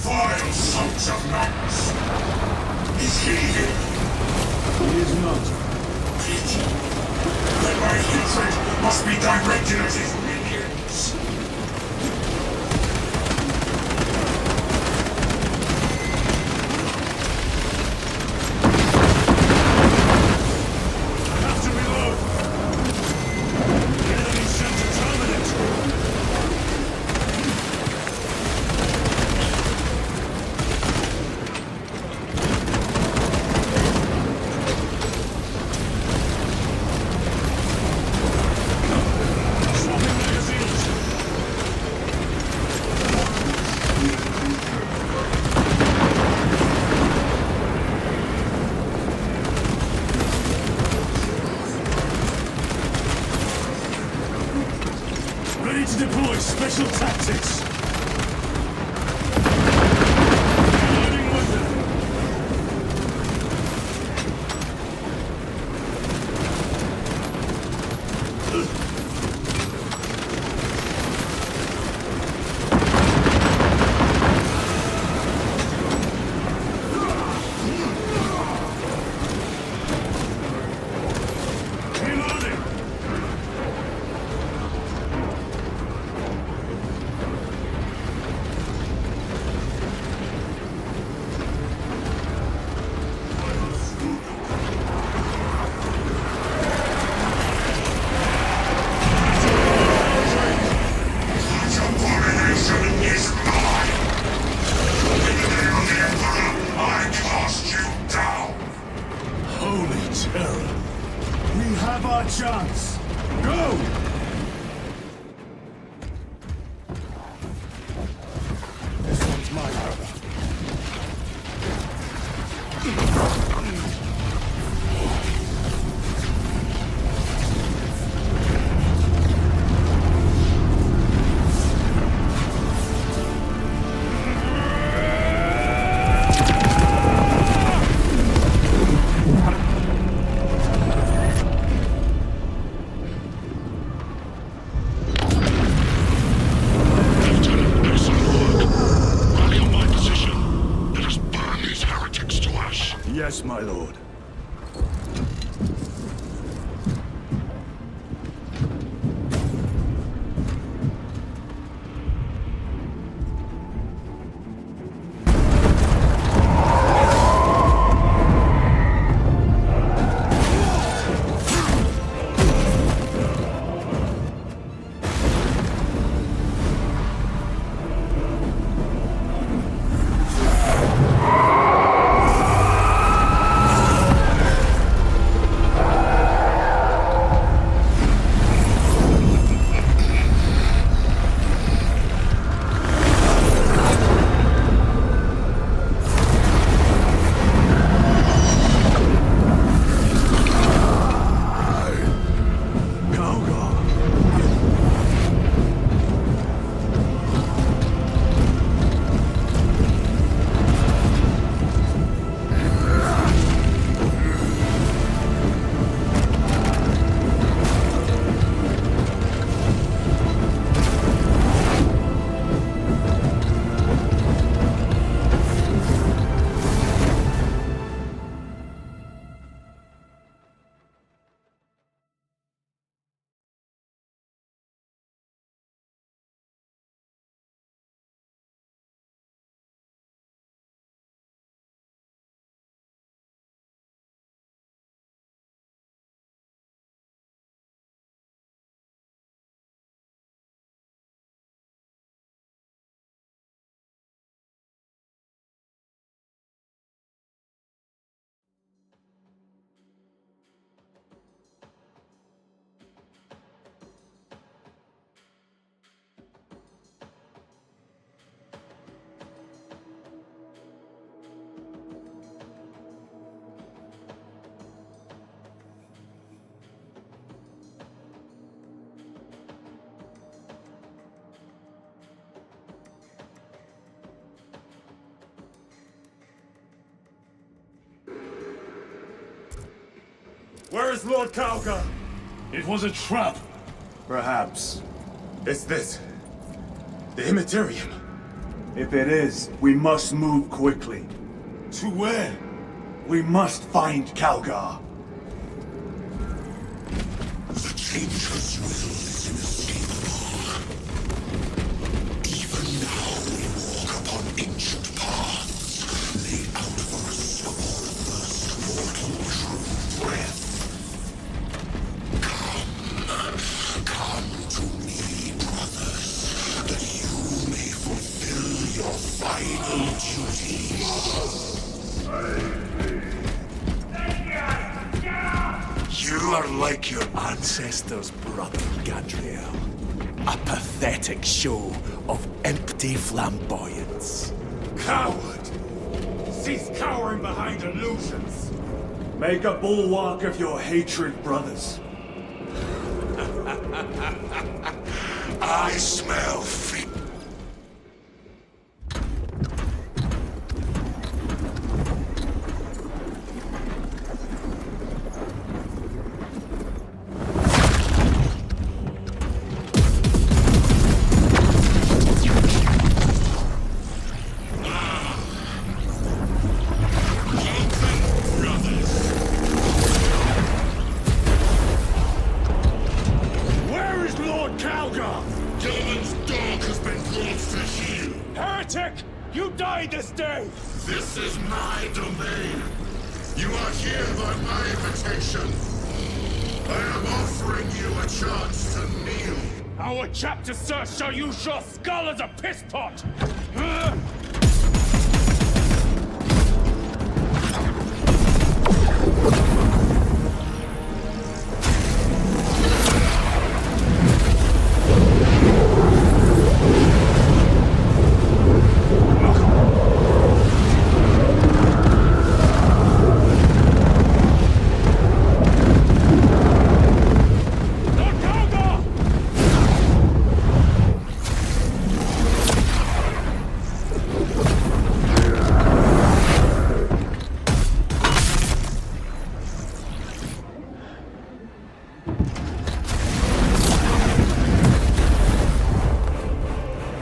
Vile sons of madness! Is he here? He is not. Pity. Then my hatred must be directed at his minions. Have to reload! The enemy sent to terminate! Swapping magazines! Ready to deploy special tactics! Loading weapon! Reloading! Such abomination is mine! In the name of the Emperor, I cast you down! Holy terror! We have our chance. Go! This one's mine, brother. Lieutenant, excellent work. Rally on my position. Let us burn these heretics to ash. Yes, my lord. Where is Lord Kalga? It was a trap. Perhaps. It's this. The Immaterium. If it is, we must move quickly. To where? We must find Kalgar. The Changer's will is inescapable. Even now we walk upon ancient paths, laid out for us of all first mortal true breath. Come to me, brothers, that you may fulfill your final duty. You are like your ancestors, brother Gadriel. A pathetic show of empty flamboyance. Coward! Cease cowering behind illusions! Make a bulwark of your hatred, brothers. I smell fear. Where is Lord Kalgar? Gilman's dog has been brought to heel. Heretic! You died this day! This is my domain. You are here by my invitation. I am offering you a chance to kneel. Our chapter, sir, shall use your skull as a piss pot!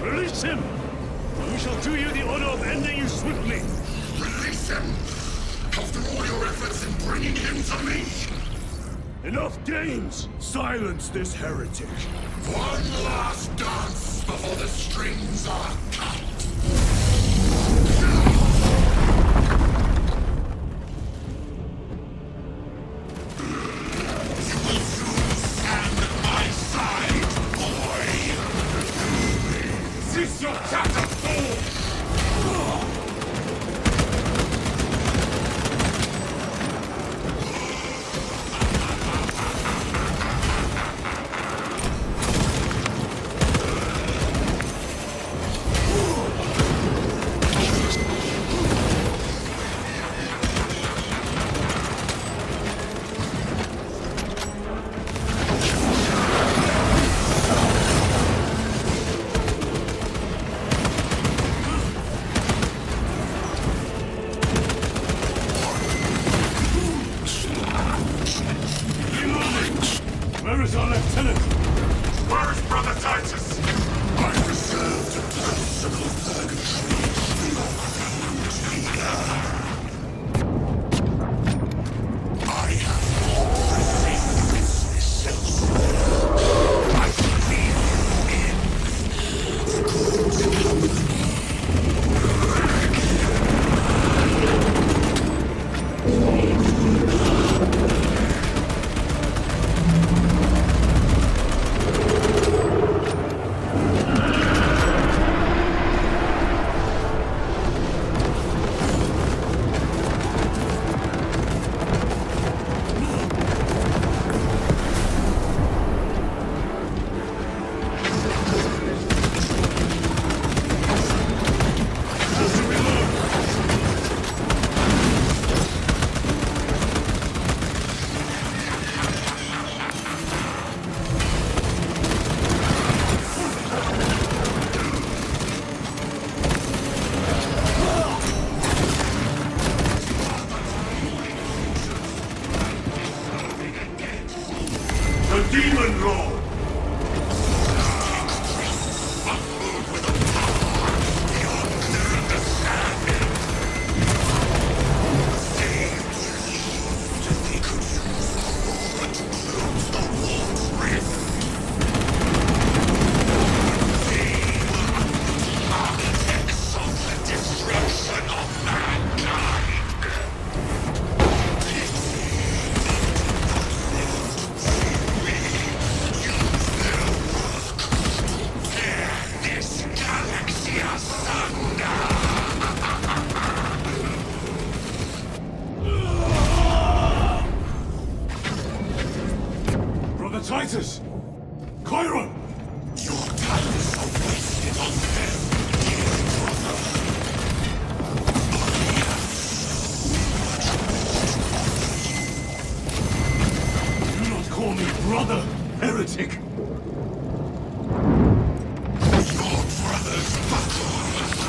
Release him! We shall do you the honor of ending you swiftly. Release him! After all your efforts in bringing him to me! Enough games! Silence this heretic. One last dance before the strings are cut! You will soon stand at my side, boy! Cease your chatter, fool! Where is our lieutenant? Where is Brother Titus? I reserved a personal purgatory for your crowned leader. I have more resistance elsewhere. I shall leave you in the good company. Demon Lord! Titus! Chiron! Your time is so wasted on them, dear brother. Do not call me brother, heretic! Your brothers buckle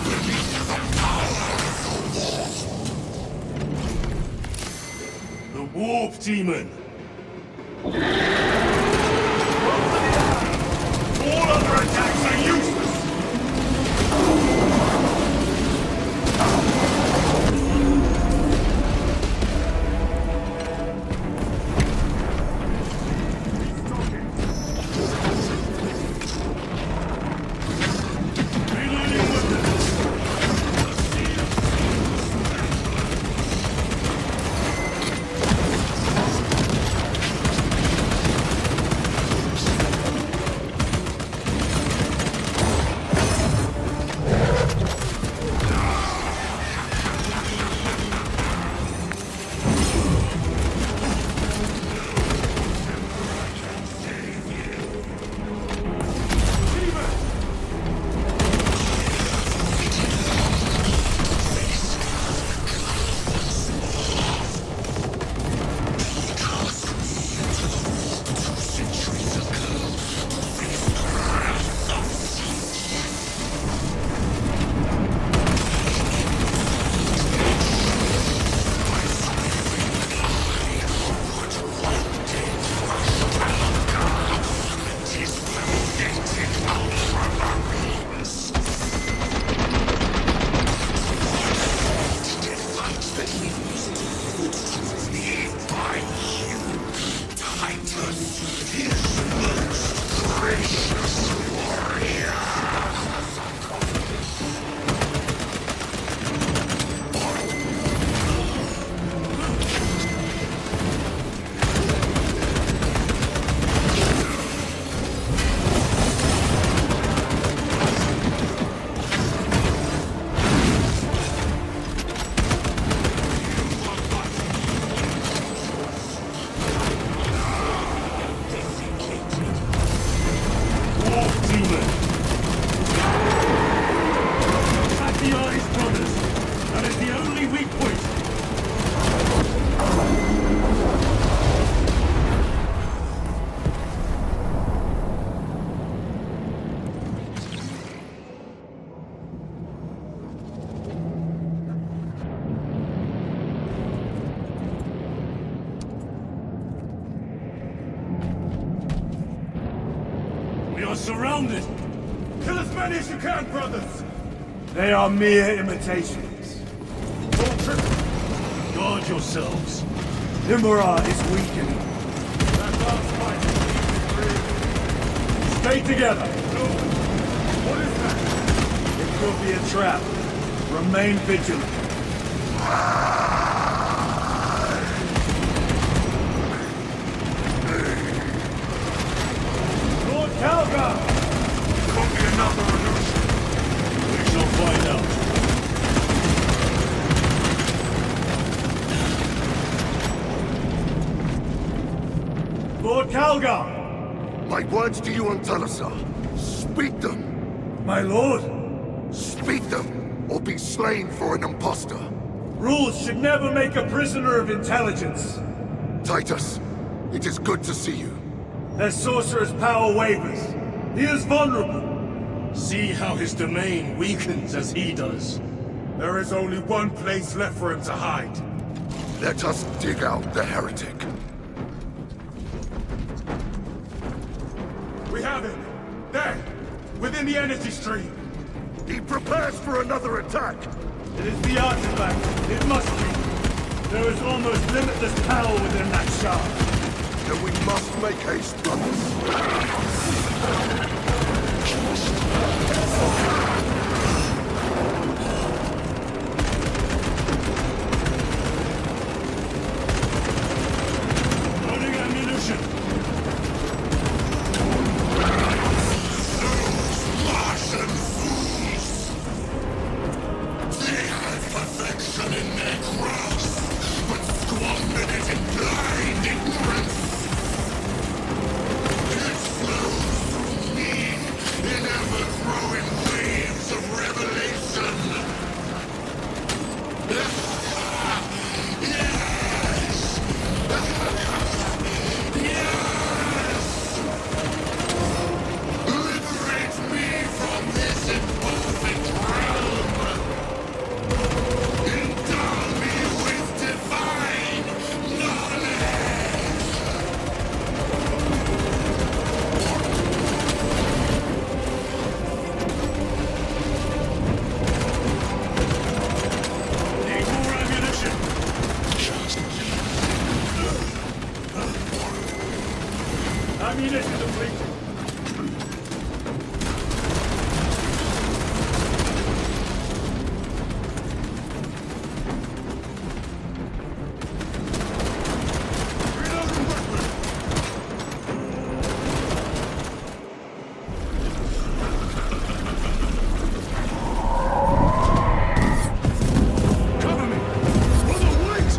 beneath the power of the warp. The warp demon! All other attacks are useless! Surrounded! Kill as many as you can, brothers! They are mere imitations. Guard yourselves. Imura is weakening. That last fight is Stay together! What is that? It could be a trap. Remain vigilant. Lord Calgar! Could be another illusion. We shall find out. Lord Calgar! My words to you on Talassa. Speak them. My lord? Speak them, or be slain for an impostor. Rules should never make a prisoner of intelligence. Titus, it is good to see you. Their sorcerer's power wavers. He is vulnerable. See how his domain weakens as he does. There is only one place left for him to hide. Let us dig out the heretic. We have him! There! Within the energy stream! He prepares for another attack! It is the artifact. It must be. There is almost limitless power within that shard. Then we must make haste, brothers. Loading ammunition. Martian fools! They had perfection in their grasp, but squandered it in blind ignorance. It flows through me in ever-growing waves of revelation. Yes! Liberate me from this imperfect realm! Endow me with divine knowledge! Need more ammunition. Ammunition depleted. Cover me! Brother, wait!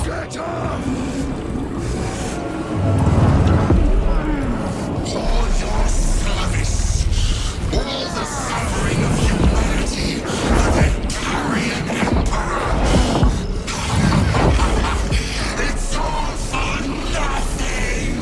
Get up! For your service, all the suffering of humanity, the Carrion Emperor. It's all for nothing!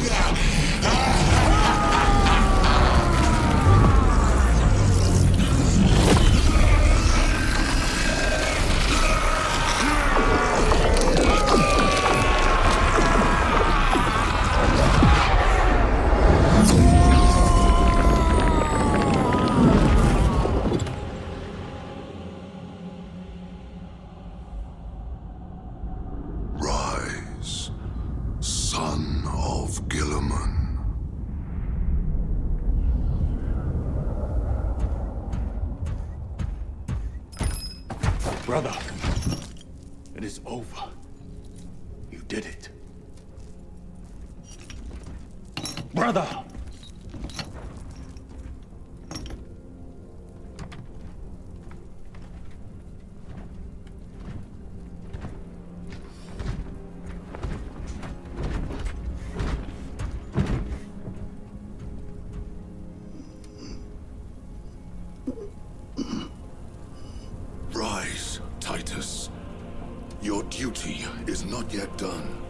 Rise, son of Gilliman. Brother, it is over. You did it. Brother! Rise, Titus. Your duty is not yet done.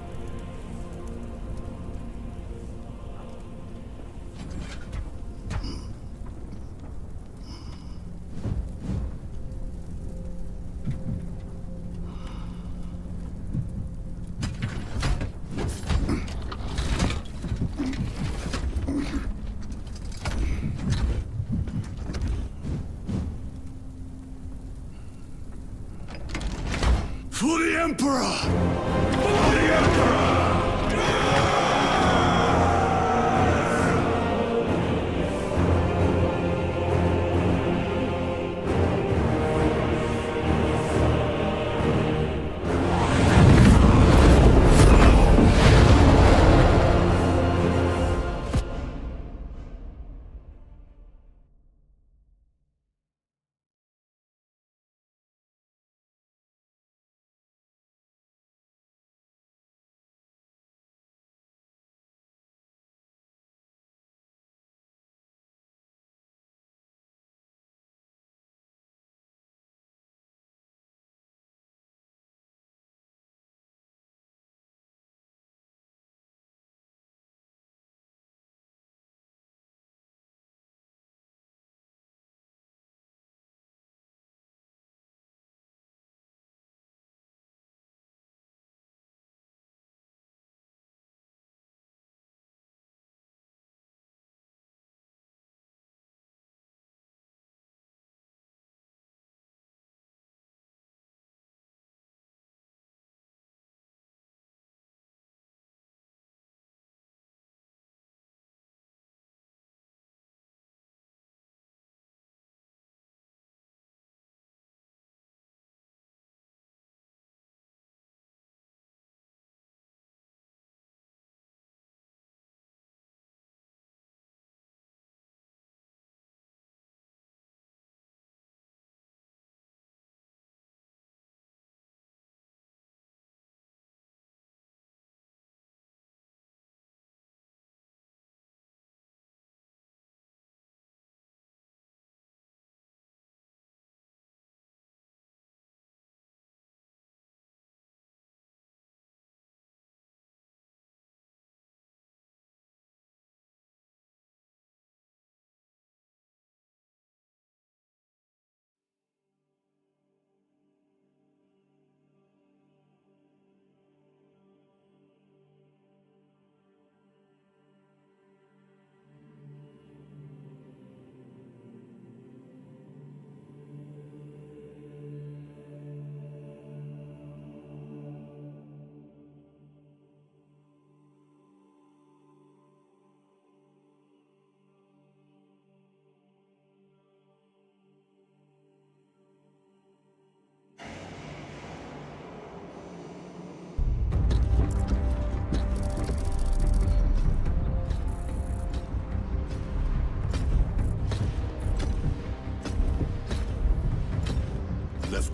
For the Emperor! For the Emperor!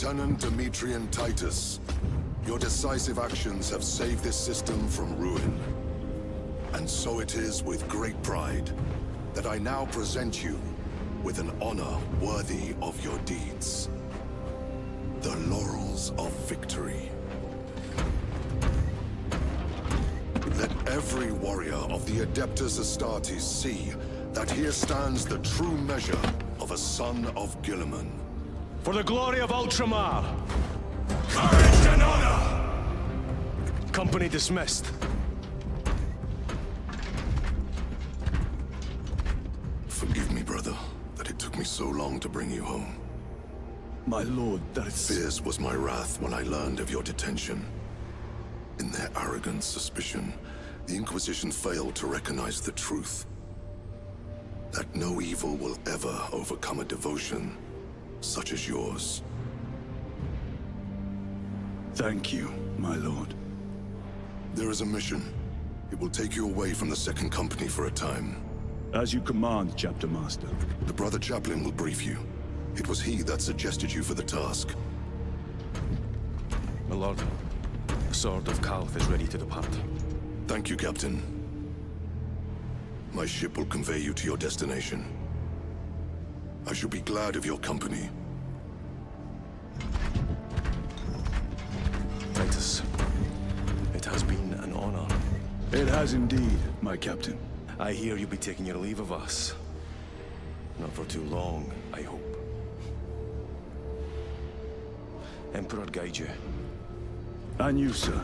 Lieutenant Demetrian Titus, your decisive actions have saved this system from ruin. And so it is with great pride that I now present you with an honor worthy of your deeds. The laurels of victory. Let every warrior of the Adeptus Astartes see that here stands the true measure of a son of Guilliman. For the glory of Ultramar! Courage and honor! Company dismissed. Forgive me, brother, that it took me so long to bring you home. My lord, that is... Fierce was my wrath when I learned of your detention. In their arrogant suspicion, the Inquisition failed to recognize the truth. That no evil will ever overcome a devotion such as yours. Thank you, my lord. There is a mission. It will take you away from the Second Company for a time. As you command, Chapter Master. The Brother Chaplain will brief you. It was he that suggested you for the task. My lord, the Sword of Calth is ready to depart. Thank you, Captain. My ship will convey you to your destination. I shall be glad of your company. Titus, it has been an honor. It has indeed, my captain. I hear you'll be taking your leave of us. Not for too long, I hope. Emperor guide you. And you, sir.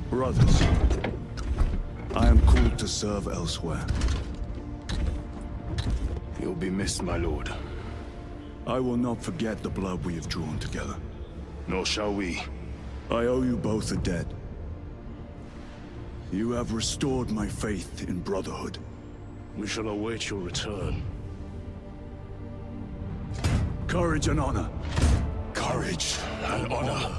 Brothers, I am called to serve elsewhere. You'll be missed, my lord. I will not forget the blood we have drawn together. Nor shall we. I owe you both a debt. You have restored my faith in brotherhood. We shall await your return. Courage and honor. Courage and honor.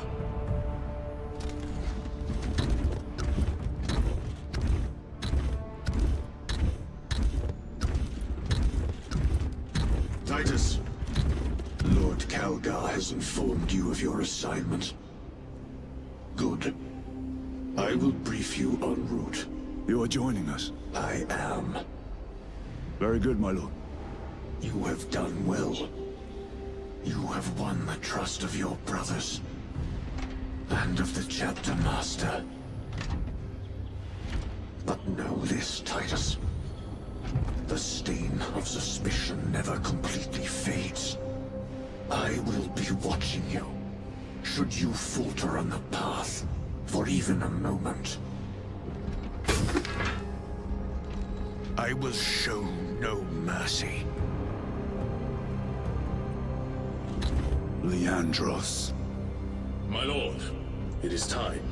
Titus, Lord Calgar has informed you of your assignment. Good. I will brief you en route. You are joining us? I am. Very good, my lord. You have done well. You have won the trust of your brothers. And of the Chapter Master. But know this, Titus. The stain of suspicion never completely fades. I will be watching you. Should you falter on the path, for even a moment. I will show no mercy. Leandros. My lord, it is time.